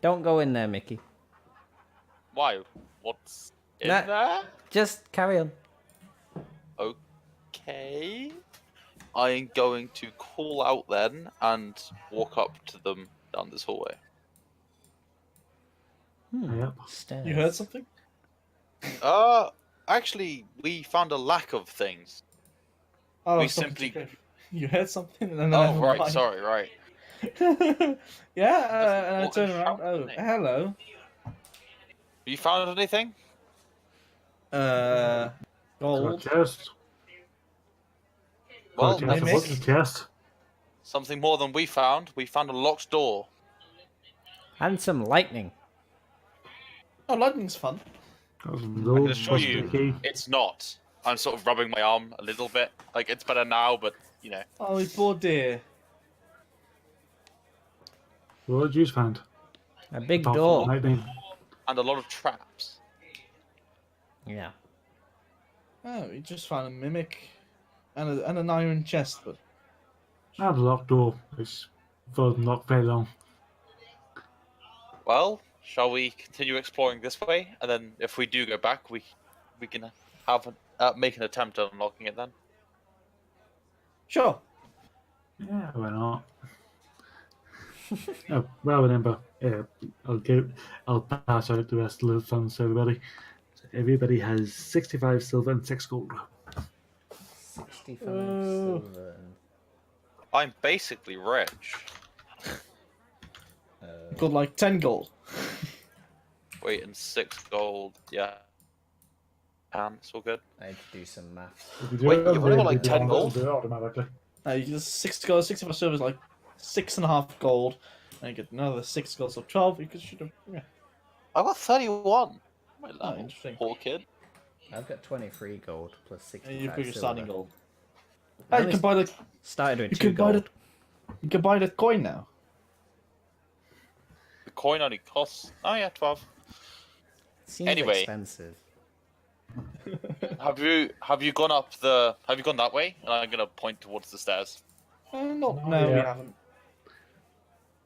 Don't go in there, Mickey. Why? What's in No. there? Just carry on. Okay. I'm going to call out then and walk up to them down this hallway. Yep. Stairs. You heard something? Actually, we found a lack of things. Oh, We stop simply- it. You heard something? And then Oh, right, sorry, right. Yeah, and I What turn is around. Oh, happening? hello. You found anything? Got a Gold. chest. Well, Got a chest. mimic. What's the chest? something more than we found. We found a locked door. And some lightning. Oh, lightning's fun. Got some I can gold. assure plus you, the key. it's not. I'm sort of rubbing my arm a little bit. Like, it's better now, but, you know. Oh, we poor dear. What did you find? A big Apart from door. lightning. And a lot of traps. Yeah. Oh, we just found a mimic and an iron chest, but And a locked door. It's not very long. Well, shall we continue exploring this way? And then if we do go back, we can have make an attempt at unlocking it then. sure. Yeah, why not? Oh, well, remember, I'll pass out the rest of the funds to everybody. So everybody has 65 silver and 6 gold. 65 Oh. silver and... I'm basically rich. Got like 10 gold. Wait, and 6 gold. Yeah. It's all good. I need to do some maths. If you do Wait, it you've only got, like, every 10 day, gold? it'll do it automatically. You get 6 gold, 65 silver is like 6.5 gold. And you get another 6 gold, so 12. You could shoot them. Yeah. I got 31. My Oh, level. interesting. Poor kid. I've got 23 gold plus 65 And you've got your silver. starting gold. I Hey, you only can buy the started with you 2 can buy gold. you can buy the coin now. The coin only costs. Oh yeah, 12. Seems Anyway. expensive. Have you gone up the? Have you gone that way? And I'm gonna point towards the stairs. No, No, we yeah. haven't.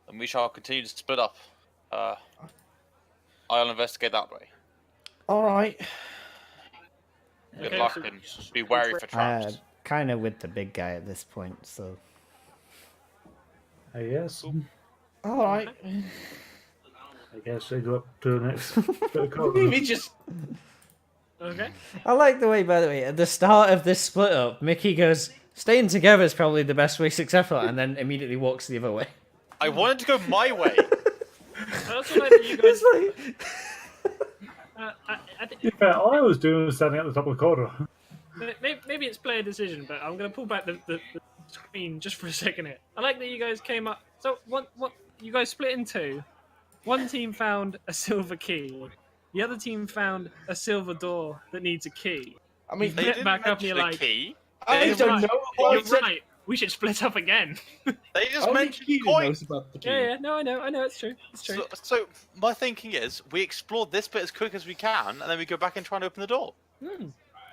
And we shall continue to split up. I'll investigate that way. All right. Good Okay, luck so- and be wary for traps. Kind of with the big guy at this point, so... I guess. All right. I guess I go up to the next bit of corridor. We just Okay. I like the way, by the way, at the start of this split up, Mickey goes, staying together is probably the best way successful, and then immediately walks the other way. I wanted to go my way. I also like that you guys. It's like... I think In fact, all I was doing was standing at the top of the corridor. maybe it's player decision, but I'm going to pull back the screen just for a second here. I like that you guys came up. So what you guys split in two. One team found a silver key. The other team found a silver door that needs a key. I mean, They Get didn't back up and mention you're the like- key. I They don't just- know. You're right. We should split up again. They just Only mentioned Keelan coin. knows about the key. Yeah, no, I know, it's true. It's true. So my thinking is, we explore this bit as quick as we can, and then we go back and try and open the door.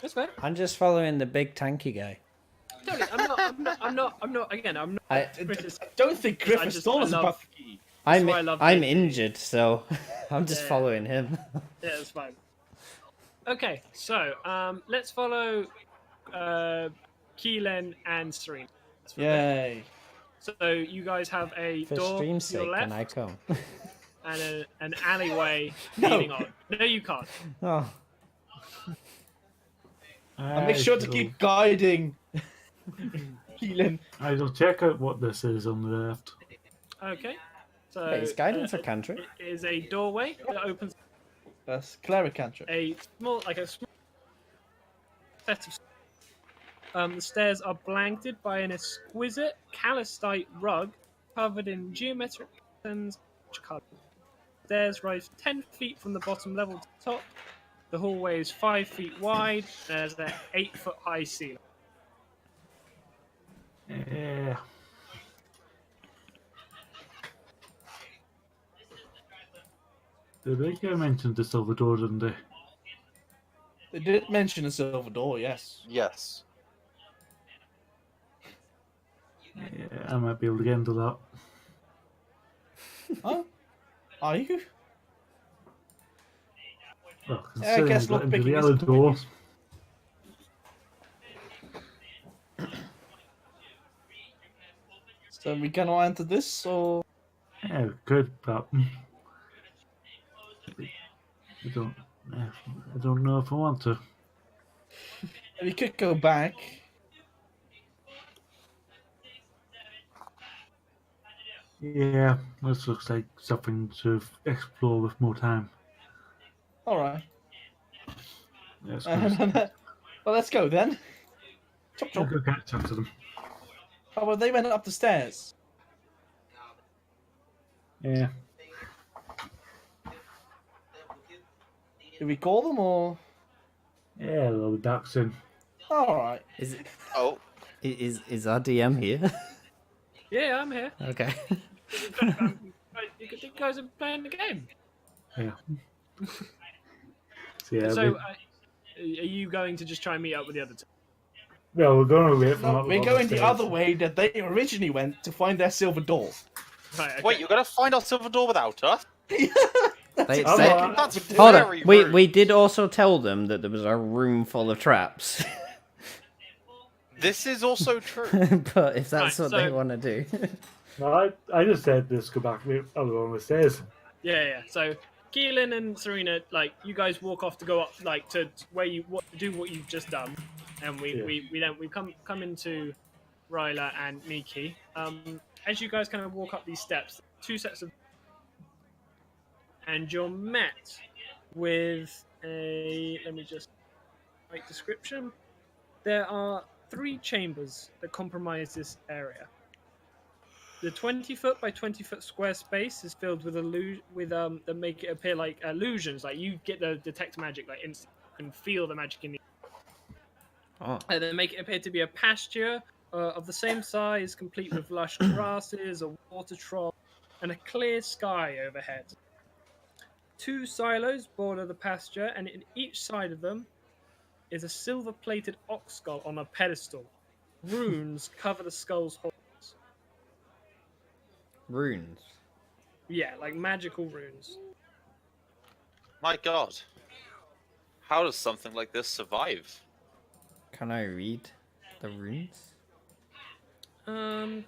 That's fair. I'm just following the big tanky guy. Totally. I'm not. Again, I'm not. I- Chris, I don't think I Griffith's just- told I us love- about the key. I'm why I love I'm Mickey. injured, so I'm just Yeah. following him. Yeah, it's fine. Okay, so let's follow Keelan and Serena. Yay. So you guys have a For door stream's to your sake, left can I come? and an alleyway No. leading on. No, you can't. Oh, And make sure to keep guiding Keelan. I will check out what this is on the left. Okay. So wait, is guidance a country? it is a doorway that opens That's cleric cantrip. a small set of. The stairs are blanketed by an exquisite calcite rug covered in geometric patterns. Stairs rise 10 feet from the bottom level to the top. The hallway is 5 feet wide and has an 8-foot high ceiling. Yeah. The big guy mentioned the silver door, didn't they? They did mention a silver door, yes. Yes. Yeah, I might be able to get into that. Huh? Are you? Well, Yeah, I guess considering I got into lockpicking the is other a door. use. So we cannot enter this, or Yeah, good, but I don't. I don't know if I want to. We could go back. Yeah, this looks like something to explore with more time. All right. Let's Well, let's go then. Chop chop. go catch up to them. Oh, well, they went up the stairs. Yeah. Did we call them or? Yeah, they'll be back soon. All right. Is it? Oh, Is our DM here? Yeah, I'm here. Okay. You guys are playing the game. Yeah. So, yeah, So, are you going to just try and meet up with the other two? well, we're going to wait for No, them. we're going the other way that they originally went to find their silver door. Right. Okay. wait, you're gonna find our silver door without us? They, Oh, they- well, That's hold very on. We rude. did also tell them that there was a room full of traps. This is also true. But if that's Right, what they so- want to do. No, I just said let's go back to the other one with stairs. Yeah. So, Keelan and Serena, like, you guys walk off to go up, like, to where you do what you've just done, and we come into Ryla and Miki. As you guys kind of walk up these steps, two sets of, and you're met with a, let me just write description. There are 3 chambers that comprise this area. The 20-foot by 20-foot square space is filled with that make it appear like illusions. Like, you get the detect magic, like, instantly. You can feel the magic in the. Oh. And they make it appear to be a pasture of the same size, complete with lush grasses, a water trough, and a clear sky overhead. 2 silos border the pasture, and in each side of them is a silver-plated ox skull on a pedestal. Runes cover the skull's holes. Runes. Yeah, like magical runes. My God, how does something like this survive? Can I read the runes?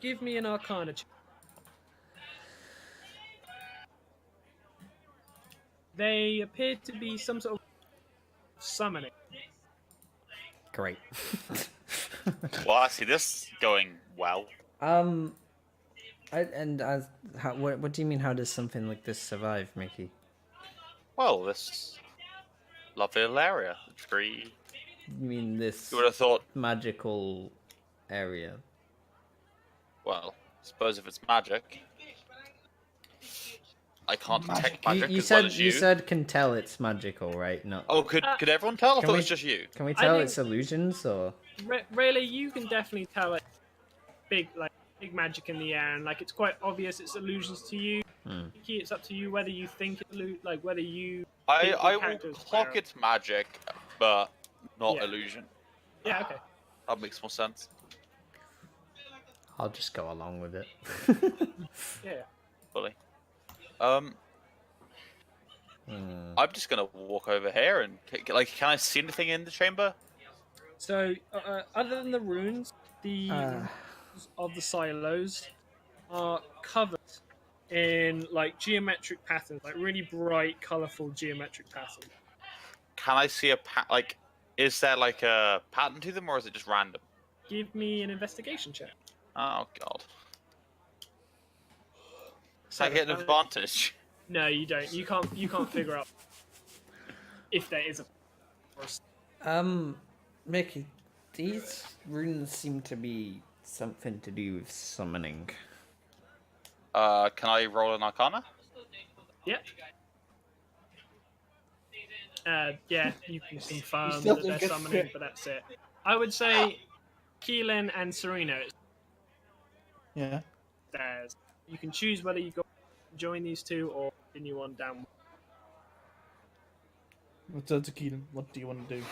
Give me an Arcana check. They appear to be some sort of summoning. Great. Well, I see this going well. What do you mean? How does something like this survive, Mickey? Well, this lovely little area, the tree. You mean this You would have thought, magical area? well, I suppose if it's magic, I can't detect You, magic you as said well as you. you said can tell it's magical, right? No. Oh, could everyone tell? I Can thought we- it was just you. Can we I tell think- it's illusions or? Really, you can definitely tell it. Big magic in the air, and like it's quite obvious it's illusions to you. Mickey, it's up to you whether you think it whether you. I think the will character's clock it's magic, but not Yeah. illusion. Yeah. Okay. That makes more sense. I'll just go along with it. Yeah. Fully. Hmm. I'm just gonna walk over here and can I see anything in the chamber? So, other than the runes, the Uh. of the silos are covered in like geometric patterns, like really bright, colorful geometric patterns. Can I see is there like a pattern to them, or is it just random? Give me an investigation check. Oh God. So I get an advantage. No, you don't. You can't figure out if there is a. Mickey, these runes seem to be something to do with summoning. Can I roll an Arcana? Yeah. Yeah, you can confirm still that don't they're get summoning, fit. but that's it. I would say Keelan and Serena. Yeah. There's. You can choose whether you go join these two or continue on down. What's up to Keelan? What do you want to do?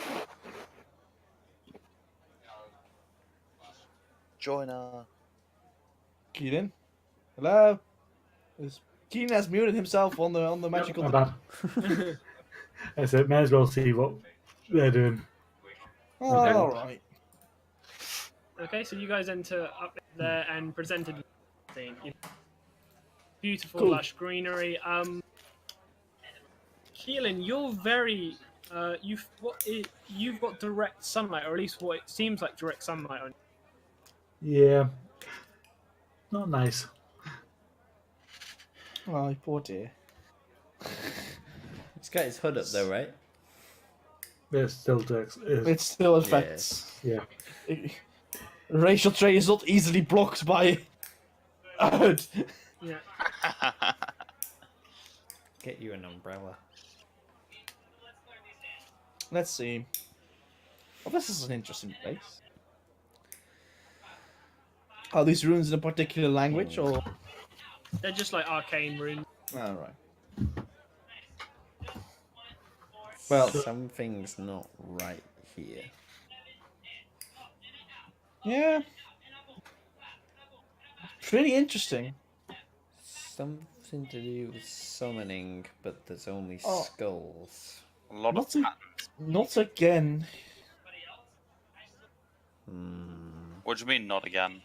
Joiner. Keelan? Hello? Keelan has muted himself on the magical. My bad. I said, may as well see what they're doing. Oh, Okay. all right. Okay, so you guys enter up there and presented. You beautiful, Cool. lush greenery. Keelan, you're very you've got direct sunlight, or at least what it seems like direct sunlight on. Yeah. Not nice. Oh, poor dear. He's got his hood up though, right? It still does. It still affects. Yeah. Racial trait is not easily blocked by a hood. Yeah. Get you an umbrella. Let's see. Well, this is an interesting place. Are these runes in a particular language, or? They're just like arcane runes. Oh, right. Well, Something's not right here. yeah. Pretty interesting. Something to do with summoning, but there's only Oh. A skulls. lot of Not again. What do you mean, not again?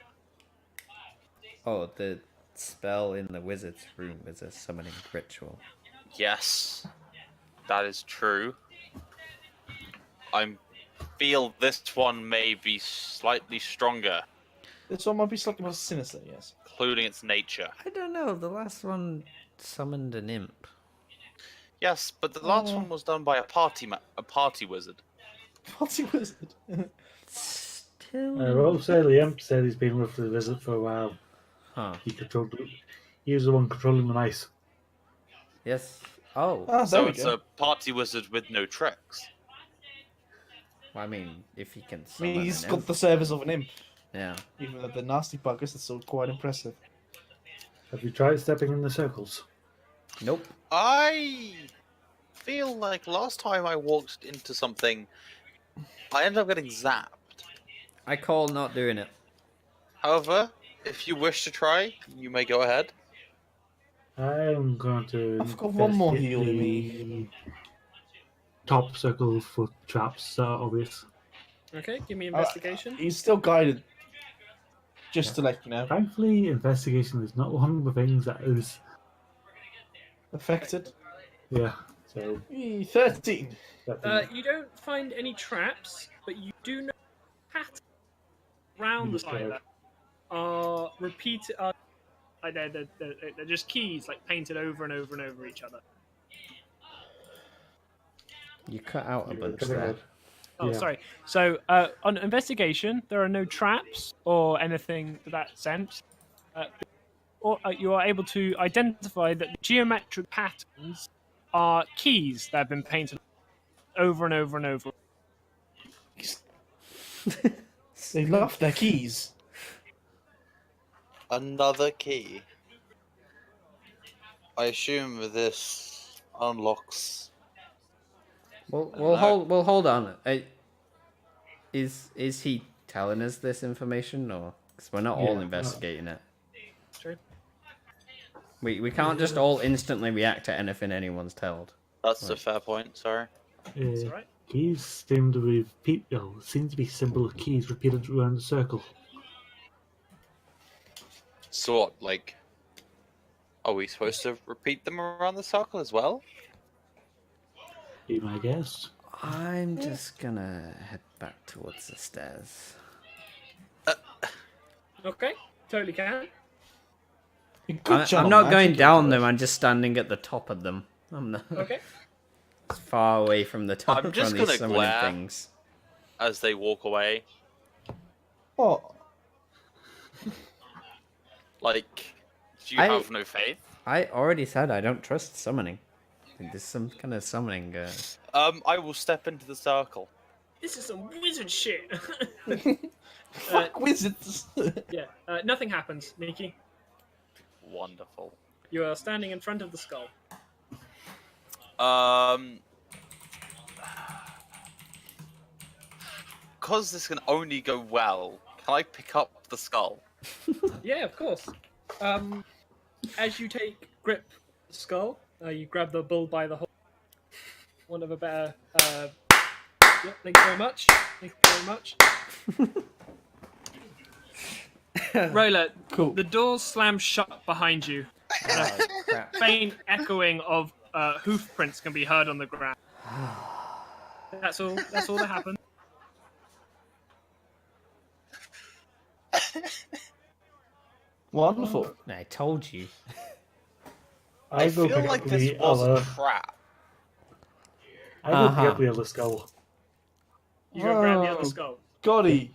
Oh, the spell in the wizard's room is a summoning ritual. Yes, that is true. I feel this one may be slightly stronger, This one might be slightly more sinister, yes. including its nature. I don't know, the last one summoned an imp. Yes, but the last one was done by a party wizard. Party wizard. Still... I will say the imp said he's been with the wizard for a while. Huh. He was the one controlling the mice. Yes. Oh, Ah, there So we it's go. a party wizard with no tricks. I mean, if he can I summon mean, he's an got imp. the service of an imp. Yeah. Even though the nasty buggers, that's still quite impressive. Have you tried stepping in the circles? Nope. I feel like last time I walked into something, I ended up getting zapped. I call not doing it. However, if you wish to try, you may go ahead. I'm going to. I've got one more investigate heal in me. Top circle for traps, so obvious. Okay, give me investigation. He's still guided. Just to let you know. Thankfully, investigation is not one of the things that is. Affected. Yeah, so. 13. You don't find any traps, but you do know patterns around the side that are repeated. They're just keys, like painted over and over and over each other. You cut out a bunch Come there. ahead. Oh, Yeah. sorry. So, on investigation, there are no traps or anything to that sense. Or you are able to identify that the geometric patterns are keys that have been painted over and over and over. They love their keys. Another key. I assume this unlocks. We'll hold on. Is he telling us this information, or because we're not all Yeah. investigating it? True. We can't just all instantly react to anything anyone's told. That's a fair point. Sorry. That's all right. Keys seem to be symbol of keys repeated around the circle. So what, like, are we supposed to repeat them around the circle as well? Be my guess. I'm just gonna head back towards the stairs. Okay, totally can. Good job, I'm not man. going Good down job. them. I'm just standing at the top of them. I'm not Okay. far away from the top I'm just from these gonna summoning glare. things. As they walk away, Oh, like, do you I- have no faith? I already said I don't trust summoning. I think there's some kind of summoning. I will step into the circle. This is some wizard shit. fuck wizards. Yeah. Nothing happens, Nikki. Wonderful. You are standing in front of the skull. Because this can only go well, can I pick up the skull? Yeah, of course. As you take grip of the skull, you grab the bull by the horn. One of a better. Yep, thank you very much. Thank you very much. Roller, Cool. the door slams shut behind you. Oh, crap. Faint echoing of hoof prints can be heard on the ground. That's all. That's all that happened. Wonderful. I told you. I go feel pick like up this the was a other. trap. I go pick Uh-huh. up the other skull. You go grab the Oh. other skull. Gotti.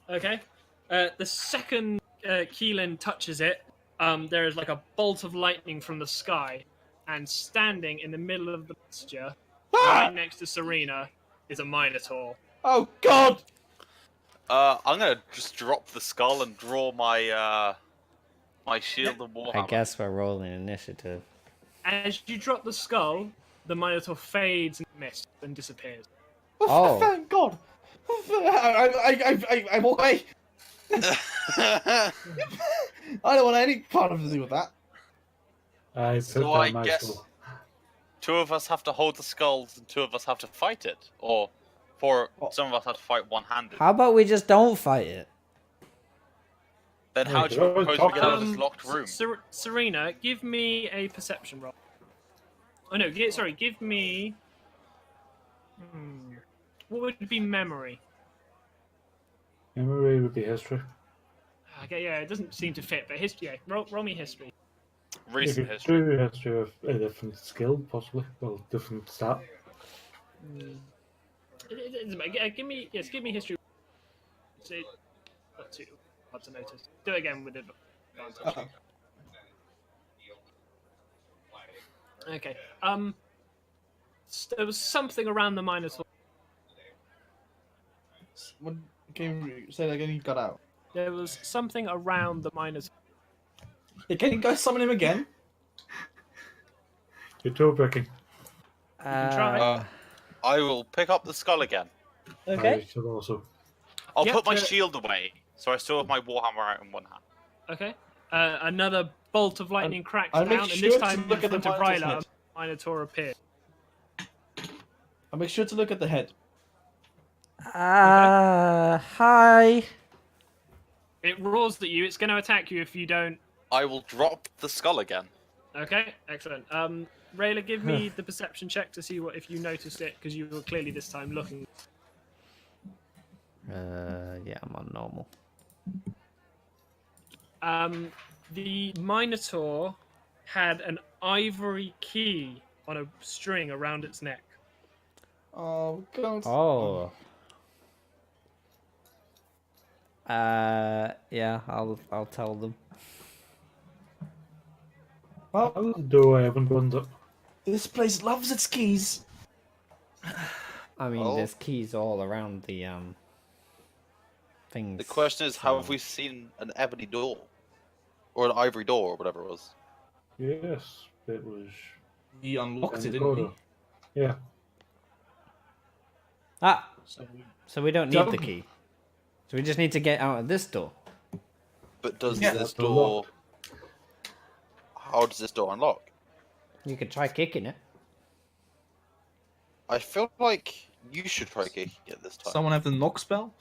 Okay. The second Keelan touches it, there is like a bolt of lightning from the sky, and standing in the middle of the pasture, right next to Serena, is a Minotaur. Oh God! I'm gonna just drop the skull and draw my my shield and warhammer. I guess we're rolling initiative. As you drop the skull, the Minotaur fades in the mist and disappears. Oh. Thank God! I'm away. I don't want any part of to do with that. I put So down I my guess skull. 2 of us have to hold the skulls and 2 of us have to fight it, or some of us have to fight one-handed. How about we just don't fight it? Then how do you Wait, propose we get out of this Um, locked room? Serena, give me a perception roll. Oh no, sorry, give me. What would be memory? Memory would be history. Okay, yeah, it doesn't seem to fit, but history. Yeah, roll me history. Recent You could history. do history of a different skill, possibly. Well, different stat. It doesn't matter. Give me history. It's not too hard to notice. Do it again with advantage. Okay. There was something around the Minotaur. What, can you say that again? You got out. There was something around the Minotaur. Yeah, can you go summon him again? You're toe breaking. can try. I will pick up the skull again. I should also. I'll Yep, put my uh, shield away, so I still have my warhammer out in one hand. Okay. Another bolt of lightning cracks I'll down, make and sure this to time in look at the front of Minotaur's Ryla, head. a Minotaur appears. I'll make sure to look at the head. Hi. It roars at you. It's going to attack you if you don't. I will drop the skull again. Okay, excellent. Rayla, give me the perception check to see if you noticed it, because you were clearly this time looking. Yeah, I'm on normal. The Minotaur had an ivory key on a string around its neck. Oh God! Oh. Yeah, I'll tell them. How does the door I haven't opened up? This place loves its keys. I mean, Oh. there's keys all around the things. The question is, how have we seen an ebony door? Or an ivory door, or whatever it was. Yes, it was. We unlocked it, in the didn't we? corridor. Yeah. Ah, So so we don't need the Don't- key. So we just need to get out of this door. But does Yeah, this that's door... unlocked. How does this door unlock? You could try kicking it. I feel like you should try kicking it this time. someone have the knock spell?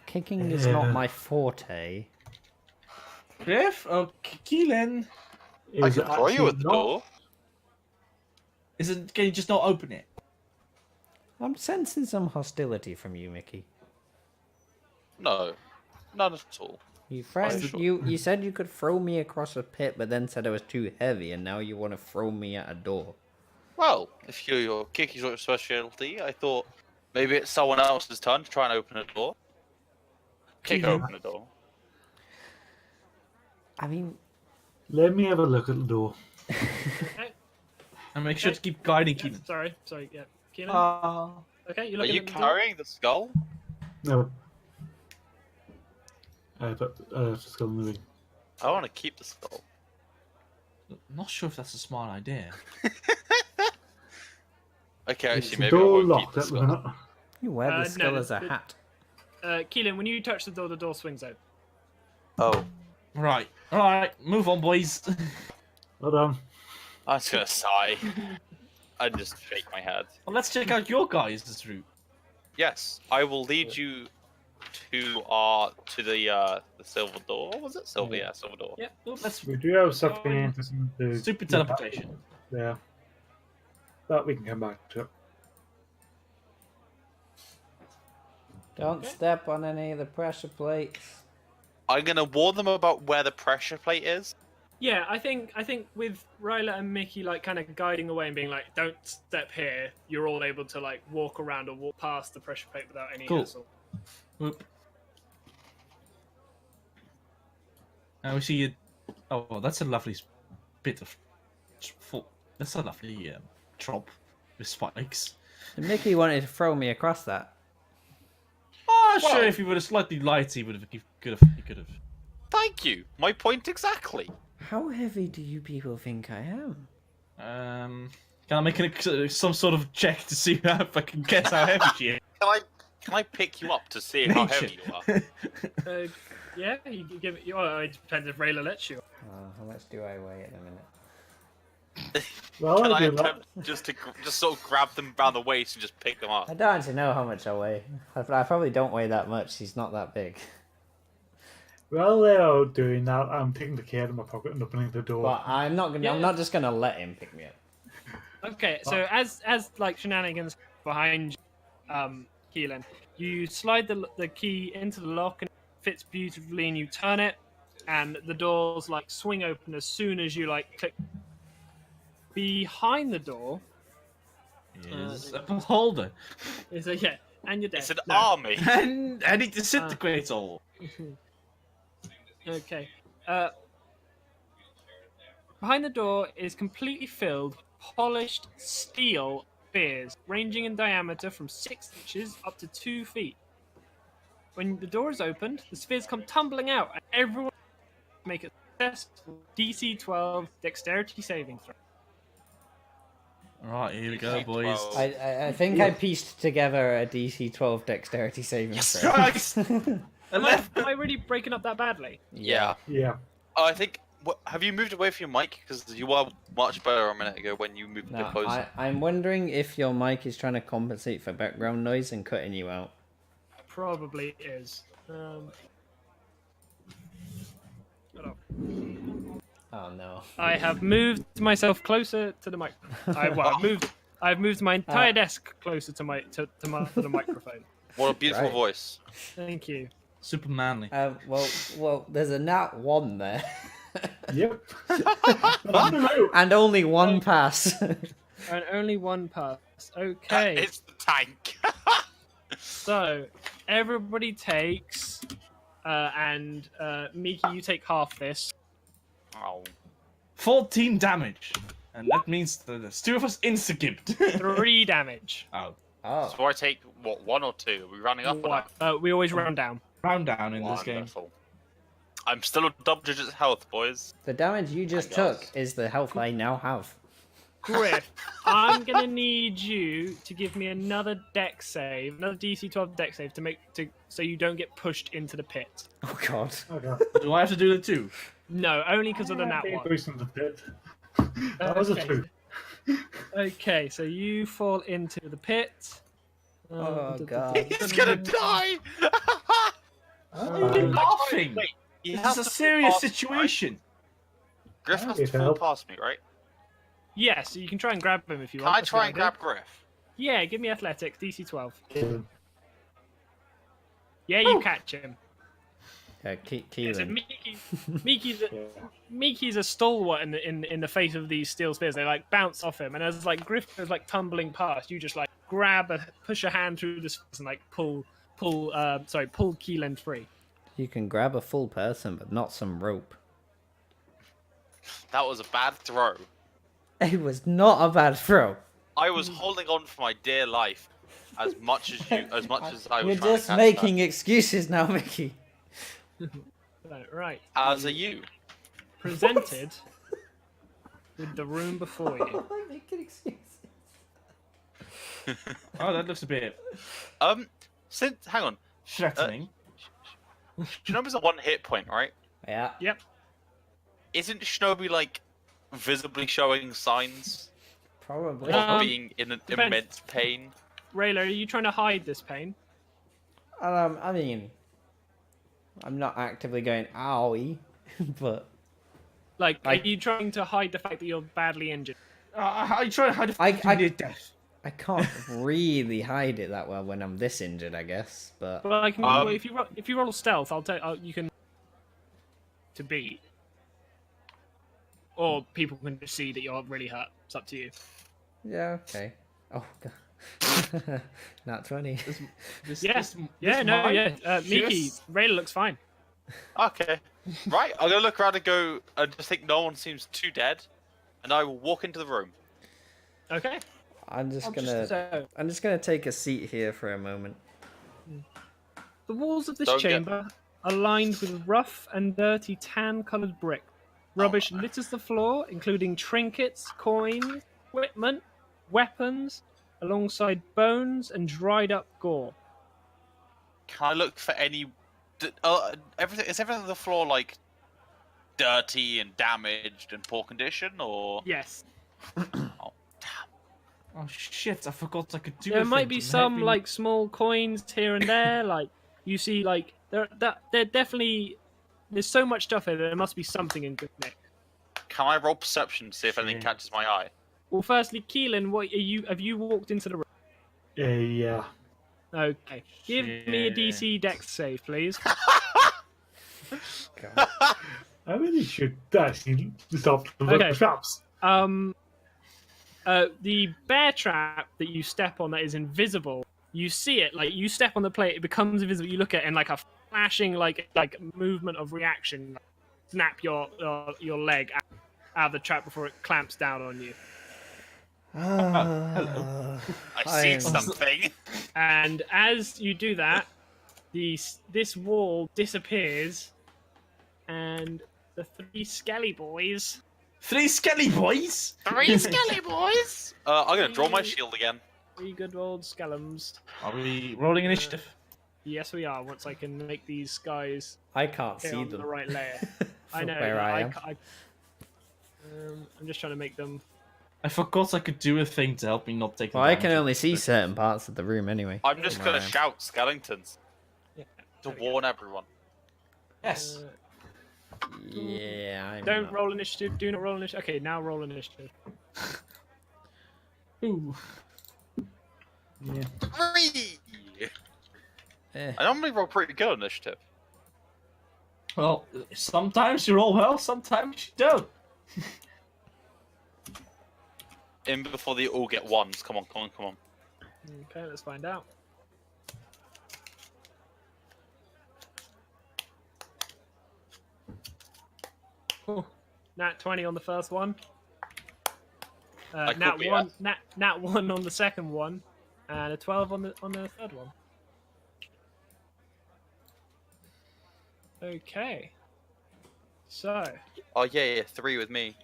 Kicking is not my forte. Griff? Oh, Keelan. I Is could it throw you actually at the not? door. Can you just not open it? I'm sensing some hostility from you, Mickey. No. None at all. You threatened, sure. you said you could throw me across a pit, but then said it was too heavy, and now you want to throw me at a door. Well, if your kick is your specialty, I thought maybe it's someone else's turn to try and open a door. Kick open a door. I mean, Let me have a look at the door. And make sure to keep guiding Yeah, Keelan. sorry, yeah. Keelan? Okay, you're Are looking you at the door. carrying the skull? No. But it's still moving. I want to keep the skull. Not sure if that's a smart idea. Okay, Is actually, the maybe I door won't keep locked the at the skull. minute? you wear no, the skull as a the- hat. Keelan, when you touch the door swings open. Oh, Right. Alright, move on, boys. Well done. I'm just gonna sigh and just shake my head. Well, let's check out your guys' route. Yes, I will lead you 2 are to the silver door. Was it silver? Yeah, silver door. Yep. Let's We do have something interesting to super teleportation. Yeah. But we can come back to it. Don't step on any of the pressure plates. I'm gonna warn them about where the pressure plate is. Yeah, I think with Ryla and Mickey like kind of guiding away and being like, "Don't step here," you're all able to like walk around or walk past the pressure plate without any Cool. hassle. Whoop. Now we see you. Oh, well, that's a lovely bit of. That's a lovely drop with spikes. Mickey wanted to throw me across that. Oh, Well- sure. If he would have slightly lighter, he could have. Thank you. My point exactly. How heavy do you people think I am? Can I make some sort of check to see if I can guess how heavy she is? Can I pick you up to see how heavy you are? Yeah, you can give it. Oh, it depends if Rayla lets you. How much do I weigh in a minute? Well, Can I'll I do that. attempt just sort of grab them around the waist and just pick them up? I don't actually know how much I weigh. I probably don't weigh that much. He's not that big. While they're doing that, I'm taking the key out of my pocket and opening the door. But I'm not gonna. Yeah. I'm not just gonna let him pick me up. Okay, so as like shenanigans behind Keelan, you slide the key into the lock and it fits beautifully, and you turn it, and the doors like swing open as soon as you like click. Behind the door Is a beholder. is a and you're dead. It's an No. army. And it disintegrates all. Okay. Behind the door is completely filled, polished steel spears, ranging in diameter from 6 inches up to 2 feet. When the door is opened, the spears come tumbling out, and everyone make a successful DC 12 dexterity saving throw. Alright, here we go, boys. I think I pieced together a DC 12 dexterity saving throw. Christ! Am I really breaking up that badly? Yeah. Yeah. I think. Have you moved away from your mic? Because you were much better a minute ago when you moved a No, bit closer. I'm wondering if your mic is trying to compensate for background noise and cutting you out. Probably is. Hold on. Oh no. I have moved myself closer to the mic. I've moved my entire desk closer to the microphone. What a beautiful Right. voice. Thank you. Super manly. Well, there's a nat 1 there. Yep. And only one pass. And only one pass. Okay. It's the tank. So everybody takes, and Miki, you take half this. Oh. 14 damage. And that means that there's 2 of us insta-gibbed. 3 damage. Oh. Oh. So I take what, 1 or 2? Are we running up or down? We always round down. Round down in this game. Wonderful. I'm still at double digits health, boys. The damage you just I took guess. is the health I now have. Griff, I'm gonna need you to give me another dex save, another DC 12 dex save so you don't get pushed into the pit. Oh god. Okay. Do I have to do it too? No, only because of the nat Being one. pushed in the pit. That was a Okay. 2. Okay, so you fall into the pit. Oh, God. He's gonna die! You're laughing! Wait, you This have is a to serious pass me, right? situation. Griff has Okay, to fall help. past me, right? Yeah, so you can try and grab him if you Can want. I That's try what and did. grab Griff? Yeah, give me athletics, DC 12. Yeah. Yeah, you catch him. Yeah, So Keelan. Miki's a stalwart in the face of these steel spears. They like bounce off him, and as like Griff goes like tumbling past, you just like push a hand through the spears and like pull Keelan free. You can grab a full person, but not some rope. That was a bad throw. It was not a bad throw. I was holding on for my dear life as much as I was You're trying just to catch making excuses now, Mickey. Right. that. As are you. Presented with the room before you. I'm making excuses. Oh, that looks a bit Hang on. threatening. Shinobi's a 1 hit point, right? Yeah. Yep. Isn't Shinobi like visibly showing signs Probably. of being in an depends. immense pain? Rayla, are you trying to hide this pain? I mean, I'm not actively going owie, but Like, are you trying to hide the fact that you're badly injured? I try to hide the I- fact that you near death. I can't really hide it that well when I'm this injured, I guess. But But I can, well, if you roll stealth, you can to beat, or people can just see that you're really hurt. It's up to you. yeah, okay. Oh god, not 20. Miki, Rayla looks fine. Okay. Right, I'm gonna look around and go. I just think no one seems too dead, and I will walk into the room. Okay. I'm just gonna take a seat here for a moment. The walls of this Don't get- chamber are lined with rough and dirty tan-coloured brick. Rubbish litters the floor, including trinkets, coins, equipment, weapons, alongside bones and dried-up gore. Can I look for any? Everything is everything on the floor like dirty and damaged and poor condition, or Yes. Oh shit! I forgot I could do. There might be some like small coins here and there. Like you see, like they're definitely. There's so much stuff here. There must be something in good nick. can I roll perception to see if anything catches my eye? Well, firstly, Keelan, what are you? Have you walked into the room? Yeah. Okay. Give me a DC Dex save, please. God. I really should actually stop the Okay. traps. The bear trap that you step on that is invisible. You see it, like you step on the plate, it becomes invisible. You look at it, and like a flashing, like movement of reaction, snap your leg out of the trap before it clamps down on you. Hello. I see something. And as you do that, this wall disappears, and the three Skelly boys. Three Skelly boys. Three Skelly boys. I'm gonna draw my shield again. Three good old Skellums. Are we rolling initiative? Yes, we are. Once I can make these guys I can't get see on them. the right layer. I From know. where I am. I'm just trying to make them. I forgot I could do a thing to help me not take. Well, I can only see certain parts of the room anyway. I'm just From where gonna I am. shout skeletons Yeah. to warn everyone. Yes. Yeah, I'm Don't not. roll initiative. Do not roll initiative. Okay, now roll initiative. Ooh. Yeah. 3. Eh. I normally roll pretty good on initiative. Well, sometimes you roll well, sometimes you don't. In before they all get ones. Come on, come on, come on. Okay, let's find out. Oh, nat 20 on the first one. could Nat be 1, nat 1 on the second one, and a 12 on the third one. Okay. So, Oh yeah, 3 with me.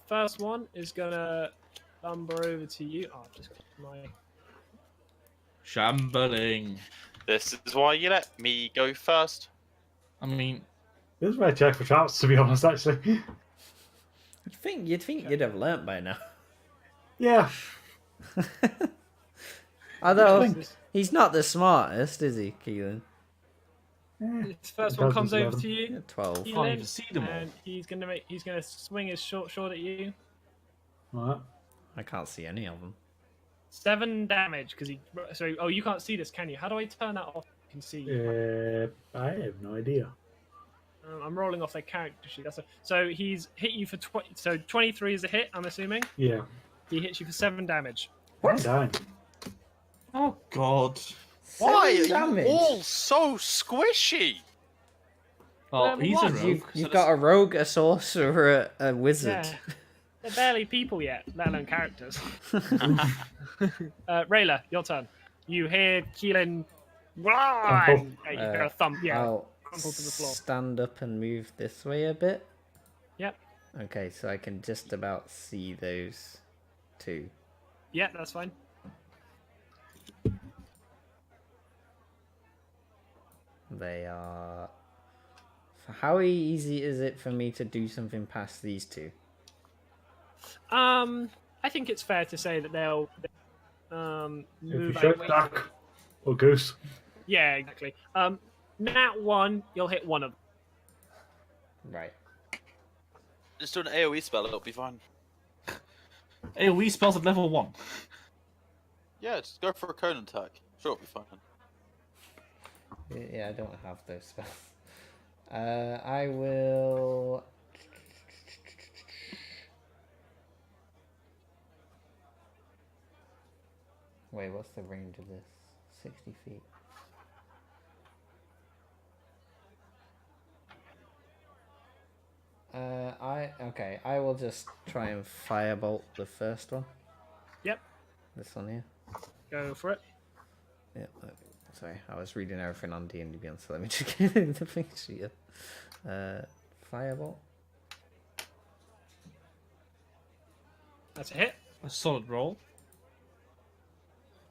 first one is gonna lumber over to you. Oh, I've just got my. Shambling. This is why you let me go first. I mean, This is where I check for traps, to be honest, actually. You'd think you'd have learnt by now. Yeah. Although he's not the smartest, is he, Keelan? This first one comes over to you. Yeah, 12. can't even see them all. And he's gonna swing his short at you. Alright. I can't see any of them. 7 damage because he. Sorry. Oh, you can't see this, can you? How do I turn that off? You can see. I have no idea. I'm rolling off their character sheet. So he's hit you for 20. So 23 is a hit. I'm assuming Yeah. he hits you for 7 damage. What? Down. oh god. Why 7 are damage? you all so squishy? Well, he's a what? rogue. You've got a rogue, a sorcerer, a wizard. Yeah. They're barely people yet, let alone characters. Rayla, your turn. You hear Keelan. Crumple. You hear a thump. Yeah. I'll crumple to the floor. stand up and move this way a bit. Yep. Okay, so I can just about see those two. Yeah, that's fine. They are. How easy is it for me to do something past these two? I think it's fair to say that they'll If you move shoot out. back. Or goose. Yeah, exactly. Nat 1, you'll hit one of them. Right. Just do an AoE spell, it'll be fine. AoE spells at level 1. Yeah, just go for a cone attack. Sure, it'll be fine. Yeah, I don't have those spells. I will. Wait, what's the range of this? 60 feet. I will just try and firebolt the first one. Yep, This one here. go for it. Yeah. Sorry, I was reading everything on D&D Beyond, so let me just get the thing sheet up. Firebolt. That's a hit. A solid roll.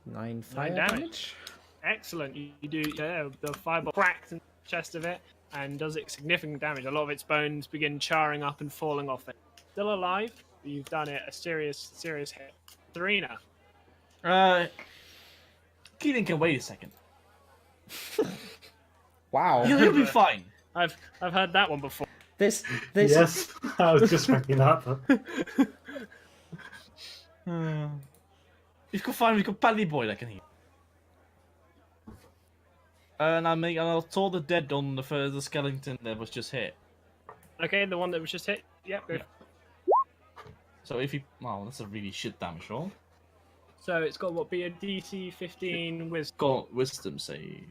9 fire damage. damage. Excellent. You do, the fireball cracks in the chest of it and does it significant damage. A lot of its bones begin charring up and falling off it. Still alive, but you've done it a serious hit. Serena. Keelan can wait a second. Wow. He'll be fine. I've heard that one before. This Yes, I was just thinking that. We've got Paddy Boy that can heal. And I'll toll the dead on the skeleton that was just hit. Okay, the one that was just hit. Yep. Go. Yeah. So if you, well, that's a really shit damage roll. So it's got what be a DC 15 wisdom. Got wisdom save.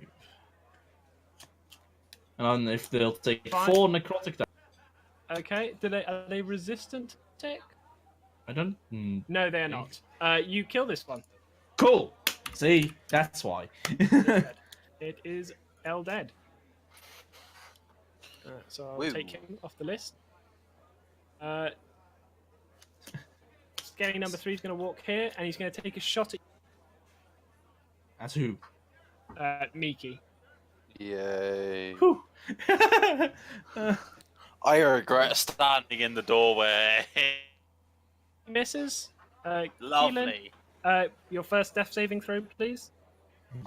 And then if they'll take Fine. 4 necrotic damage. Okay, are they resistant to attack? I don't. No, they are not. You kill this one. Cool. See, that's why. It is L dead. So I'll Woo. take him off the list. Skelly number 3 is going to walk here, and he's going to take a shot That's who. at Miki. Yay. Whew. I regret standing in the doorway. Misses. Lovely. Keelan, your first death saving throw, please.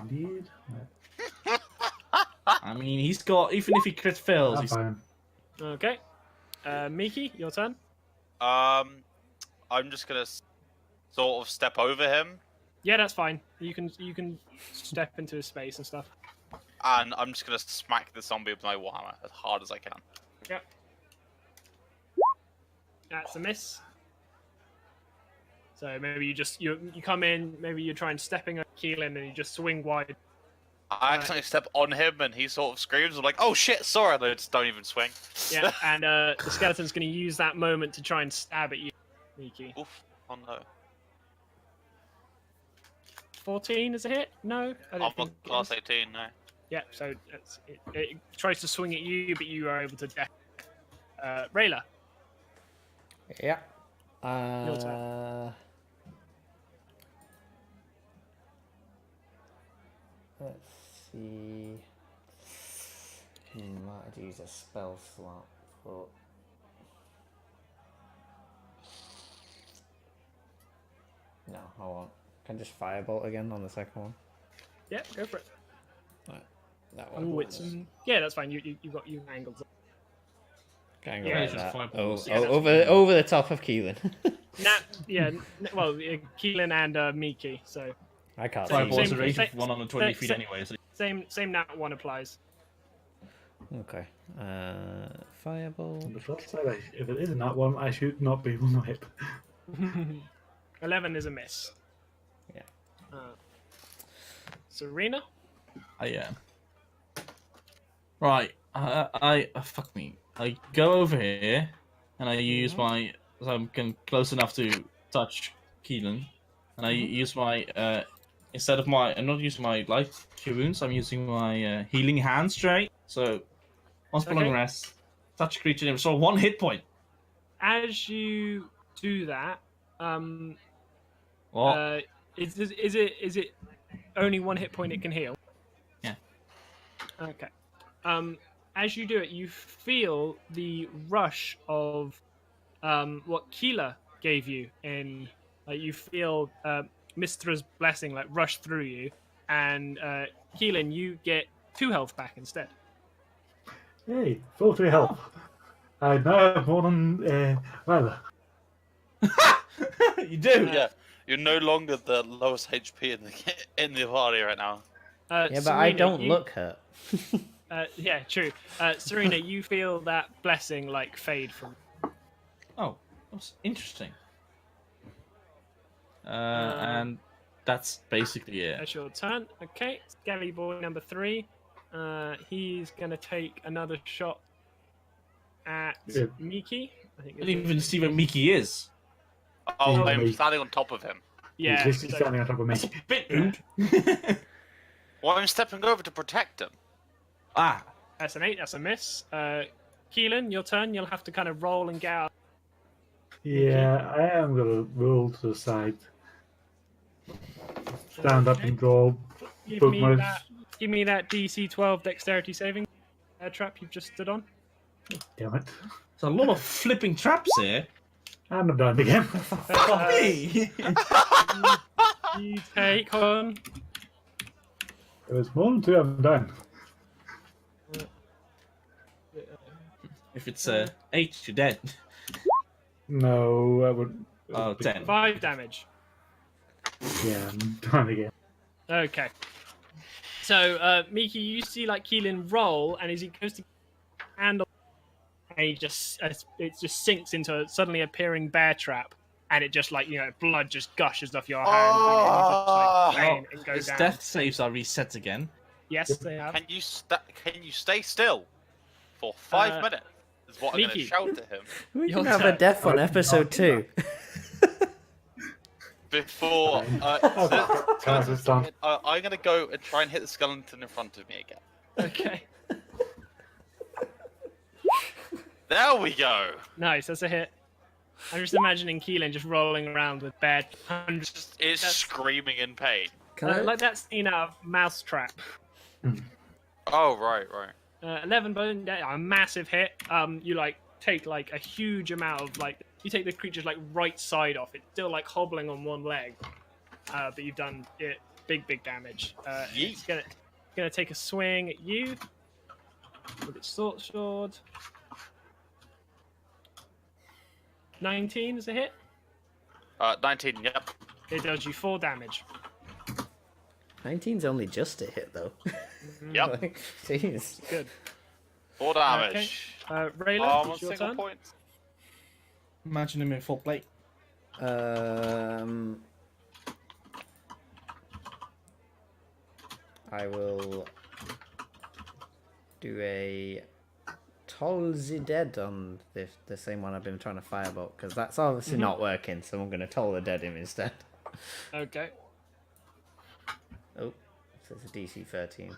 Indeed. I mean, he's got, even if he crit fails, I'm he's fine. Okay. Miki, your turn. I'm just gonna sort of step over him, Yeah, that's fine. You can step into his space and stuff. and I'm just gonna smack the zombie with my warhammer as hard as I can. Yep. That's a miss. So maybe you come in, maybe you're trying stepping on Keelan and you just swing wide. I accidentally step on him, and he sort of screams. I'm like, "Oh shit, sorry!" And I just don't even swing. Yeah, and the skeleton's going to use that moment to try and stab at you, Miki. Oof! Oh no! 14 is a hit? No, I I'm don't on think it class is. 18 now. Yeah, so it tries to swing at you, but you are able to death. Rayla. Yeah. Your turn. Let's see. Might have to use a spell slot, but no, I won't. Can I just firebolt again on the second one? Yeah, go for it. Right, that one. Oh, it's yeah, that's fine. You got you angled. Can't go yeah, like it's just that. fireball. Yeah, that's Over the top of Keelan. Well, Keelan and Miki. So I can't Same- Fireball's see. a range same- of 120 feet same- anyway. So same nat 1 applies. Okay. Fireball. On the flip side, if it isn't that one, I should not be able to hit. 11 is a miss. Yeah. Serena. I am. Right. Fuck me. I go over here, and I use my. So I'm close enough to touch Keelan, and I use my. Instead of my, I'm not using my life cure wounds. I'm using my healing hand straight. So, once per long Okay. rest, touch creature and restore 1 hit point. As you do that, What? is it only 1 hit point it can heal? Yeah. Okay. As you do it, you feel the rush of what Keela gave you in. You feel Mistra's blessing like rush through you, and Keelan, you get 2 health back instead. Hey, full 3 health. I now have more than well. You do. Yeah, you're no longer the lowest HP in the party right now. Yeah, but Serena, I don't look hurt. Yeah, true. Serena, you feel that blessing like fade from. Oh, that's interesting. And that's basically it. That's your turn. Okay, Scally boy number 3. He's gonna take another shot at Yeah. Miki. I think. I didn't even see where Miki is. Oh, Yeah, I'm mate. standing on top of him. Yeah. He's literally standing on top of me. That's a bit rude. Well, I'm stepping over to protect him. Ah, That's an 8. That's a miss. Keelan, your turn. You'll have to kind of roll and get out. Yeah, I am gonna roll to the side. Stand up and draw. Give me that DC 12 dexterity saving trap you've just stood on. Damn it. there's a lot of flipping traps here. And I'm down again. Fuck me. You take on. It was more than 2 I'm down. If it's 8, you're dead. No, I would. Oh, 10. 5 damage. Yeah, I'm down again. Okay. So, Miki, you see like Keelan roll, and as he goes to handle, and he just it just sinks into a suddenly appearing bear trap, and it just like blood just gushes off your hand, and you just like bang, and goes His down. death saves are reset again. Yes, they have. Can you stay still for 5 minutes? Is what I'm going to Miki. shout at him We Your can have a turn. death on episode 2. before. Carter's done. I'm going to go and try and hit the skeleton in front of me again. Okay. There we go. Nice, that's a hit. I'm just imagining Keelan just rolling around with bear hundreds. It's That's- screaming in pain. Can I? Like that scene out of Mousetrap. Oh, right. 11 bone, yeah, a massive hit. You like take like a huge amount of you take the creature's like right side off. It's still like hobbling on one leg, but you've done it big damage. It's gonna take a swing at you with its short sword. 19 is a hit. 19, yep. It does you 4 damage. 19's only just a hit, though. Yep. Like, jeez. Good. 4 damage. Rayla, I'm on it's your single turn. point. Imagine him in full plate. I will do a Toll the Dead on the same one I've been trying to firebolt, because that's obviously not working, so I'm going to Toll the Dead him instead. Okay. Oh, so it's a DC 13.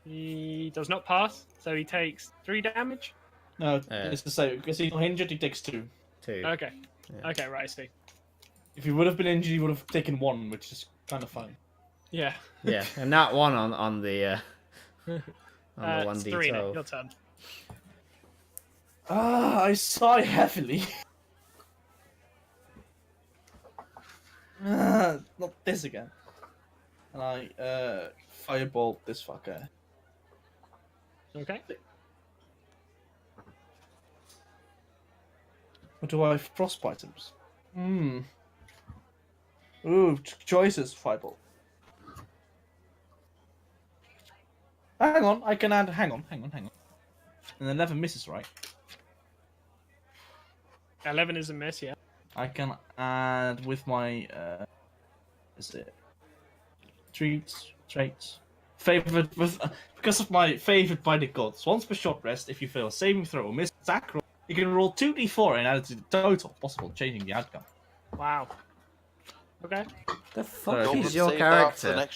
He does not pass, so he takes 3 damage. No, it's the same. Because he's not injured, he takes 2. 2. Okay. Yeah. Okay, right, I see. If he would have been injured, he would have taken 1, which is kind of fun. Yeah. Yeah, and that one on the on the 1d12. Serena, your turn. Ah, I sigh heavily. Not this again. And I firebolt this fucker. Okay. What do I have? Frostbite items? Ooh, choices, firebolt. Hang on, I can add. Hang on. And 11 misses, right? 11 is a miss, yeah. I can add with my is it traits favorite with because of my favorite by the gods. Once per short rest, if you fail a saving throw or miss attack roll, you can roll 2d4 and add it to the total, possible changing the outcome. Wow. Okay. The Sorry, fuck don't is your character?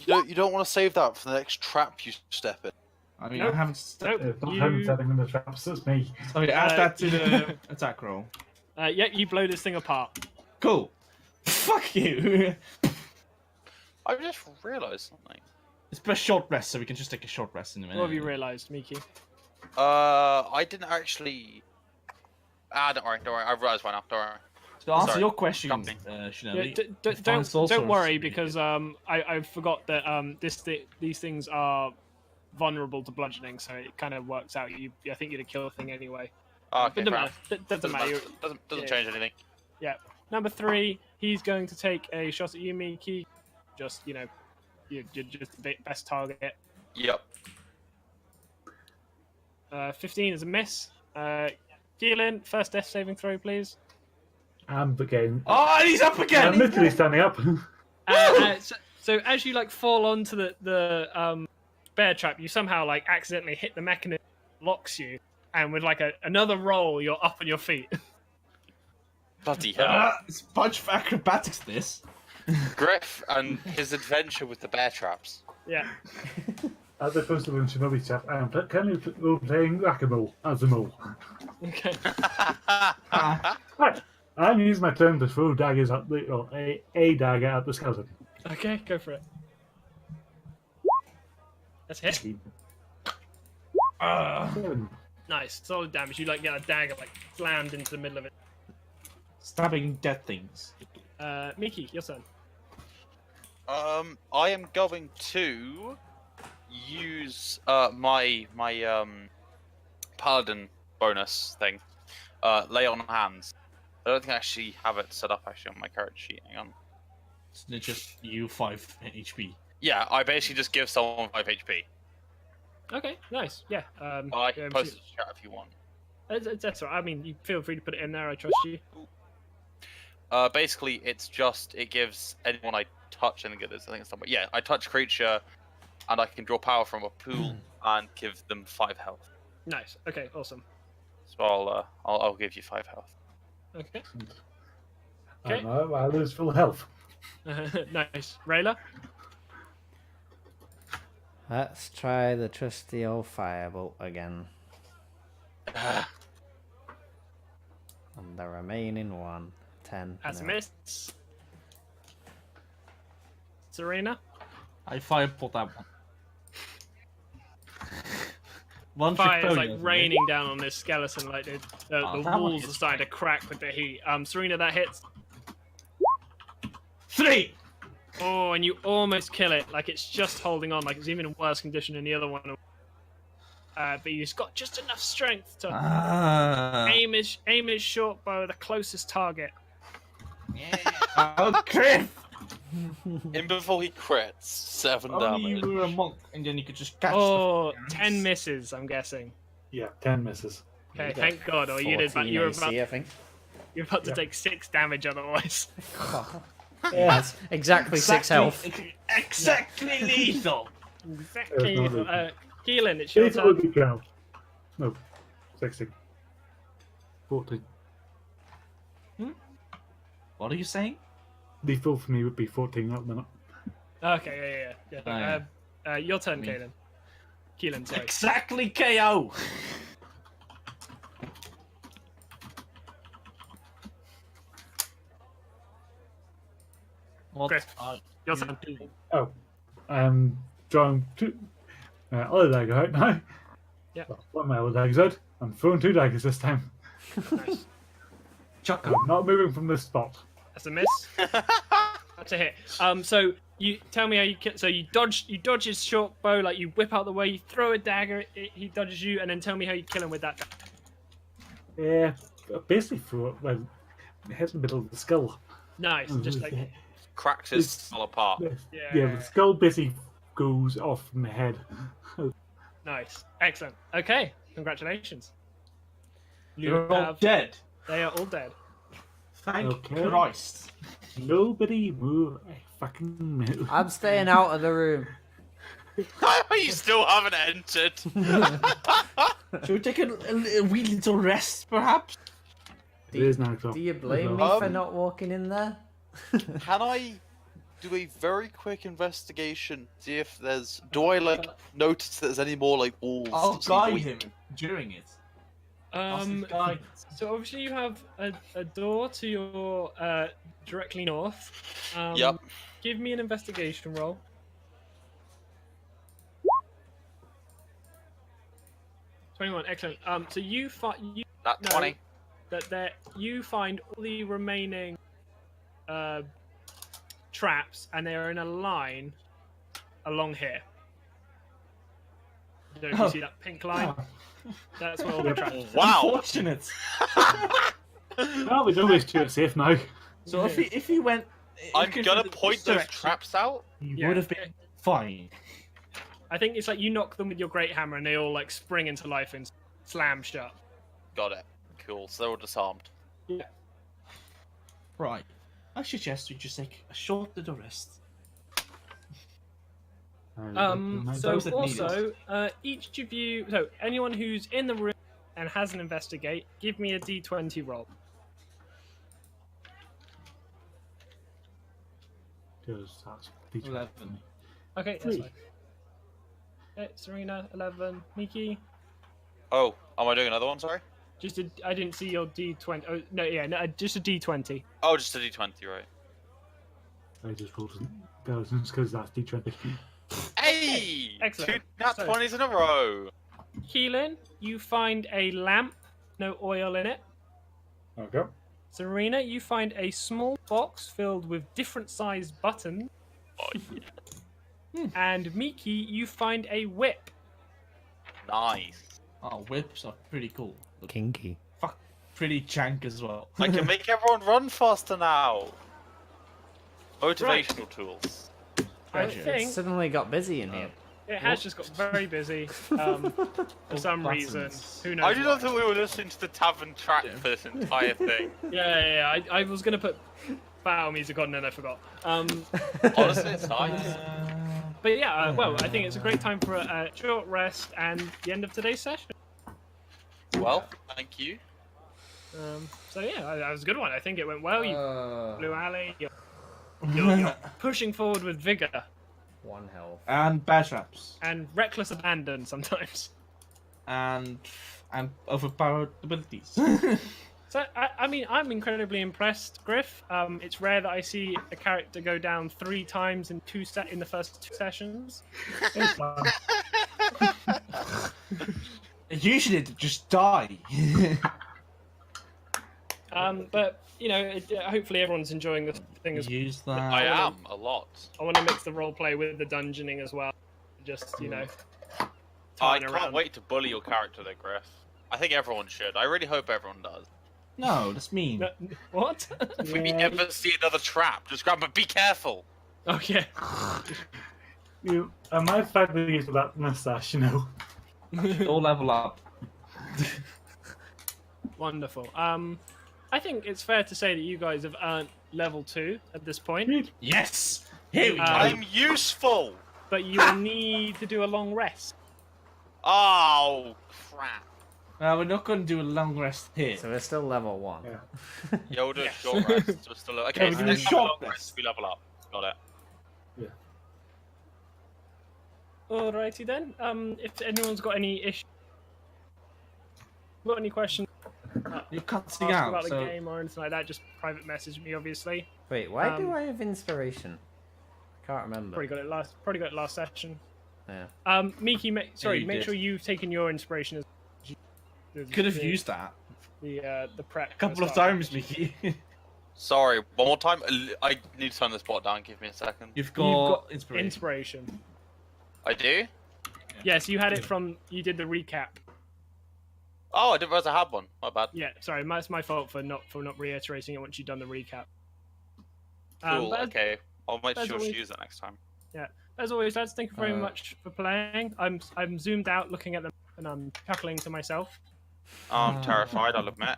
You don't want to save that for the next trap you step in. I mean, Nope. I haven't. Nope. It's not him setting in the traps, it's me. Sorry, add that to the attack roll. Yeah, you blow this thing apart. Cool. Fuck you. I just realised something. It's per short rest, so we can just take a short rest in a minute. What have you realised, Miki? I didn't actually. Don't worry. I realised why now. Don't worry. To answer Sorry, your question, jumping. Shinobi, Don't worry, because I forgot that these things are vulnerable to bludgeoning, so it kind of works out. I think you'd kill a thing anyway. Oh, But okay, doesn't fair matter. Doesn't matter. Doesn't Yeah. change anything. Yeah. Number 3, he's going to take a shot at you, Miki. Just you're just the best target. Yep. 15 is a miss. Keelan, first death saving throw, please. I'm again. Oh, and he's up again! I'm literally standing up. So as you fall onto the bear trap, you somehow accidentally hit the mechanism, locks you, and with another roll, you're up on your feet. Bloody hell. It's a bunch of acrobatics, this. Griff and his adventure with the bear traps. Yeah. As opposed to the Shinobi chat, I am currently playing whack-a-mole as a mole. Okay. Right, I'm using my turn to throw daggers at a dagger at the skeleton. Okay, go for it. That's a hit. 7. Nice, solid damage. You get a dagger slammed into the middle of it. Stabbing dead things. Miki, your turn. I am going to use my paladin bonus thing. Lay on hands. I don't think I actually have it set up on my character sheet. Hang on. It's just you 5 HP. Yeah, I basically just give someone 5 HP. Okay, nice. Yeah. I can post it in chat if you want. That's all right. I mean, you feel free to put it in there. I trust you. Basically, it gives anyone I touch, I think it's somewhere. Yeah, I touch a creature, and I can draw power from a pool and give them 5 health. Nice. Okay. Awesome. So I'll give you 5 health. Okay. Okay. I lose full health. Nice. Rayla? Let's try the trusty old firebolt again. And the remaining one. 10. That's a no. miss. Serena? I firebolt that one. One Fire is trick raining down on this skeleton. The that one walls hits are starting to crack with the heat. Serena, that hits. 3! Oh, and you almost kill it. It's just holding on. It's even in worse condition than the other one. But you've got just enough strength to aim his short bow at the closest target. Oh, crit! In before he crits, 7 Only damage. you were a monk, and then you could just catch Oh, the 10 misses, I'm guessing. Yeah, 10 misses. Okay, thank God. Or you were 14 AC, I think. about to take 6 damage otherwise. Yes, exactly 6 health. Exactly lethal! Exactly. It's not Keelan, it's your It's turn. good count. No, 16. 14. What are you saying? Default for me would be 14 at the minute. Okay, yeah. Your turn, Me. Keelan. Keelan, sorry. Exactly KO! What Griff, are your you turn. doing? Oh, I'm drawing 2 other dagger out now. Yeah. Well, one of my other daggers out. I'm throwing 2 daggers this time. Nice. Chuck I'm not moving from this spot. That's a miss. That's a hit. So you tell me how you so you dodge his short bow, you whip out the way, you throw a dagger, he dodges you, and then tell me how you kill him with that. Yeah, basically throw it well, hit the middle of the skull. Nice, just Cracks his It's- skull apart. Yeah, the skull basically goes off from the head. nice, excellent. Okay, congratulations. You're all have- dead. They are all dead. Thank Okay. Christ. Nobody move. I fucking move. I'm staying out of the room. You still haven't entered. Should we take a wee little rest, perhaps? It is 9 o'clock. Do you blame me for not walking in there? Can I do a very quick investigation? See if there's. Do I notice that there's any more walls? I'll that seem guide weak? him during it. Ask his Um, guidance. so obviously you have a door to your directly north. Yep. Give me an investigation roll. 21, excellent. So you That No. 20. that you find all the remaining traps, and they are in a line along here. I don't know if you see that pink line. That's where all the traps are. Wow. Unfortunate. Well, we know these two are safe now. So if he went, I'm if gonna he- point this those direction, traps out. He Yeah. would have been fine. I think it's like you knock them with your great hammer, and they all like spring into life and slam shut. Got it. Cool. So they're all disarmed. Yeah. Right. I suggest we just take a short little rest. So Those that need also, each of you, so anyone who's in the room and has an investigate, give me a d20 roll. Because that's D20. 11. Okay, that's Three. fine. Okay, Serena, 11. Miki, Oh, am I doing another one? Sorry. I didn't see your d20. Oh, no, yeah, no, just a d20. Oh, just a D20, right? I just rolled intelligence because that's D20. Hey! Excellent. 2 nat So- 20s in a row. Keelan, you find a lamp, no oil in it. Okay. Serena, you find a small box filled with different sized buttons. Oh, yeah. And Miki, you find a whip. Nice. Oh, whips are pretty cool. Kinky. Fuck, pretty jank as well. I can make everyone run faster now. Motivational tools. I Treasure. think Suddenly got busy in here. it has just got very busy for some Buttons. reason. Who knows? I did why. not think we were listening to the tavern track for this entire thing. Yeah. I was gonna put battle music on, and then I forgot. Honestly, it's nice. But yeah, well, I think it's a great time for a short rest and the end of today's session. Well, thank you. So yeah, that was a good one. I think it went well. You Blue Alley, you're pushing forward with vigor One health. And bear traps. and reckless abandon sometimes. And overpowered abilities. So I mean, I'm incredibly impressed, Griff. It's rare that I see a character go down 3 times in the first 2 sessions. It's fine. Usually they just die. But you know, hopefully everyone's enjoying this thing as well. Use that. I am a lot. I want to mix the role play with the dungeoning as well. Just I tying can't around. wait to bully your character there, Griff. I think everyone should. I really hope everyone does. No, that's mean. No, what? If we ever see another trap, just grab, but be careful. Okay. My family is that mustache, you know. All level up. Wonderful. I think it's fair to say that you guys have earned level 2 at this point, Yes! Here we go. I'm useful. but you will need to do a long rest. Oh crap! We're not going to do a long rest here. So we're still level 1. Yeah. Yeah, we'll do a short rest. We're still okay. we're So doing next a time short we long rest. we level up. Got it. Alrighty then. If anyone's got any issues, got any questions, You're ask cutting out, about the so game or anything like that, just private message me. Obviously, Wait, why do Um, I have inspiration? I can't remember. probably got it last session. Yeah. Miki, sorry, you make did. sure you've taken your inspiration as could have used that the prep a couple of times, Mickey. Sorry, one more time. I need to turn this bot down. Give me a second. You've You've got got inspiration. inspiration. I do. Yes, you had it from you did the recap. Oh, I didn't realize I had one. My bad. Yeah, sorry, that's my fault for not reiterating it once you've done the recap. Cool. But Okay. I'll make as sure to always- use it next time. as always, lads, thank you very Uh, much for playing. I'm zoomed out looking at them and I'm chuckling to myself. I'm terrified. I'll admit.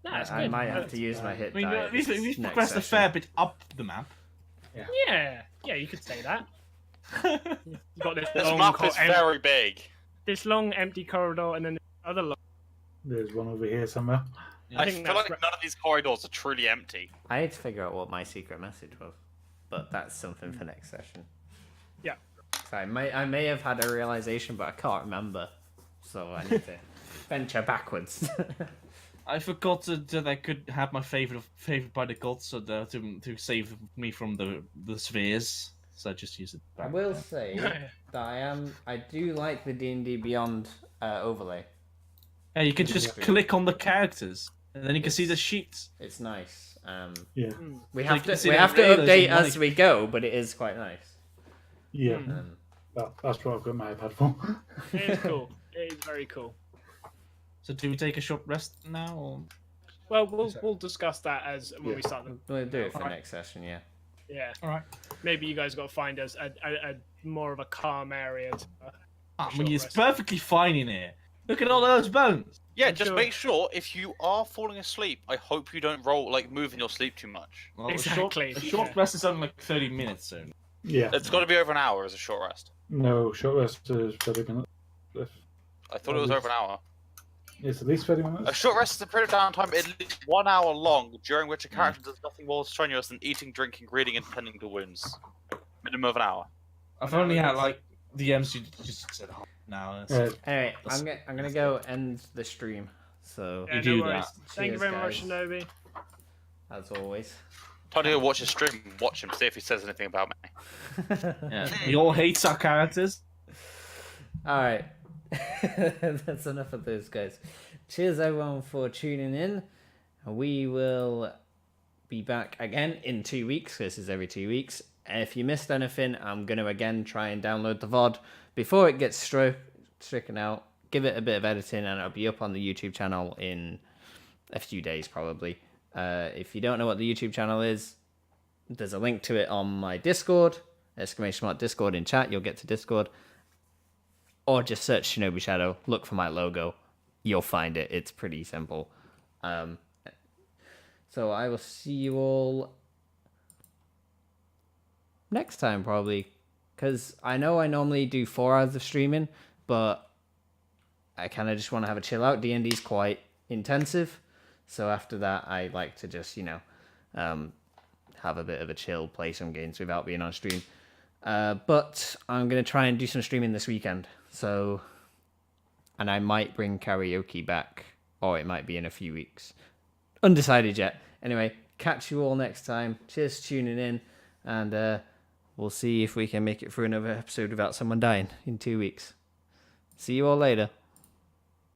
Nah, it's I good. might have to use my hit I mean, die. we've next progressed a session. fair bit up the map. Yeah, you could say that. You've got this This long, map is very big. this long empty corridor, and then this other long. There's one over here somewhere. I think feel that's like none of these corridors are truly empty. I had to figure out what my secret message was, but that's something for next session. Yeah. So I may have had a realization, but I can't remember. So I need to venture backwards. I forgot that I could have my favored by the gods, so to save me from the spheres. So I just use it. I will say that I do like the D&D Beyond overlay. Yeah, you can just click on the characters, and then you can see the sheets. It's nice. Yeah. We So have you can to see we the have to trailers update and as we go, but it is quite nice. Yeah. Um, That's what I've got my iPad for. It is cool. It is very cool. So do we take a short rest now? Or... Well, we'll discuss that as when we start. we'll do it for Alright. next session. Yeah. Yeah. All right. Maybe you guys got to find us a more of a calm area. I Short mean, it's rest. perfectly fine in here. Look at all those bones. Yeah, I'm just sure. make sure if you are falling asleep, I hope you don't move in your sleep too much. Well, Exactly, A short yeah. rest is only like 30 minutes soon. Yeah. It's got to be over an hour as a short rest. No, short rest is 30 minutes. I thought it was over an hour. It's at least 30 A minutes. short rest is a period of downtime at least 1 hour long, during which a character does nothing more strenuous than eating, drinking, reading, and tending to wounds. Minimum of an hour. I've only had like DMs who just said half an hour. Anyway, I'm gonna go end the stream. So Yeah, do no worries. that. Thank you very much, Cheers, Shinobi. as always. Time to go watch his stream. Watch him. See if he says anything about me. Yeah. He all hates our characters. All right, that's enough of those guys. Cheers everyone for tuning in. We will be back again in 2 weeks. This is every 2 weeks. If you missed anything, I'm gonna again try and download the VOD before it gets stricken out. Give it a bit of editing, and it'll be up on the YouTube channel in a few days probably. If you don't know what the YouTube channel is, there's a link to it on my Discord. !Discord in chat. You'll get to Discord. Or just search Shinobi Shadow, look for my logo, you'll find it. It's pretty simple. So I will see you all next time probably, because I know I normally do 4 hours of streaming, but I kind of just want to have a chill out. D&D's quite intensive, so after that I like to just, have a bit of a chill, play some games without being on stream. But I'm going to try and do some streaming this weekend. So, and I might bring karaoke back, or it might be in a few weeks. Undecided yet. Anyway, catch you all next time. Cheers for tuning in, and we'll see if we can make it through another episode without someone dying in 2 weeks. See you all later.